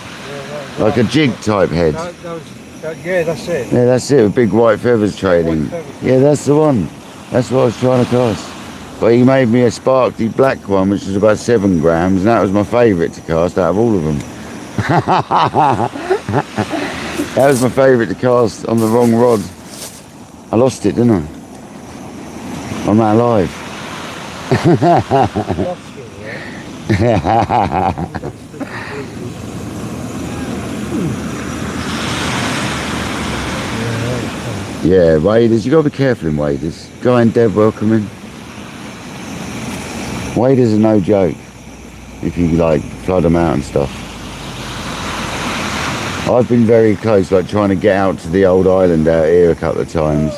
A: like a jig type head.
B: Yeah, that's it.
A: Yeah, that's it. With big white feathers trailing.
B: White feathers.
A: Yeah, that's the one. That's what I was trying to cast. But he made me a sparkly black one, which was about 7 grams, and that was my favourite to cast out of all of them. That was my favourite to cast on the wrong rod. I lost it, didn't I? I'm not alive. Yeah, waders. You got to be careful in waders. Guy and Deb, welcome in. Waders are no joke. If you like flood them out and stuff. I've been very close, like trying to get out to the old island out here a couple of times.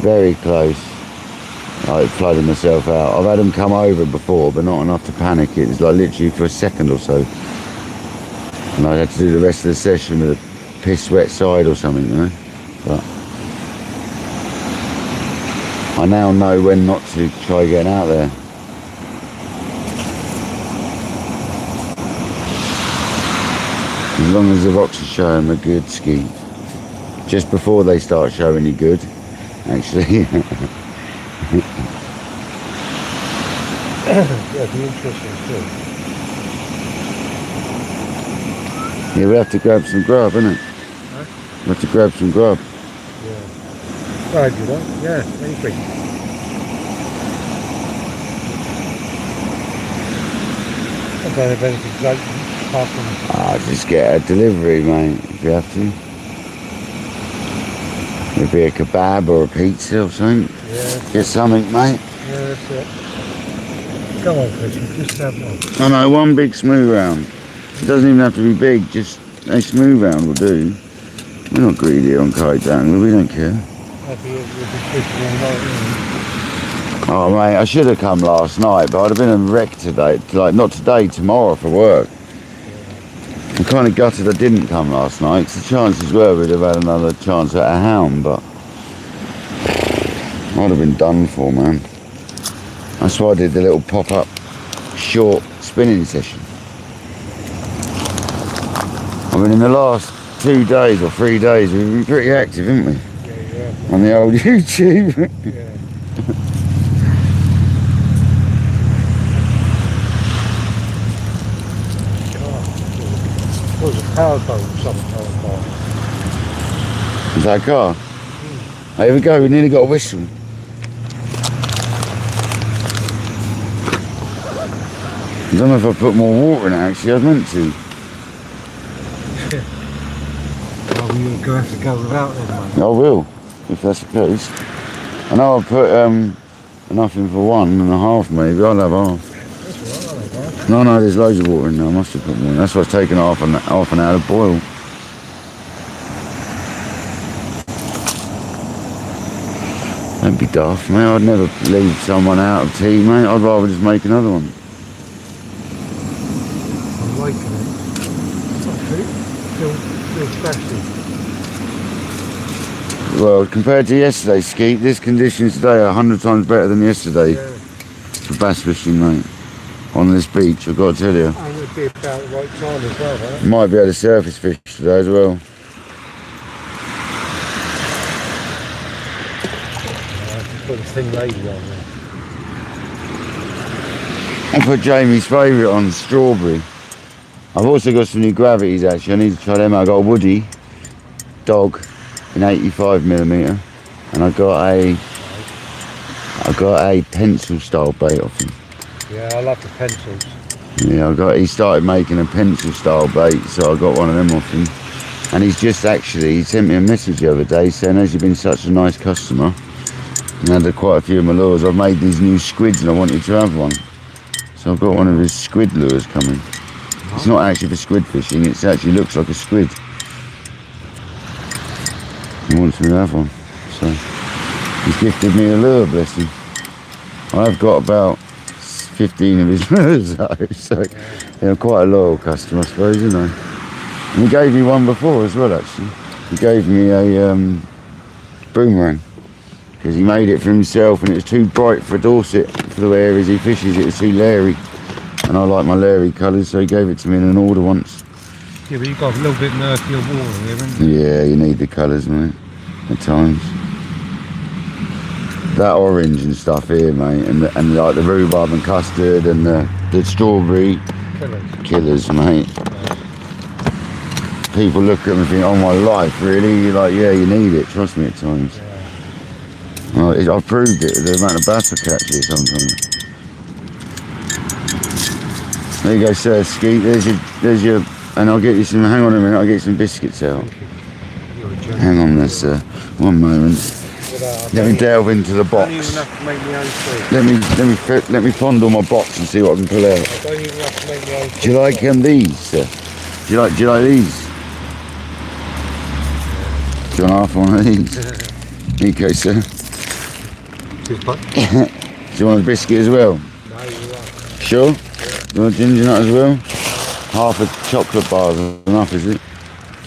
A: Very close. Like flooding myself out. I've had them come over before, but not enough to panic. It was like literally for a second or so. And I had to do the rest of the session with a piss wet side or something, you know. But I now know when not to try getting out there. As long as the rocks are showing a good ski. Just before they start showing you good, actually.
B: Yeah, it'd be interesting too.
A: Yeah, we'll have to grab some grub, innit?
B: Huh?
A: We'll have to grab some grub.
B: Yeah. Well, if you want, yeah, anything. I don't have anything great apart from...
A: Just get a delivery, mate, if you have to. Maybe a kebab or a pizza or something.
B: Yeah.
A: Get something, mate.
B: Yeah, that's it. Come on, Christian, just have one.
A: I know, one big smooth round. It doesn't even have to be big, just a smooth round will do. We're not greedy on KayakDangler, we don't care.
B: That'd be fishing all night,
A: Oh mate, I should have come last night, but I'd have been a wreck today. Like, not today, tomorrow for work. I'm kind of gutted I didn't come last night, because the chances were we'd have had another chance at a hound, but I'd have been done for, man. That's why I did the little pop-up short spinning session. I mean, in the last 2 days or 3 days, we've been pretty active, haven't we?
B: Yeah.
A: On the old YouTube.
B: Yeah. There was a power boat sometime by.
A: Is that a car? Here we go, we nearly got a whistle. I don't know if I put more water in it actually, I was meant to.
B: Oh, you're going to have to go without them, mate.
A: I will, if that's the case. I know I put enough in for 1.5 maybe. I'll have half.
B: That's all right, I don't
A: No, there's loads of water in there. I must have put more in. That's why it's taken half an hour to boil. Don't be daft, mate. I'd never leave someone out of tea, mate. I'd rather just make another one.
B: I'm liking it. It's not good. Feels special.
A: Well, compared to yesterday, Skeet, this conditions today are 100 times better than yesterday
B: Yeah.
A: for bass fishing, mate. On this beach, I've got to tell you.
B: And it'd be about the right time as well, right?
A: Might be able to surface fish today as well.
B: Put the thing lady on there.
A: I put Jamie's favourite on, strawberry. I've also got some new gravities actually. I need to try them out. I got a Woody dog in 85mm, and I got a pencil style bait off him.
B: Yeah, I love the pencils.
A: Yeah, he started making a pencil style bait, so I got one of them off him. And he sent me a message the other day saying, as you've been such a nice customer, and had quite a few of my lures, I've made these new squids and I want you to have one. So I've got one of his squid lures coming. It's not actually for squid fishing, it actually looks like a squid. He wants me to have one. So he's gifted me a lure, bless him. I've got about 15 of his lures though, so they're quite a loyal customer I suppose, isn't they? And he gave me one before as well actually. He gave me a boomerang. Because he made it for himself and it was too bright for Dorset, for the areas he fishes, it was too leery. And I like my leery colours, so he gave it to me in an order once.
B: Yeah, but you've got a little bit murkier water here, haven't you?
A: Yeah, you need the colours, mate, at times. That orange and stuff here, mate, and like the rhubarb and custard and the strawberry killers, mate. People look at me and think, oh my life, really? You're like, yeah, you need it, trust me at times. Well, I've proved it with the amount of bass I catch here sometimes. There you go, sir, Skeet. There's your, and I'll get you some. Hang on a minute, I'll get you some biscuits out. Hang on there, sir. One moment. Let me delve into the box.
B: I don't even have to make my own food.
A: Let me fondle my box and see what I can pull out.
B: I don't even have to make my own food.
A: Do you like these, sir? Do you like these? Do you want half one of these? Here you go, sir. Do you want a biscuit as well?
B: No, you're right.
A: Sure? Do you want a ginger nut as well? Half a chocolate bar is enough, is it?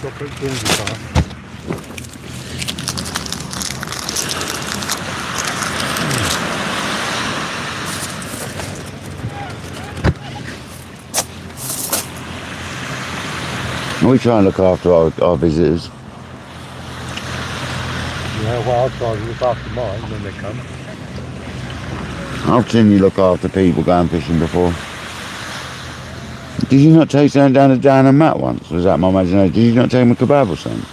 B: Chocolate ginger bar.
A: We try and look after our visitors.
B: Yeah, well, I'll try and look after mine when they come.
A: I've seen you look after people going fishing before. Did you not take something down to Dan and Matt once? Was that my imagination? Did you not take them a kebab or something?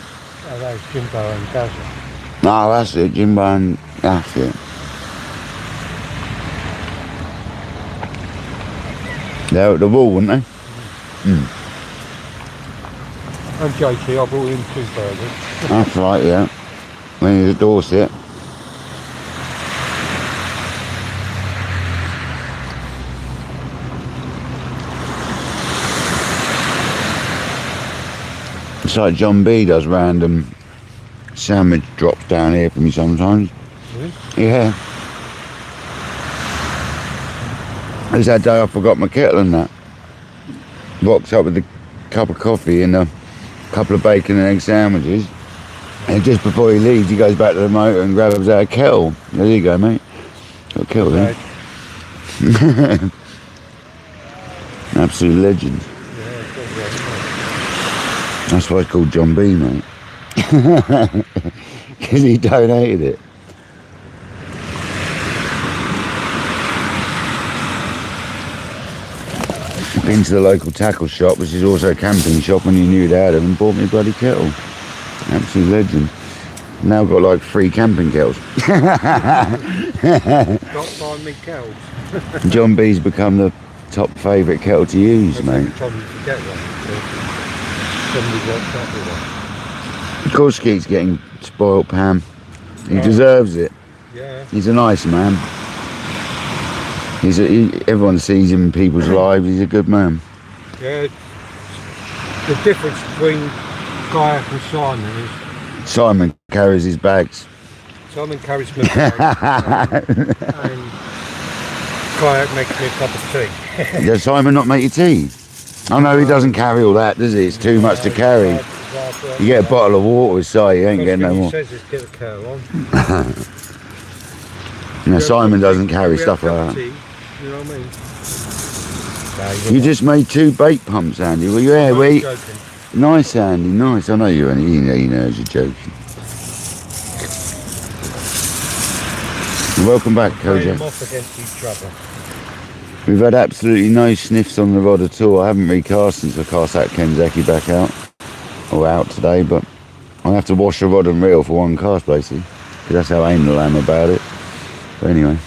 B: Oh, that was Jimbo and Gazza.
A: No, that's it, Jimbo and that's it. They're at the wall, weren't they? Mm.
B: And JT, I brought him 2 burgers.
A: That's right, yeah. When he's at Dorset. It's like John B does random sandwich drops down here for me sometimes.
B: Really?
A: Yeah. There's that day I forgot my kettle and that. Rocked up with a cup of coffee and a couple of bacon and egg sandwiches. And just before he leaves, he goes back to the motor and grabs out a kettle. There you go, mate. Got a kettle there. Absolute legend. That's why it's called John B, mate. Because he donated it. Been to the local tackle shop, which is also a camping shop, when you knew they had them, and bought me a bloody kettle. Absolute legend. Now I've got like 3 camping kettles.
B: Got 5 big kettles.
A: John B's become the top favourite kettle to use, mate.
B: Every time you forget one, somebody walks up with one.
A: Of course, Skeet's getting spoilt, Pam. He deserves it.
B: Yeah.
A: He's a nice man. Everyone sees him in people's lives. He's a good man.
B: Yeah. The difference between Kayak and Simon is
A: Simon carries his bags.
B: Simon carries my bag and Kayak makes me a cup of tea.
A: Does Simon not make you tea? Oh no, he doesn't carry all that, does he? It's too much to carry. You get a bottle of water with Si, you ain't getting no more.
B: He says just get the kettle on.
A: No, Simon doesn't carry stuff like that.
B: Tea, you know what I mean?
A: You just made 2 bait pumps, Andy. Well, yeah, wait. Nice, Andy, nice. I know you only, he knows you're joking. Welcome back, Kojak.
B: Off against each other.
A: We've had absolutely no sniffs on the rod at all. I haven't recast since I cast that Kenzaki back out. Or out today, but I'll have to wash the rod and reel for one cast, basically. Because that's how anal I am about it. But anyway.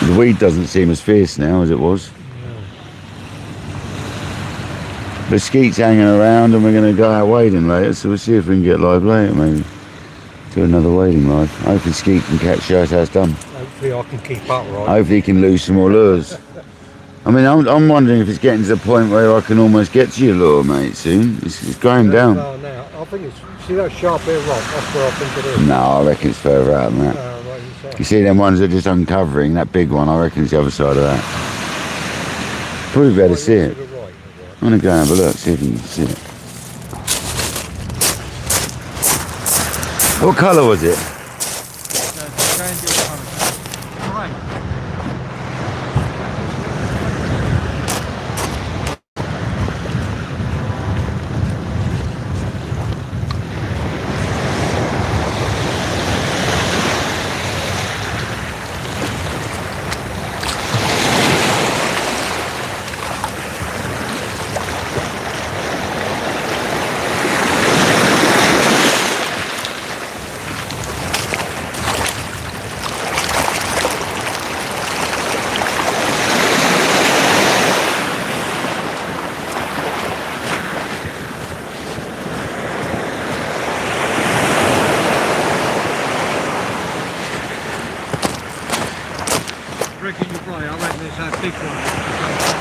A: The weed doesn't seem as fierce now as it was. The skeet's hanging around and we're going to go out wading later, so we'll see if we can get live later maybe. Do another wading live. Hopefully Skeet can catch shows how it's done.
B: Hopefully I can keep up right.
A: Hopefully he can lose some more lures. I mean, I'm wondering if it's getting to the point where I can almost get to your lure, mate, soon. It's going down.
B: No, now. I think it's, see that sharp bit of rock, that's where I think it is.
A: No, I reckon it's further out than that.
B: Right,
A: You see them ones that are just uncovering, that big one, I reckon it's the other side of that. Probably be able to see it. I'm going to go and have a look, see if you can see it. What colour was it?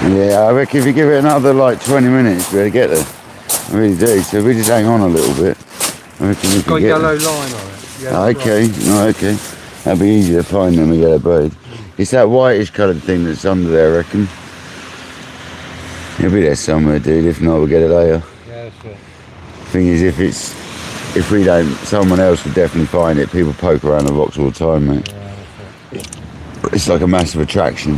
A: Yeah, I reckon if you give it another like 20 minutes, we'll get there. I really do. So if we just hang on a little bit, I reckon we can
B: got a
A: get
B: yellow
A: there.
B: line on it.
A: Okay, no, okay. That'll be easier to find than a yellow braid. It's that whitish coloured thing that's under there, I reckon. It'll be there somewhere, dude. If not, we'll get it later.
B: Yeah, that's it.
A: Thing is, if we don't, someone else will definitely find it. People poke around the rocks all the time, mate.
B: Yeah, that's it.
A: It's like a massive attraction.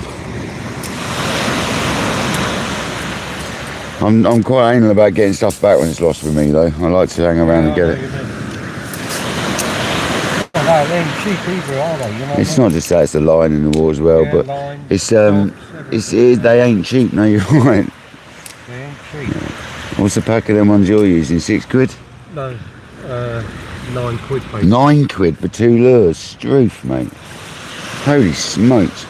A: I'm quite anal about getting stuff back when it's lost with me, though. I like to hang around and get it.
B: They ain't cheap either, are they? You know
A: It's not just that; it's the line in the water as well.
B: Yeah,
A: But
B: line,
A: they ain't cheap. No, you're right.
B: they ain't cheap.
A: What's the pack of them ones you're using? £6?
B: No, £9 basically.
A: £9 for 2 lures. Stroof, mate. Holy smokes.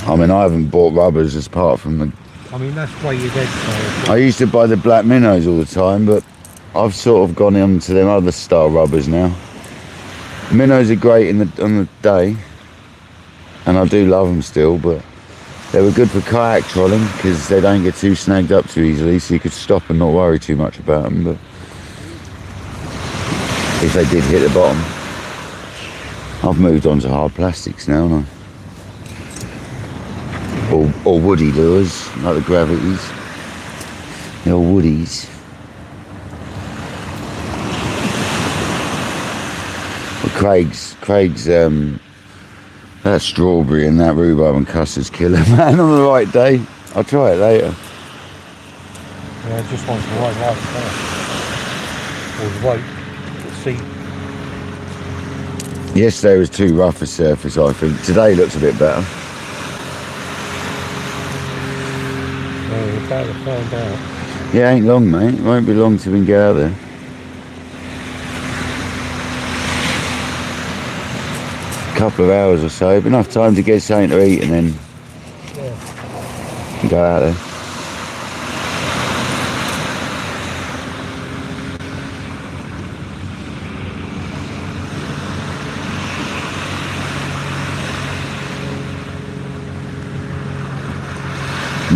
A: I mean, I haven't bought rubbers as apart from the...
B: I mean, that's why you're dead.
A: I used to buy the black minnows all the time, but I've sort of gone on to them other style rubbers now. Minnows are great on the day, and I do love them still, but they were good for kayak trolling because they don't get too snagged up too easily, so you could stop and not worry too much about them. But if they did hit the bottom, I've moved on to hard plastics now, haven't I? Or woody lures, like the gravities. The old woodies. Well, Craig's that strawberry and that rhubarb and custard's killer, man, on the right day. I'll try it later.
B: Yeah, it just wants the right light first. Or the weight, the seat.
A: Yesterday was too rough a surface, I think. Today looks a bit better.
B: We're about to find out.
A: Yeah, ain't long, mate. It won't be long till we can get out there. couple of hours or so, enough time to get something to eat and then go out there.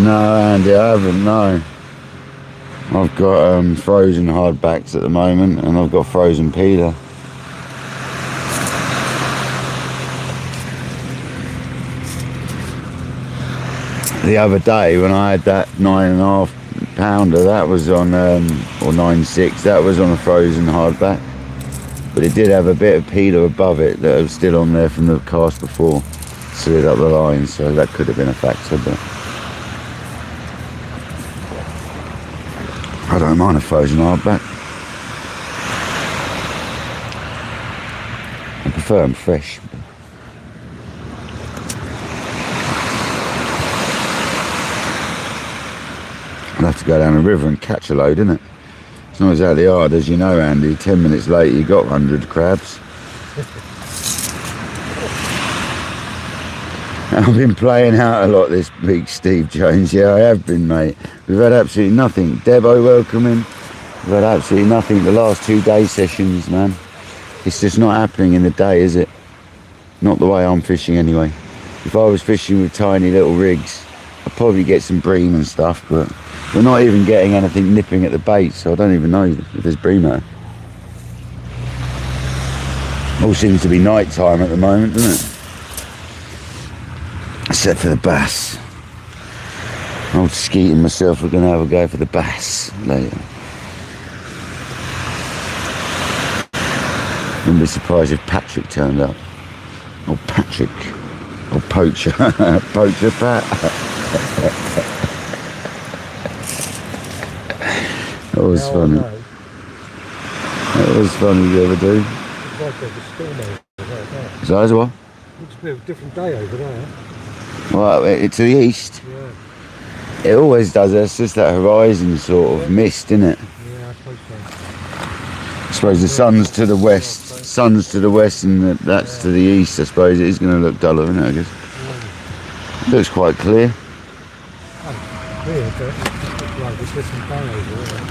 A: No, Andy, I haven't, no. I've got frozen hardbacks at the moment, and I've got frozen peeler. The other day when I had that 9.5 pounder, that was on, or 9.6, that was on a frozen hardback. But it did have a bit of peeler above it that was still on there from the cast before. Slid up the line, so that could have been a factor, but I don't mind a frozen hardback. I prefer them fresh. I'll have to go down the river and catch a load, innit? It's not exactly hard, as you know, Andy. 10 minutes later, you got 100 crabs. I've been playing out a lot this week, Steve Jones. Yeah, I have been, mate. We've had absolutely nothing. Debo welcoming. We've had absolutely nothing the last 2 day sessions, man. It's just not happening in the day, is it? Not the way I'm fishing anyway. If I was fishing with tiny little rigs, I'd probably get some bream and stuff, but we're not even getting anything nipping at the bait, so I don't even know if there's bream there. All seems to be night time at the moment, doesn't it? Except for the bass. Old Skeet and myself, we're going to have a go for the bass later. Wouldn't be surprised if Patrick turned up. Oh, Patrick. Oh, Poacher. Poacher Pat. That was funny. That was funny the other day. So as well?
B: Looks a bit of a different day over there.
A: Well, it's to the east.
B: Yeah.
A: It always does. It's just that horizon sort of mist, isn't it?
B: Yeah, I suppose so.
A: I suppose the sun's to the west. Sun's to the west, and that's to the east. I suppose it is going to look duller, isn't it? I guess. It looks quite clear.
B: Clear, but it looks like a different day over there.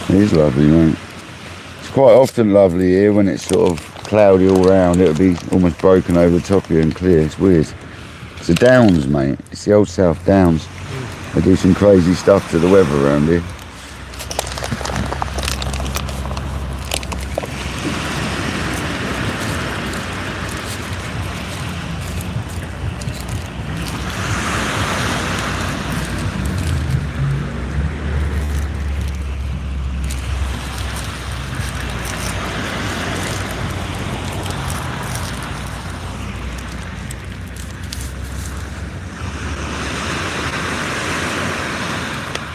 A: It is lovely, mate. It's quite often lovely here when it's sort of cloudy all round. It'll be almost broken over the top of you and clear. It's weird. It's the Downs, mate. It's the old South Downs. They do some crazy stuff to the weather around here.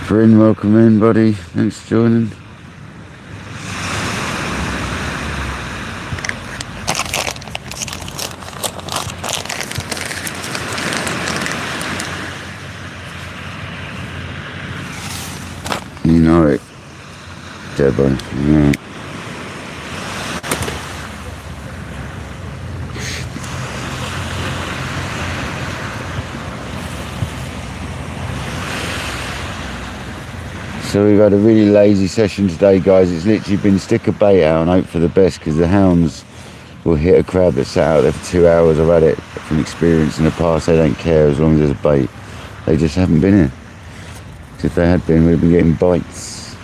A: Bryn, welcome in, buddy. Thanks for joining. You know it, Debo. Yeah. So we've had a really lazy session today, guys. It's literally been stick a bait out and hope for the best, because the hounds will hit a crab that sat out there for 2 hours. I've had it from experience in the past. They don't care as long as there's a bait. They just haven't been here. Because if they had been, we'd have been getting bites.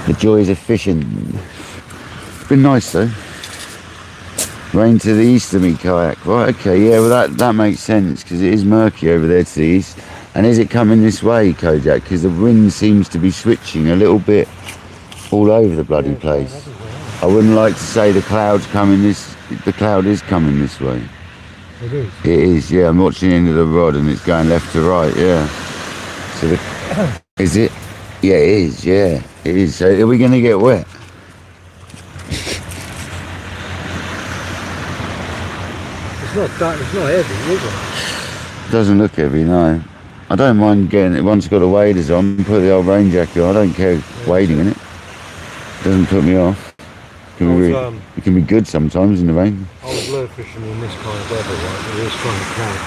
A: The joys of fishing. It's been nice though. Rain to the east of me, kayak. Right, okay, yeah, well that makes sense, because it is murky over there to the east. And is it coming this way, Kojak? Because the wind seems to be switching a little bit all over the bloody place. I wouldn't like to say the cloud is coming this way.
B: It is?
A: It is, yeah. I'm watching into the rod and it's going left to right, yeah. So is it? Yeah, it is, yeah. It is. So are we going to get wet?
B: It's not heavy, is it?
A: Doesn't look heavy, no. I don't mind getting it once I've got the waders on, put the old rain jacket on. I don't care wading in it. Doesn't put me off. It can be good sometimes in the rain.
B: I was lure fishing in this kind of weather, right? It was trying to cloud,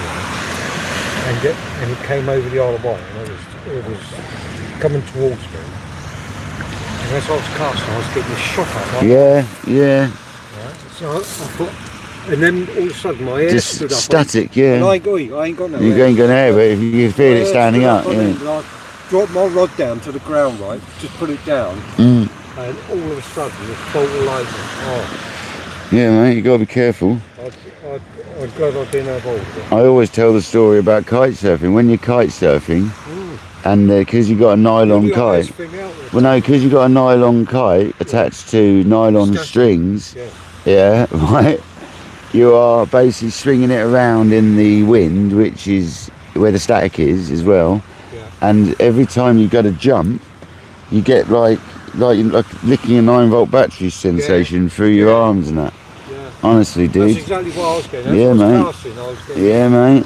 B: right? And it came over the Isle of Wight, and it was coming towards me. And as I was casting, I was getting a shot up. Right?
A: Yeah.
B: Right? So I thought, and then all of a sudden my hair
A: Just
B: stood up.
A: static, yeah.
B: And I ain't got no
A: You ain't going there, but if you feel it standing up, yeah.
B: And I dropped my rod down to the ground, right? Just put it down. And all of a sudden, this bolt of lightning. Oh.
A: Yeah, mate, you got to be careful.
B: I'm glad I didn't have all of it.
A: I always tell the story about kite surfing. When you're kite surfing, and because you got a nylon kite, well, no, because you got a nylon kite attached to nylon strings, right, you are basically swinging it around in the wind, which is where the static is as well. And every time you go to jump, you get like licking a 9-volt battery sensation through your arms and that. Honestly, dude.
B: That's exactly what I was getting.
A: Yeah, mate. Yeah, mate.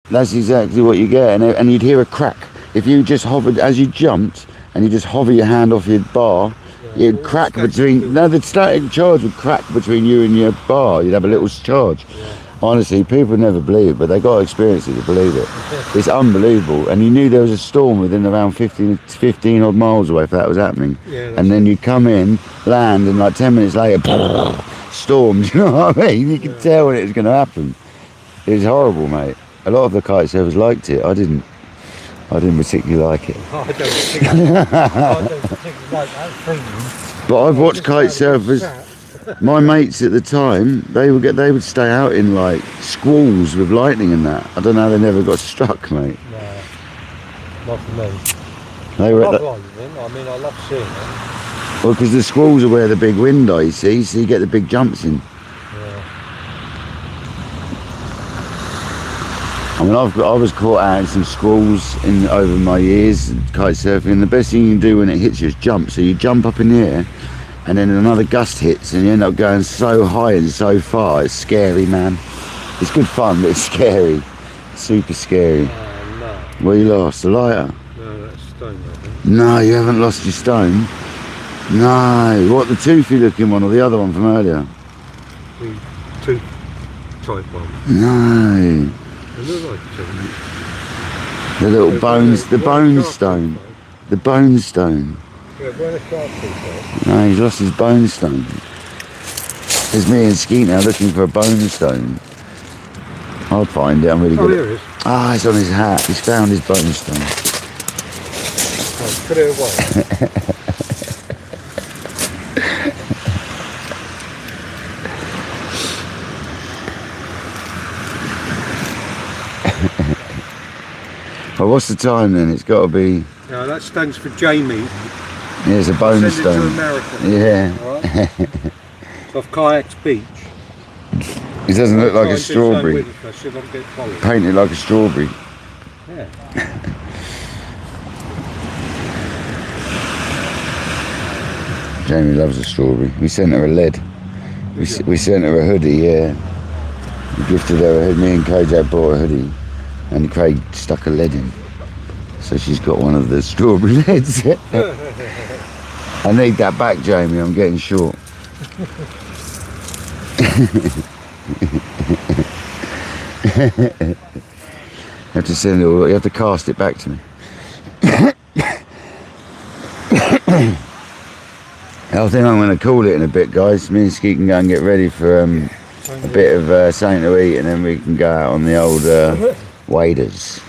A: That's exactly what you get, and you'd hear a crack if you just hovered as you jumped, and you just hover your hand off your bar. It'd crack between. No, the static charge would crack between you and your bar. You'd have a little charge. Honestly, people never believe it, but they got to experience it to believe it. It's unbelievable. And you knew there was a storm within around 15 odd miles away if that was happening. And then you come in, land, and like 10 minutes later, storm. Do you know what I mean? You could tell when it was going to happen. It was horrible, mate. A lot of the kite surfers liked it. I didn't particularly like it.
B: I don't particularly like that feeling.
A: But I've watched kite surfers. My mates at the time, they would stay out in like squalls with lightning and that. I don't know how they never got struck, mate.
B: No, not for me.
A: They were
B: I mean, I love seeing it.
A: Well, because the squalls are where the big wind are, you see, so you get the big jumps in. I mean, I was caught out in some squalls over my years kite surfing, and the best thing you can do when it hits you is jump. So you jump up in the air, and then another gust hits, and you end up going so high and so far. It's scary, man. It's good fun, but it's scary. Super scary.
B: Oh, no.
A: Well, you lost the lighter.
B: No, that's stone, I think.
A: No, you haven't lost your stone. No, what, the toothy looking one or the other one from earlier?
B: The tooth type one.
A: No.
B: They look like a tooth.
A: The little bones, the bone stone. The bone stone.
B: Yeah, where the shark tooth.
A: No, he's lost his bone stone. There's me and Skeet now looking for a bone stone. I'll find it, I'm really good.
B: Oh, here it is.
A: Ah, it's on his hat. He's found his bone stone.
B: Oh, put it away.
A: Well, what's the time then? It's got to be...
B: No, that stands for Jamie.
A: Yeah, it's a bone
B: Send
A: stone.
B: it to America.
A: Yeah.
B: Right? Off Kayak's beach.
A: It doesn't look like a strawberry. Painted like a strawberry.
B: Yeah.
A: Jamie loves a strawberry. We sent her a lead. We sent her a hoodie, yeah. We gifted her a hoodie. Me and Kojak bought a hoodie. And Craig stuck a lead in. So she's got one of the strawberry leads. I need that back, Jamie. I'm getting short. You have to send it. You have to cast it back to me. I think I'm going to call it in a bit, guys. Me and Skeet can go and get ready for a bit of something to eat, and then we can go out on the old waders,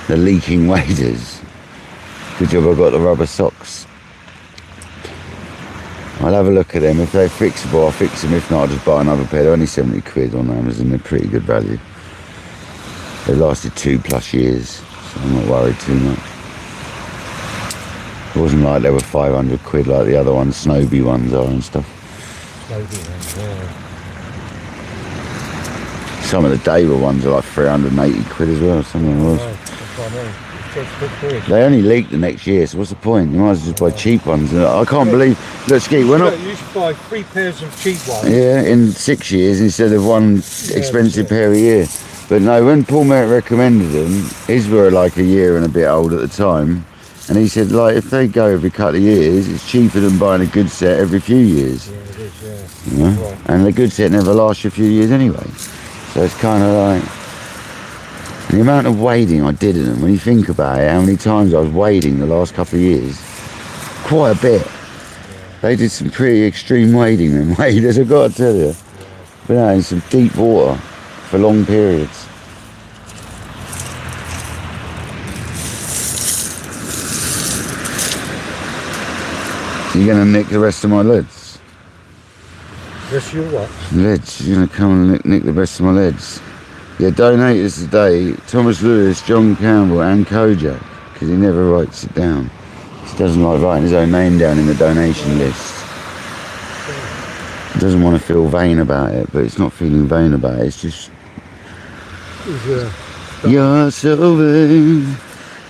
A: the leaking waders. Good job I got the rubber socks. I'll have a look at them. If they're fixable, I'll fix them. If not, I'll just buy another pair. They're only 70 quid on Amazon. They're pretty good value. They lasted 2+ years, so I'm not worried too much. It wasn't like they were 500 quid like the other ones, Snowbie ones are and stuff.
B: Snowbie ones, yeah.
A: Some of the Dava ones are like 380 quid as well, some of them was.
B: Right, that's what I mean.
A: They only leak the next year, so what's the point? You might as well just buy cheap ones. I can't believe, look Skeet, we're not...
B: You should buy 3 pairs of cheap ones.
A: Yeah, in 6 years instead of one expensive pair a year. But no, when Paul Merritt recommended them, his were like a year and a bit old at the time. And he said, like, if they go every couple of years, it's cheaper than buying a good set every few years.
B: Yeah, it is, yeah.
A: You know?
B: Right.
A: And the good set never lasts you a few years anyway. So it's kind of like... The amount of wading I did in them, when you think about it, how many times I was wading the last couple of years, quite a bit. They did some pretty extreme wading, them waders, I've got to tell you. But no, in some deep water for long periods. So you're going to nick the rest of my leads?
B: Rest your what?
A: Leads, you're going to come and nick the rest of my leads. Yeah, donators today, Thomas Lewis, John Campbell and Kojak, because he never writes it down. He doesn't like writing his own name down in the donation list. He doesn't want to feel vain about it, but it's not feeling vain about it, it's just... You're so vain.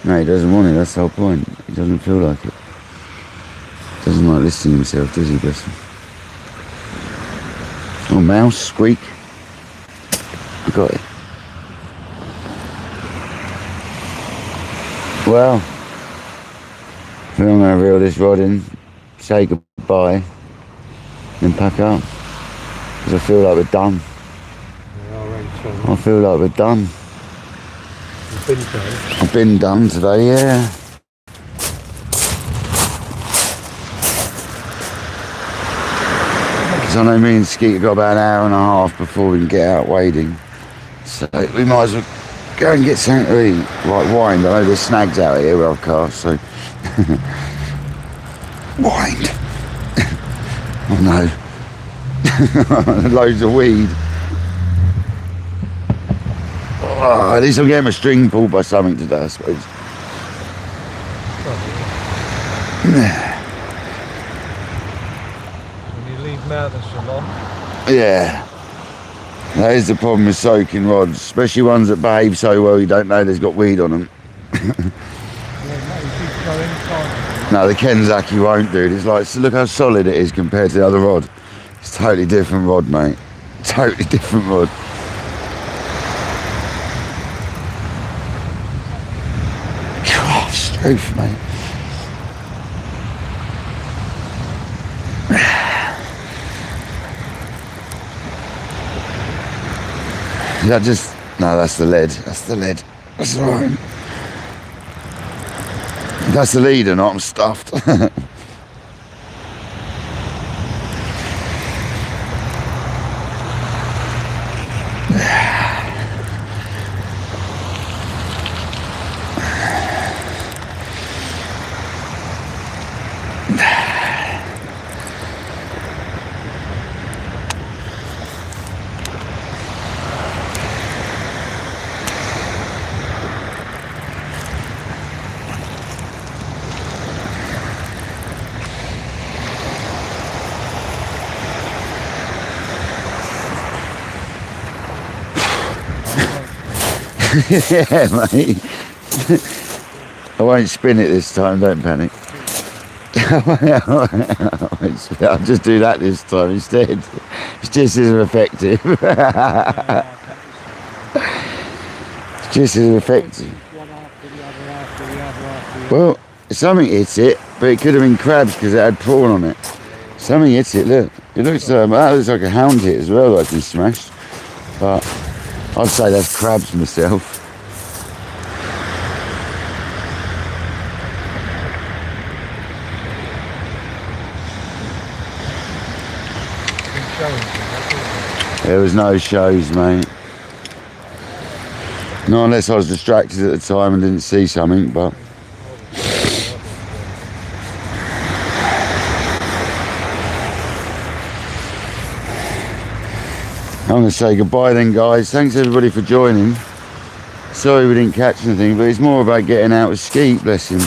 A: No, he doesn't want it, that's the whole point. He doesn't feel like it. Doesn't like listening to himself, does he, bless him? Oh, mouse, squeak. I got it. Well, I think I'm going to reel this rod in, say goodbye, then pack up. Because I feel like we're done. I feel like we're done.
B: You've been done.
A: I've been done today, yeah. Because I know me and Skeet have got about an hour and a half before we can get out wading. So we might as well go and get something to eat, like wine. I know there's snags out here where I've cast, so... Wine. Oh no. Loads of weed. Oh, at least I'm getting my string pulled by something today, I suppose.
B: When you leave mountains for long.
A: Yeah. That is the problem with soaking rods, especially ones that behave so well you don't know there's got weed on them. No, the Kenzaki won't, dude. It's like, so look how solid it is compared to the other rod. It's a totally different rod, mate. Totally different rod. God, strength, mate. Is that just... No, that's the lead. That's the lead. That's right. That's the leader, not I'm stuffed. Yeah, mate. I won't spin it this time, don't panic. I'll just do that this time instead. It's just as effective. It's just as effective. Well, something hits it, but it could have been crabs because it had prawn on it. Something hits it, look. It looks like, that looks like a hound hit as well that I can smash. But I'd say that's crabs myself. There was no shows, mate. Not unless I was distracted at the time and didn't see something, but... I'm going to say goodbye then, guys. Thanks everybody for joining. Sorry we didn't catch anything, but it's more about getting out with Skeet, bless him.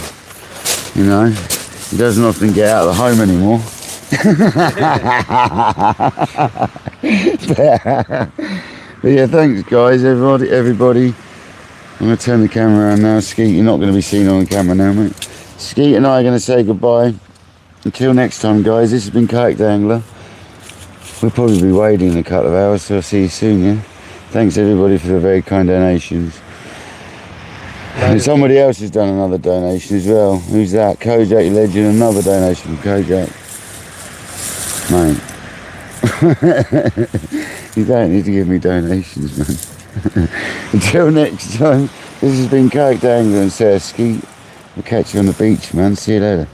A: You know, he doesn't often get out of the home anymore. But yeah, thanks guys, everybody. I'm going to turn the camera around now. Skeet, you're not going to be seen on the camera now, mate. Skeet and I are going to say goodbye. Until next time, guys, this has been Kayak Dangler. We'll probably be waiting in a couple of hours, so I'll see you soon, yeah? Thanks everybody for the very kind donations. And somebody else has done another donation as well. Who's that? Kojak Legend, another donation from Kojak. Mate. You don't need to give me donations, man. Until next time, this has been Kayak Dangler and Sarah Skeet. We'll catch you on the beach, man. See you later.